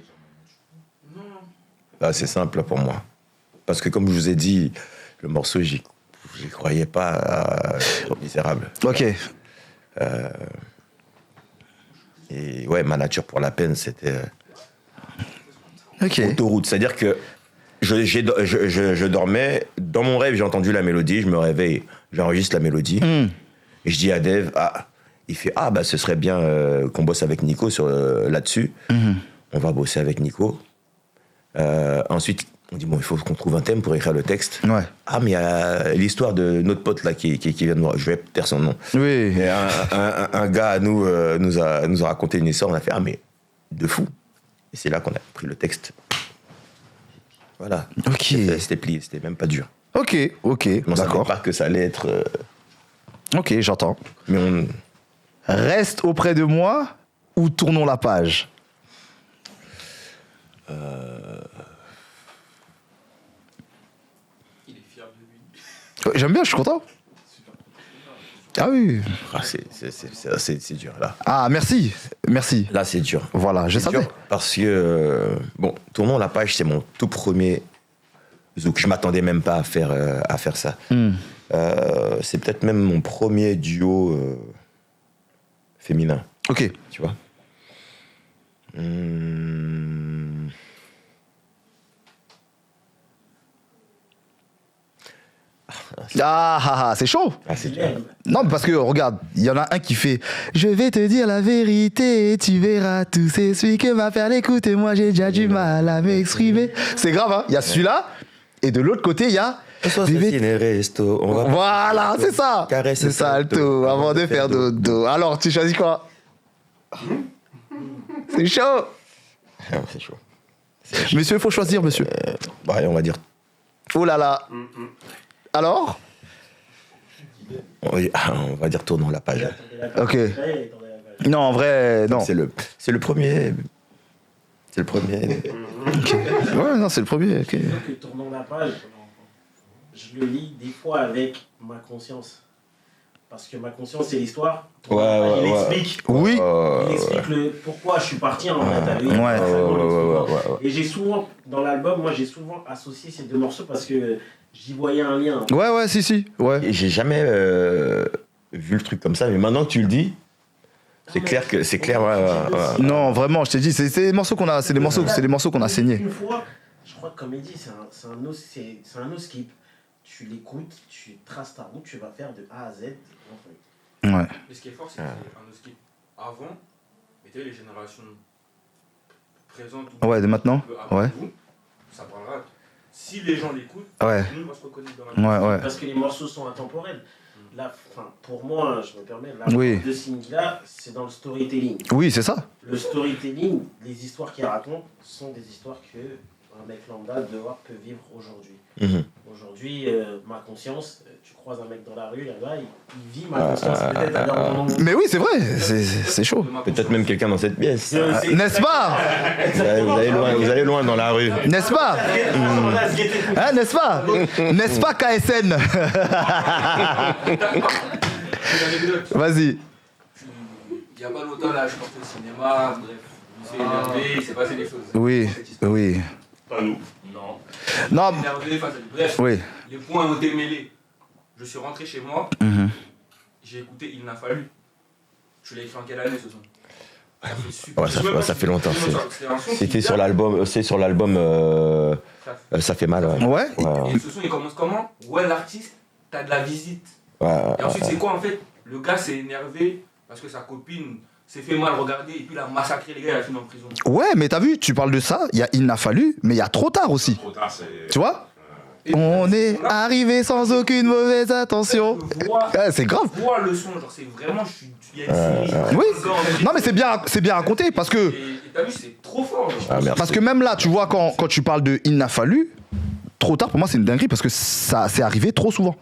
Ah, c'est simple pour moi. Parce que comme je vous ai dit, le morceau, j'y croyais pas misérable. Ok. Et ouais, Ma nature pour la peine, c'était Ok. autoroute. C'est-à-dire que je dormais, dans mon rêve, j'ai entendu la mélodie, je me réveille, j'enregistre la mélodie, et je dis à Dev, il fait, bah ce serait bien qu'on bosse avec Nico là-dessus. On va bosser avec Nico. Ensuite, on dit, bon, il faut qu'on trouve un thème pour écrire le texte. Ouais. Ah, mais il y a l'histoire de notre pote là qui vient de nous... Je vais taire son nom. Oui. Et un gars à nous a raconté une histoire, on a fait, mais de fou. Et c'est là qu'on a pris le texte. Voilà. Ok. C'était plié, c'était même pas dur. Ok. On ne savait D'accord. pas que ça allait être... Ok, j'entends. Mais on... Reste auprès de moi ou tournons la page? Il est fier de lui. J'aime bien, je suis content. Ah oui. c'est dur, là. Ah, merci. Là, c'est dur. Voilà, je C'est savais. dur parce que... bon, Tournons la page, c'est mon tout premier zouk. Je m'attendais même pas à faire ça. C'est peut-être même mon premier duo féminin, Ok. tu vois. C'est chaud. C'est dur. Non, mais parce que regarde, il y en a un qui fait Je vais te dire la vérité, tu verras tout. C'est celui que m'a fait l'écouter. Moi, j'ai déjà du mal à m'exprimer. C'est grave, hein. Il y a celui-là. Et de l'autre côté, il y a. Resto, on va... Voilà, c'est ça. Caresser C'est ça, Alto, avant de faire dodo. Alors, tu choisis quoi? C'est chaud. C'est chaud. Monsieur, il faut choisir, monsieur. On va dire... Oh là là. Alors? On va dire Tournons la page. Ok. Non, en vrai, non. C'est le premier. C'est le premier. Ouais, non, c'est le premier. Ok. Que Tournons la page, je le lis des fois avec ma conscience. Parce que ma conscience, c'est l'histoire. Il explique. Oui. Il explique pourquoi je suis parti en fait avec Et j'ai souvent, dans l'album, j'ai souvent associé ces deux morceaux parce que j'y voyais un lien. Ouais, si. Ouais. Et j'ai jamais vu le truc comme ça, mais maintenant que tu le dis, c'est clair que c'est clair. Non, vraiment, je t'ai dit, c'est les morceaux qu'on a, c'est les morceaux qu'on a saignés. Une fois, je crois que comme il dit, c'est un no skip. Tu l'écoutes, tu traces ta route, tu vas faire de A à Z. Ouais. Mais ce qui est fort, c'est que c'est un skip avant, mais tu sais, les générations présentes. Ouais, de maintenant. Ouais. Vous, ça parlera. Si les gens l'écoutent, Ouais. nous, on va se reconnaître dans la Ouais. Parce que les morceaux sont intemporels. Là, pour moi, je me permets, Oui. de Singla, c'est dans le storytelling. Oui, c'est ça. Le storytelling, les histoires qu'il raconte sont des histoires que un mec lambda dehors peut vivre aujourd'hui. Aujourd'hui, ma conscience, tu croises un mec dans la rue, là-bas, il vit ma conscience. Peut-être à leur nom. Mais oui, c'est vrai, c'est chaud. Peut-être même quelqu'un dans cette pièce. N'est-ce pas? Vous allez loin dans la rue. N'est-ce pas? Hein, n'est-ce pas? N'est-ce pas, KSN? Vas-y. Il n'y a pas longtemps, là, je sortais au cinéma, bref, il s'est énervé, il s'est passé des choses. Oui. Pas nous. Non. Non. Énervé face à lui. Bref, Oui. les points ont été mêlés. Je suis rentré chez moi, j'ai écouté Il n'a fallu. Tu l'as écrit en quelle année ce son? Ça fait longtemps. C'était sur l'album. C'est sur l'album. Ça fait mal. Ouais. Et ce son, il commence comment? Ouais, l'artiste, t'as de la visite. Et ensuite, c'est quoi en fait? Le gars s'est énervé parce que sa copine s'est fait mal regarder et puis il a massacré les gars, il a fini en prison. Ouais, mais t'as vu, tu parles de ça, il n'a fallu, mais il y a trop tard aussi. Trop tard, c'est... Tu vois? On est arrivé sans aucune mauvaise intention. C'est grave. Vois le son, genre c'est vraiment, il y a une série. Oui. Non, mais c'est bien raconté parce que. Et t'as vu, c'est trop fort. Genre. Parce que même là, tu vois, quand tu parles de Il n'a fallu, trop tard, pour moi, c'est une dinguerie parce que ça c'est arrivé trop souvent.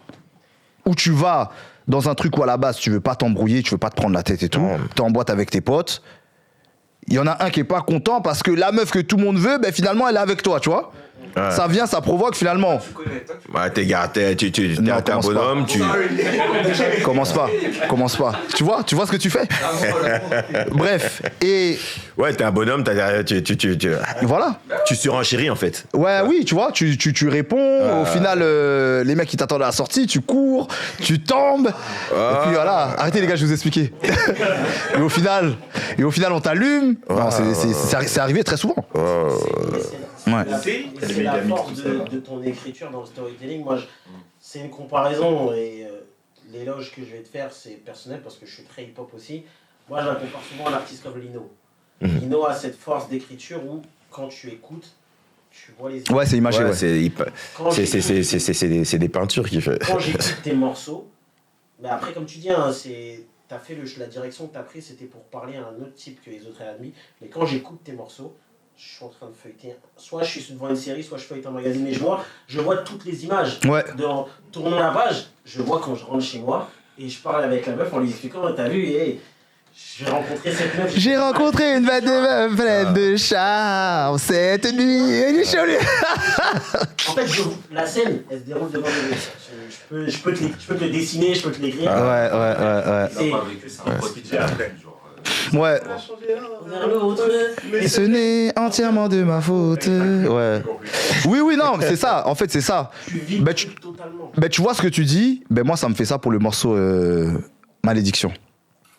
Où tu vas dans un truc où à la base, tu veux pas t'embrouiller, tu veux pas te prendre la tête et tout, t'es en boîte avec tes potes. Il y en a un qui est pas content parce que la meuf que tout le monde veut, ben finalement, elle est avec toi, tu vois. Ça vient, ça provoque finalement. Tu connais, toi, tu Ouais, t'es un commence bonhomme, tu. Commence pas. Tu vois ce que tu fais. Bref, et Ouais, t'es un bonhomme, voilà. tu surenchéris en fait. Ouais, oui, tu vois, tu réponds. Au final, les mecs qui t'attendent à la sortie, tu cours, tu tombes. Et puis voilà. Arrêtez les gars, je vais vous expliquer. et au final, on t'allume. Non, c'est arrivé très souvent. Ouais. C'est la force de ton écriture dans le storytelling. Moi, c'est une comparaison et l'éloge que je vais te faire, c'est personnel parce que je suis très hip-hop aussi. Moi, je la compare souvent à un artiste comme Lino. Lino a cette force d'écriture où, quand tu écoutes, tu vois les images. Ouais, c'est imagé. Ouais. C'est des peintures qu'il fait. Quand j'écoute tes morceaux, mais après, comme tu dis, hein, t'as fait la direction que t'as prise, c'était pour parler à un autre type que les autres avaient admis. Mais quand j'écoute tes morceaux, je suis en train de feuilleter. Soit je suis devant une série, soit je feuillete un magazine, mais je vois toutes les images. Ouais. Dans tournant la page, je vois quand je rentre chez moi et je parle avec la meuf en lui expliquant, t'as vu, j'ai rencontré cette meuf. J'ai rencontré une bête de meuf pleine de charme cette nuit. En fait, la scène, elle se déroule devant mes yeux. Je peux te le dessiner, je peux te l'écrire. Ouais. T'as pas vécu ça, un pote qui dit après, genre. Ouais. Vers l'autre. Et ce n'est entièrement de ma faute. Ouais. Oui, non, c'est ça. En fait, c'est ça. Tu vis totalement. Tu vois ce que tu dis. Moi, ça me fait ça pour le morceau Malédiction.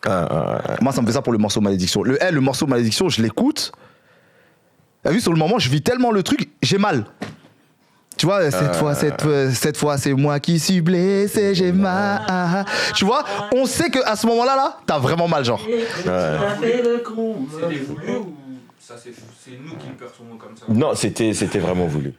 Moi, ça me fait ça pour le morceau Malédiction. Le morceau Malédiction, je l'écoute. T'as vu, sur le moment, je vis tellement le truc, j'ai mal. Tu vois, cette fois, c'est moi qui suis blessé, j'ai mal. Tu vois, on sait qu'à ce moment-là, t'as vraiment mal, genre. C'est des voulu ou ça, c'est nous qui le percevons comme ça? Non, c'était vraiment voulu.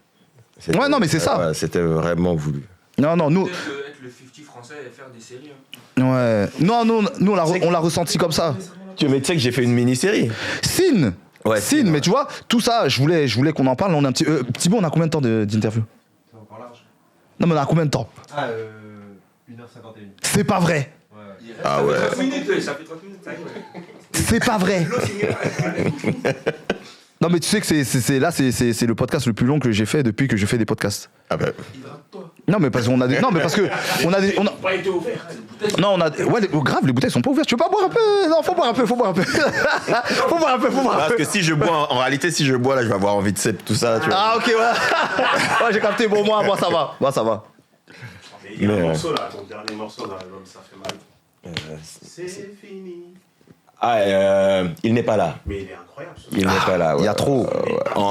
Ouais, non, mais c'est ça. Ouais, c'était vraiment voulu. Non, nous. Peut-être être le 50 français et faire des séries. Ouais. Non, nous on l'a ressenti comme ça. Mais tu sais que j'ai fait une mini-série. Sin. Ouais, Sin, mais tu vois, tout ça, je voulais qu'on en parle. On a un petit. Thibaut, on a combien de temps d'interview? C'est encore large. Non, mais on a combien de temps? 1h51. C'est pas vrai. Ouais. Ah ouais. 30 minutes, ça fait 30 minutes. Ça y est. C'est pas vrai. Non, mais tu sais que c'est le podcast le plus long que j'ai fait depuis que je fais des podcasts. Ah bah. Non, mais parce qu'on a des. Non, mais parce que on a des. Pas été ouvert. Non, on a. Ouais, grave, les bouteilles sont pas ouvertes. Tu veux pas boire un peu? Non, faut boire un peu. Faut boire un peu. Parce que si je bois, en réalité, si je bois, là, je vais avoir envie de cep, tout ça, tu vois. Ah, ok, ouais. Ouais, j'ai capté. Bon, moi, ça va. Mais il y a un morceau là, ton dernier morceau dans l'album, ça fait mal. C'est fini. Il n'est pas là. Mais il est incroyable ce Il n'est pas là. Il y a trop.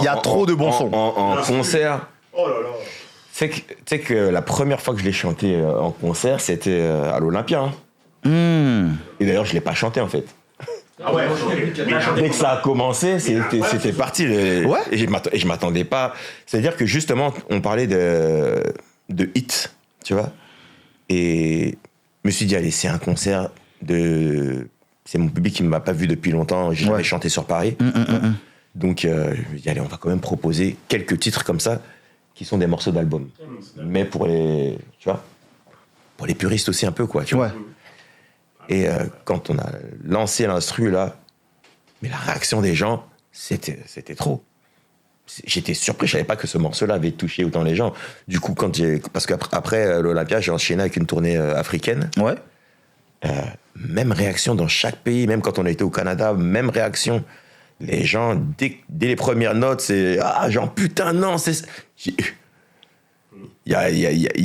Il y a trop de bons sons. En concert. Oh là là. Tu sais que la première fois que je l'ai chanté en concert, c'était à l'Olympia. Hein. Et d'ailleurs, je l'ai pas chanté en fait. Ah ouais, Dès que ça a commencé, c'était parti. Ouais. Et je m'attendais pas. C'est-à-dire que justement, on parlait de hit, tu vois. Et je me suis dit, allez, c'est un concert de. C'est mon public qui ne m'a pas vu depuis longtemps. J'ai jamais chanté sur Paris. Donc, je me dis, allez, on va quand même proposer quelques titres comme ça, qui sont des morceaux d'album. Mais pour les. Tu vois, pour les puristes aussi un peu, quoi. Tu vois. Et quand on a lancé l'instru, là, mais la réaction des gens, c'était trop. J'étais surpris, je savais pas que ce morceau-là avait touché autant les gens. Du coup, parce qu'après l'Olympia, j'ai enchaîné avec une tournée africaine. Ouais. Même réaction dans chaque pays, même quand on a été au Canada, même réaction. Les gens, dès les premières notes, c'est « Ah, genre, putain, non, c'est... » Il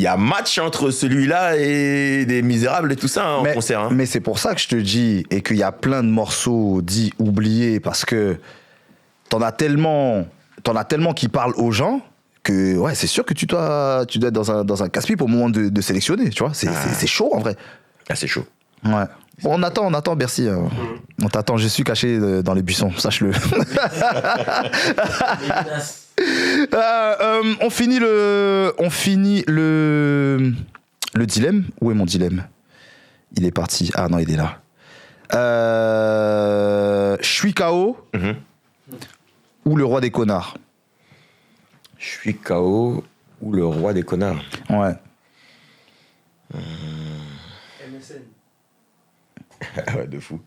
y a match entre celui-là et des Misérables et tout ça en concert. Hein. Mais c'est pour ça que je te dis, et qu'il y a plein de morceaux dits oubliés, parce que t'en as tellement qui parlent aux gens que ouais, c'est sûr que tu dois être dans un casse-pipe au moment de sélectionner, tu vois. C'est chaud en vrai. Ah, c'est chaud. Ouais. Bon, on attend, Bercy. On t'attend, je suis caché dans les buissons, sache-le. On finit le dilemme. Où est mon dilemme? Il est parti. Ah non, il est là. Je suis KO ou le roi des connards? Je suis KO ou le roi des connards? Ouais. MSN. Ouais, de fou.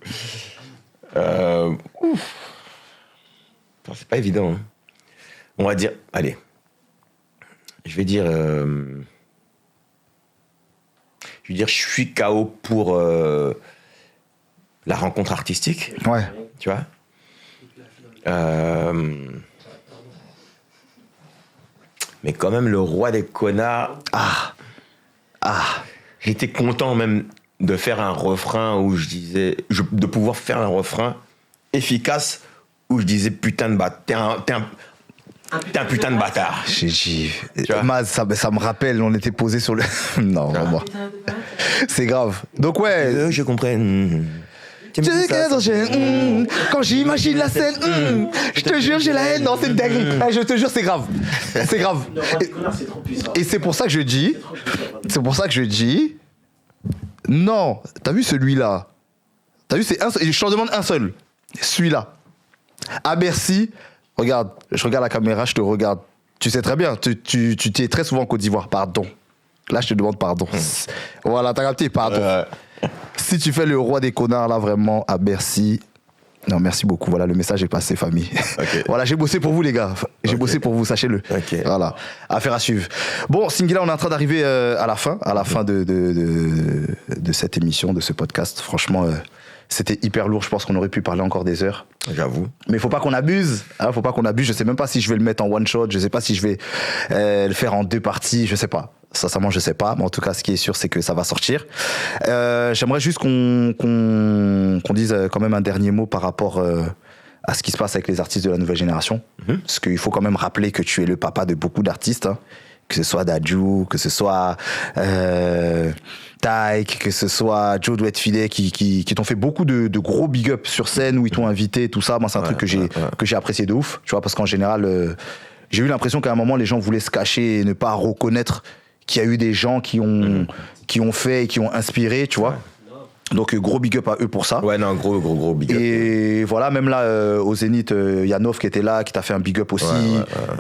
C'est pas évident. Hein. On va dire, allez, je vais dire, je suis KO pour la rencontre artistique. Ouais. Tu vois. Mais quand même, le roi des connards. J'étais content même de faire un refrain où je disais, de pouvoir faire un refrain efficace où je disais putain de bâtard, t'es un putain de bâtard. J'ai dit, Maz, ça me rappelle, on était posé sur le. Non, vraiment. C'est grave. Donc ouais. Je comprends. Quand j'imagine la scène, je te jure, j'ai la haine. Non, c'est une dinguerie. Je te jure, c'est grave. C'est grave. Et c'est pour ça que je dis. Non, t'as vu celui-là? T'as vu, c'est un seul. Je t'en demande un seul. Celui-là. À Bercy, regarde, je regarde la caméra, je te regarde. Tu sais très bien, tu es très souvent en Côte d'Ivoire, pardon. Là, je te demande pardon. Voilà, t'as capté, pardon. Si tu fais le roi des connards, là, vraiment, à Bercy. Non, merci beaucoup. Voilà, le message est passé, famille. Okay. Voilà, j'ai bossé pour vous, les gars. J'ai bossé pour vous, sachez-le. Okay. Voilà, affaire à suivre. Bon, Singila, on est en train d'arriver à la fin de cette émission, de ce podcast. Franchement, c'était hyper lourd. Je pense qu'on aurait pu parler encore des heures. J'avoue. Mais il faut pas qu'on abuse. Faut pas qu'on abuse. Je sais même pas si je vais le mettre en one shot. Je sais pas si je vais le faire en 2 parties. Je sais pas. Sincèrement, je sais pas. Mais en tout cas, ce qui est sûr, c'est que ça va sortir. J'aimerais juste qu'on dise quand même un dernier mot par rapport à ce qui se passe avec les artistes de la nouvelle génération. Parce qu'il faut quand même rappeler que tu es le papa de beaucoup d'artistes. Hein. Que ce soit Dadju, que ce soit Tyke, que ce soit Joe Douet-Filet qui t'ont fait beaucoup de gros big up sur scène où ils t'ont invité, tout ça. Moi, c'est un truc que j'ai apprécié de ouf, tu vois, parce qu'en général, j'ai eu l'impression qu'à un moment, les gens voulaient se cacher et ne pas reconnaître qu'il y a eu des gens qui ont fait et qui ont inspiré, tu vois. Donc gros big up à eux pour ça. Ouais, non, gros big up. Et voilà, même là au Zénith, Yanov qui était là, qui t'a fait un big up aussi.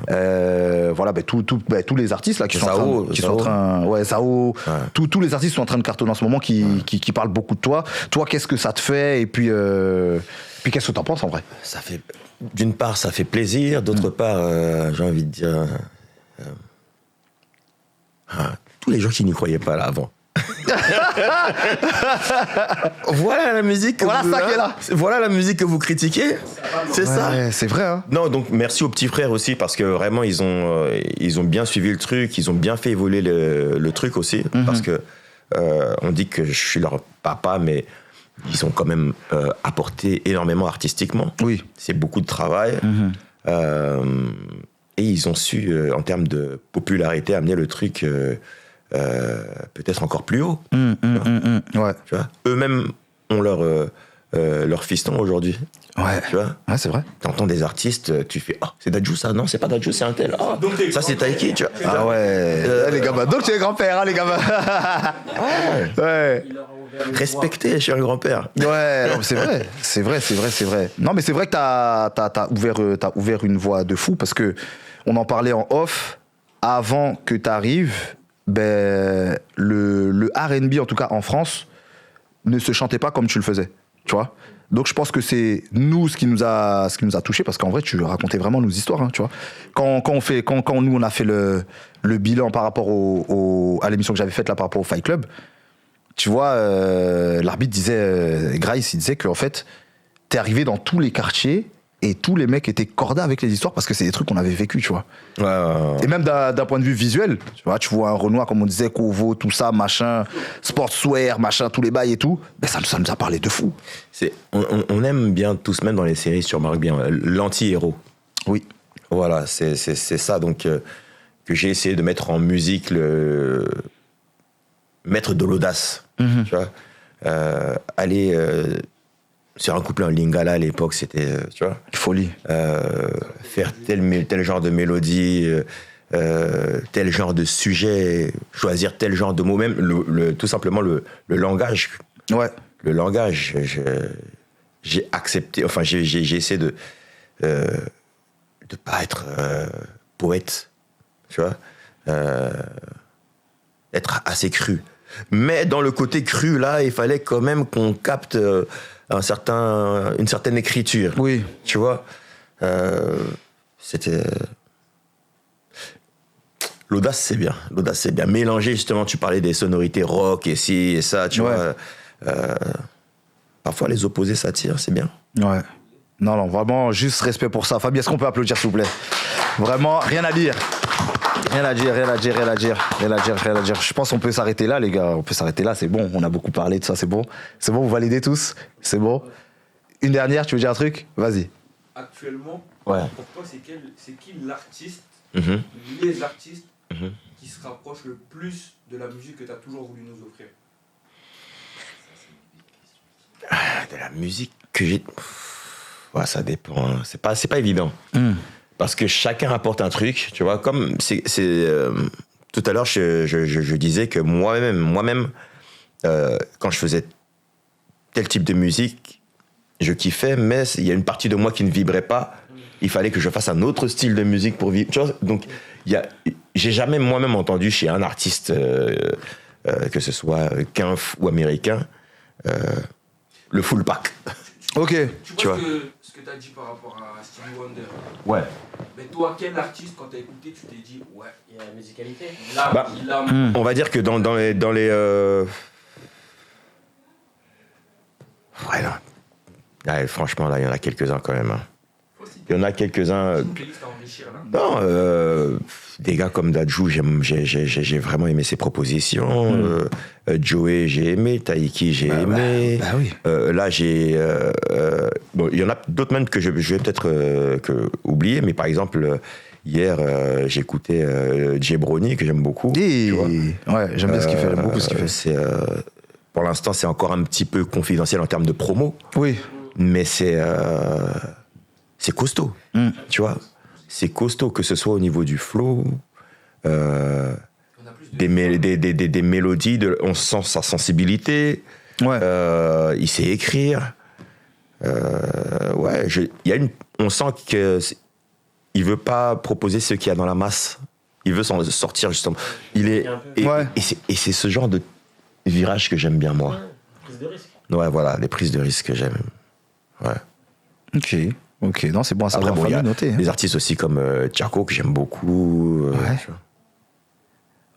Voilà, tous les artistes là qui sont en train, ouais, Sao, tous les artistes sont en train de cartonner en ce moment, qui parlent beaucoup de toi. Toi, qu'est-ce que ça te fait? Et puis qu'est-ce que t'en penses en vrai? Ça fait, d'une part, ça fait plaisir. D'autre part, j'ai envie de dire, tous les gens qui n'y croyaient pas là avant. Voilà la musique que voilà la musique que vous critiquez. C'est ça. C'est vrai. Hein. Non, donc merci aux petits frères aussi parce que vraiment ils ont bien suivi le truc, ils ont bien fait évoluer le truc aussi parce que on dit que je suis leur papa, mais ils ont quand même apporté énormément artistiquement. Oui. C'est beaucoup de travail. Et ils ont su en termes de popularité amener le truc. Peut-être encore plus haut. Ouais. Tu vois, eux-mêmes ont leur fiston aujourd'hui. Ouais. Tu vois. Ouais, c'est vrai. T'entends des artistes, tu fais c'est Dadju ça, non c'est pas Dadju, c'est un tel. Ça c'est Taiki, tu vois. Ah ouais. Les gamins. Donc tu es grand-père, hein, les gamins. Ouais. Respecté, je suis un grand-père. Ouais, non, c'est vrai. Non, mais c'est vrai que t'as ouvert une voie de fou parce que on en parlait en off avant que t'arrives. Ben, le R&B, en tout cas en France, ne se chantait pas comme tu le faisais, tu vois. Donc je pense que c'est nous ce qui nous a touché, parce qu'en vrai tu racontais vraiment nos histoires, hein, tu vois. Quand nous on a fait le bilan par rapport à l'émission que j'avais faite là par rapport au Fight Club, tu vois, l'arbitre disait, Grace, il disait qu'en fait t'es arrivé dans tous les quartiers. Et tous les mecs étaient cordats avec les histoires parce que c'est des trucs qu'on avait vécu, tu vois. Ouais. Et même d'un point de vue visuel, tu vois un Renoir, comme on disait, Kovo, tout ça, machin, sportswear, machin, tous les bails et tout, ben ça nous a parlé de fou. On aime bien tous mettre dans les séries sur Marc bien l'anti-héros. Oui. Voilà, c'est ça donc que j'ai essayé de mettre en musique, mettre de l'audace, tu vois. Aller sur un couplet en lingala à l'époque, c'était, tu vois, folie. Faire tel genre de mélodie, tel genre de sujet, choisir tel genre de mots, même tout simplement le langage. Ouais. Le langage, j'ai accepté, enfin j'ai essayé de pas être poète, tu vois, être assez cru. Mais dans le côté cru là, il fallait quand même qu'on capte une certaine écriture. Oui. Tu vois, c'était L'audace, c'est bien. L'audace, c'est bien. Mélanger, justement, tu parlais des sonorités rock et ci et ça, tu vois. Parfois, les opposés s'attirent, c'est bien. Ouais. Non, vraiment, juste respect pour ça. Fabien, est-ce qu'on peut applaudir, s'il vous plaît? Vraiment, rien à dire. Rien à dire. Je pense qu'on peut s'arrêter là, les gars. On peut s'arrêter là, c'est bon. On a beaucoup parlé de ça, c'est bon. C'est bon, vous validez tous? C'est bon. Une dernière, tu veux dire un truc? Vas-y. Actuellement, Ouais. pour toi, c'est qui l'artiste, Mhm. les artistes Mhm. qui se rapprochent le plus de la musique que tu as toujours voulu nous offrir? De la musique que j'ai... Ouais, ça dépend. Hein. C'est pas évident. Parce que chacun apporte un truc, tu vois. Comme tout à l'heure, je disais que moi-même, quand je faisais tel type de musique, je kiffais, mais il y a une partie de moi qui ne vibrait pas. Il fallait que je fasse un autre style de musique pour vivre. Tu vois, donc, j'ai jamais moi-même entendu chez un artiste, que ce soit quinf ou américain, le full pack. Ok. Tu vois ce que tu as dit par rapport à Stevie Wonder. Ouais. Mais toi, quel artiste, quand tu as écouté, tu t'es dit, ouais, Il y a la musicalité. là, Bah, il a... On va dire que dans les ouais, non. Ouais, franchement, là, il y en a quelques-uns quand même. Hein. Il y en a quelques-uns. une playlist à enrichir, là. Non, des gars comme Dadju, j'ai vraiment aimé ses propositions. Joey, j'ai aimé. Taiki, j'ai aimé. Bah oui. Là, bon, il y en a d'autres même que je vais peut-être oublier, mais par exemple, hier, j'écoutais Jay Brownie, que j'aime beaucoup. Et... tu vois. Ouais, j'aime bien ce qu'il fait, j'aime beaucoup ce qu'il fait. Pour l'instant, c'est encore un petit peu confidentiel en termes de promo, Oui. mais c'est costaud, tu vois. C'est costaud, que ce soit au niveau du flow, On a plus de... des mélodies, on sent sa sensibilité, Ouais. il sait écrire. Ouais, on sent qu'il veut pas proposer ce qu'il y a dans la masse. Il veut s'en sortir, justement. Ouais. Et c'est ce genre de virage que j'aime bien, moi. Ouais, prise de risque. Ouais, voilà, les prises de risque que j'aime. Ouais. Ok, non, c'est bon à Après, savoir. bon, il y a noter. des artistes aussi comme Tchako, que j'aime beaucoup. Ouais. Tu vois.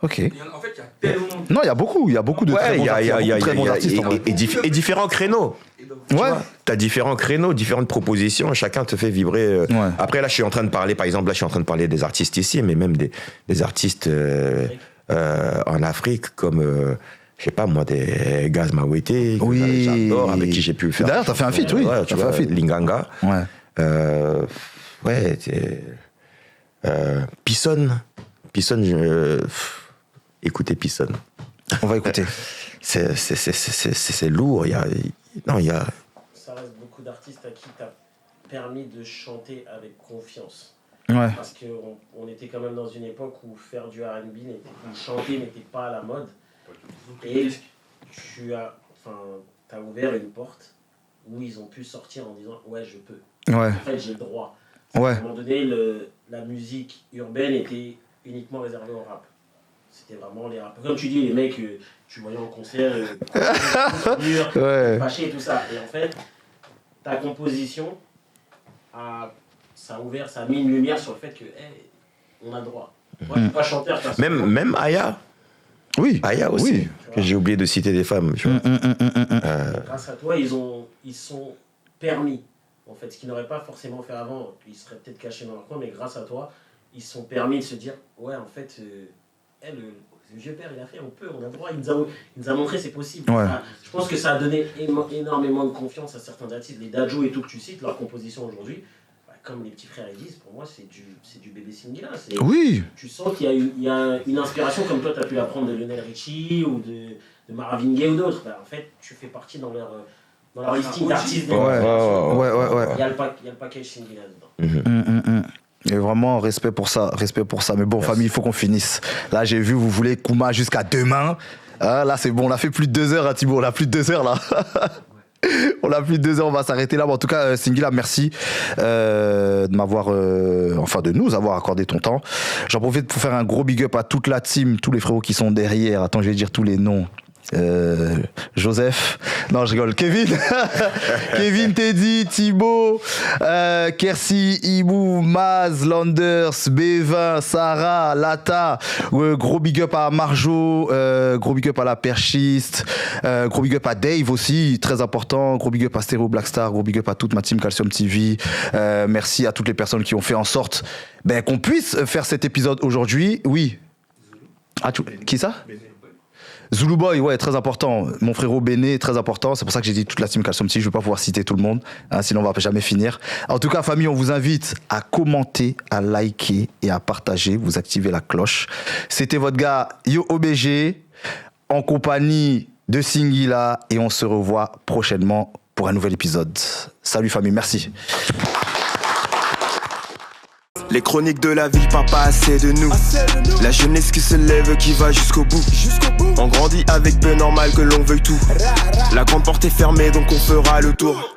Ok. En fait, il y a tellement... Non, il y a beaucoup de très bons artistes. Il y a beaucoup de très bons artistes, en vrai. et différents créneaux. Ouais. Tu as différents créneaux, différentes propositions, chacun te fait vibrer. Ouais. Après, là, je suis en train de parler, par exemple, des artistes ici, mais même des artistes en Afrique, comme, je sais pas moi, des Gaz Mawete, Oui. que j'adore, avec qui j'ai pu faire. D'ailleurs, t'as fait un feat, oui. Ouais, T'as tu fait vois, un feat. Linganga. Ouais. Ouais, Pisson, écoutez Pisson. On va écouter. C'est lourd. Il y a. Ça reste beaucoup d'artistes à qui t'as permis de chanter avec confiance. Ouais. Parce qu'on était quand même dans une époque où faire du R&B, ou chanter n'était pas à la mode. Et tu as ouvert une porte où ils ont pu sortir en disant « Ouais, je peux. Ouais. En fait, j'ai le droit. » Ouais. À un moment donné, la musique urbaine était uniquement réservée au rap. C'était vraiment les rappeurs. Comme tu dis, les mecs, tu voyais en concert, Ouais. fâchés et tout ça. Et en fait, ta composition, ça a ouvert, ça a mis une lumière sur le fait que, on a le droit. Moi, je suis pas chanteur. Même Aya. Oui. Aya aussi. Oui. Que j'ai oublié de citer des femmes. Tu vois. Grâce à toi, ils sont permis. En fait, ce qu'ils n'auraient pas forcément fait avant, ils seraient peut-être cachés dans leur coin, mais grâce à toi, ils se sont permis de se dire, ouais, en fait, le vieux père, il a fait, on a le droit, il nous a montré c'est possible. Ouais. Je pense que ça a donné énormément de confiance à certains artistes. Les Dadju et tout que tu cites, leur composition aujourd'hui, comme les petits frères ils disent, pour moi, c'est du bébé Singila. Oui. Tu sens qu'il y a une inspiration, comme toi, tu as pu la prendre de Lionel Richie ou de Marvin Gaye ou d'autres. En fait, tu fais partie dans leur listing d'artistes. Ouais. Il y a le package Singila dedans. Et vraiment, respect pour ça. Mais bon, famille, il faut qu'on finisse. Là, j'ai vu, vous voulez Kouma jusqu'à demain. Ah, là, c'est bon, on a fait plus de 2 heures, hein, Thibaut. On a plus de 2 heures, là. On a plus de 2 heures, on va s'arrêter là. Bon, en tout cas, Singila, merci de m'avoir, de nous avoir accordé ton temps. J'en profite pour faire un gros big up à toute la team, tous les frérots qui sont derrière. Attends, je vais dire tous les noms. Joseph, non je rigole, Kevin, Kevin, Teddy, Thibaut, Kersi, Ibou, Maz, Landers, B20, Sarah, Lata, gros big up à Marjo, gros big up à la Perchiste, gros big up à Dave aussi, très important, gros big up à Stereo Blackstar, gros big up à toute ma team Calcium TV, merci à toutes les personnes qui ont fait en sorte qu'on puisse faire cet épisode aujourd'hui. Oui. Ah, qui ça? Zulu Boy, ouais, très important. Mon frérot Béné, très important. C'est pour ça que j'ai dit toute la team Calcium TV. Je ne vais pas pouvoir citer tout le monde, hein, sinon on ne va jamais finir. En tout cas, famille, on vous invite à commenter, à liker et à partager. Vous activez la cloche. C'était votre gars Yo OBG en compagnie de Singila et on se revoit prochainement pour un nouvel épisode. Salut famille, merci. Les chroniques de la ville, papa, assez de nous. La jeunesse qui se lève, qui va jusqu'au bout. On grandit avec peu normal que l'on veuille tout. La grande porte est fermée, donc on fera le tour.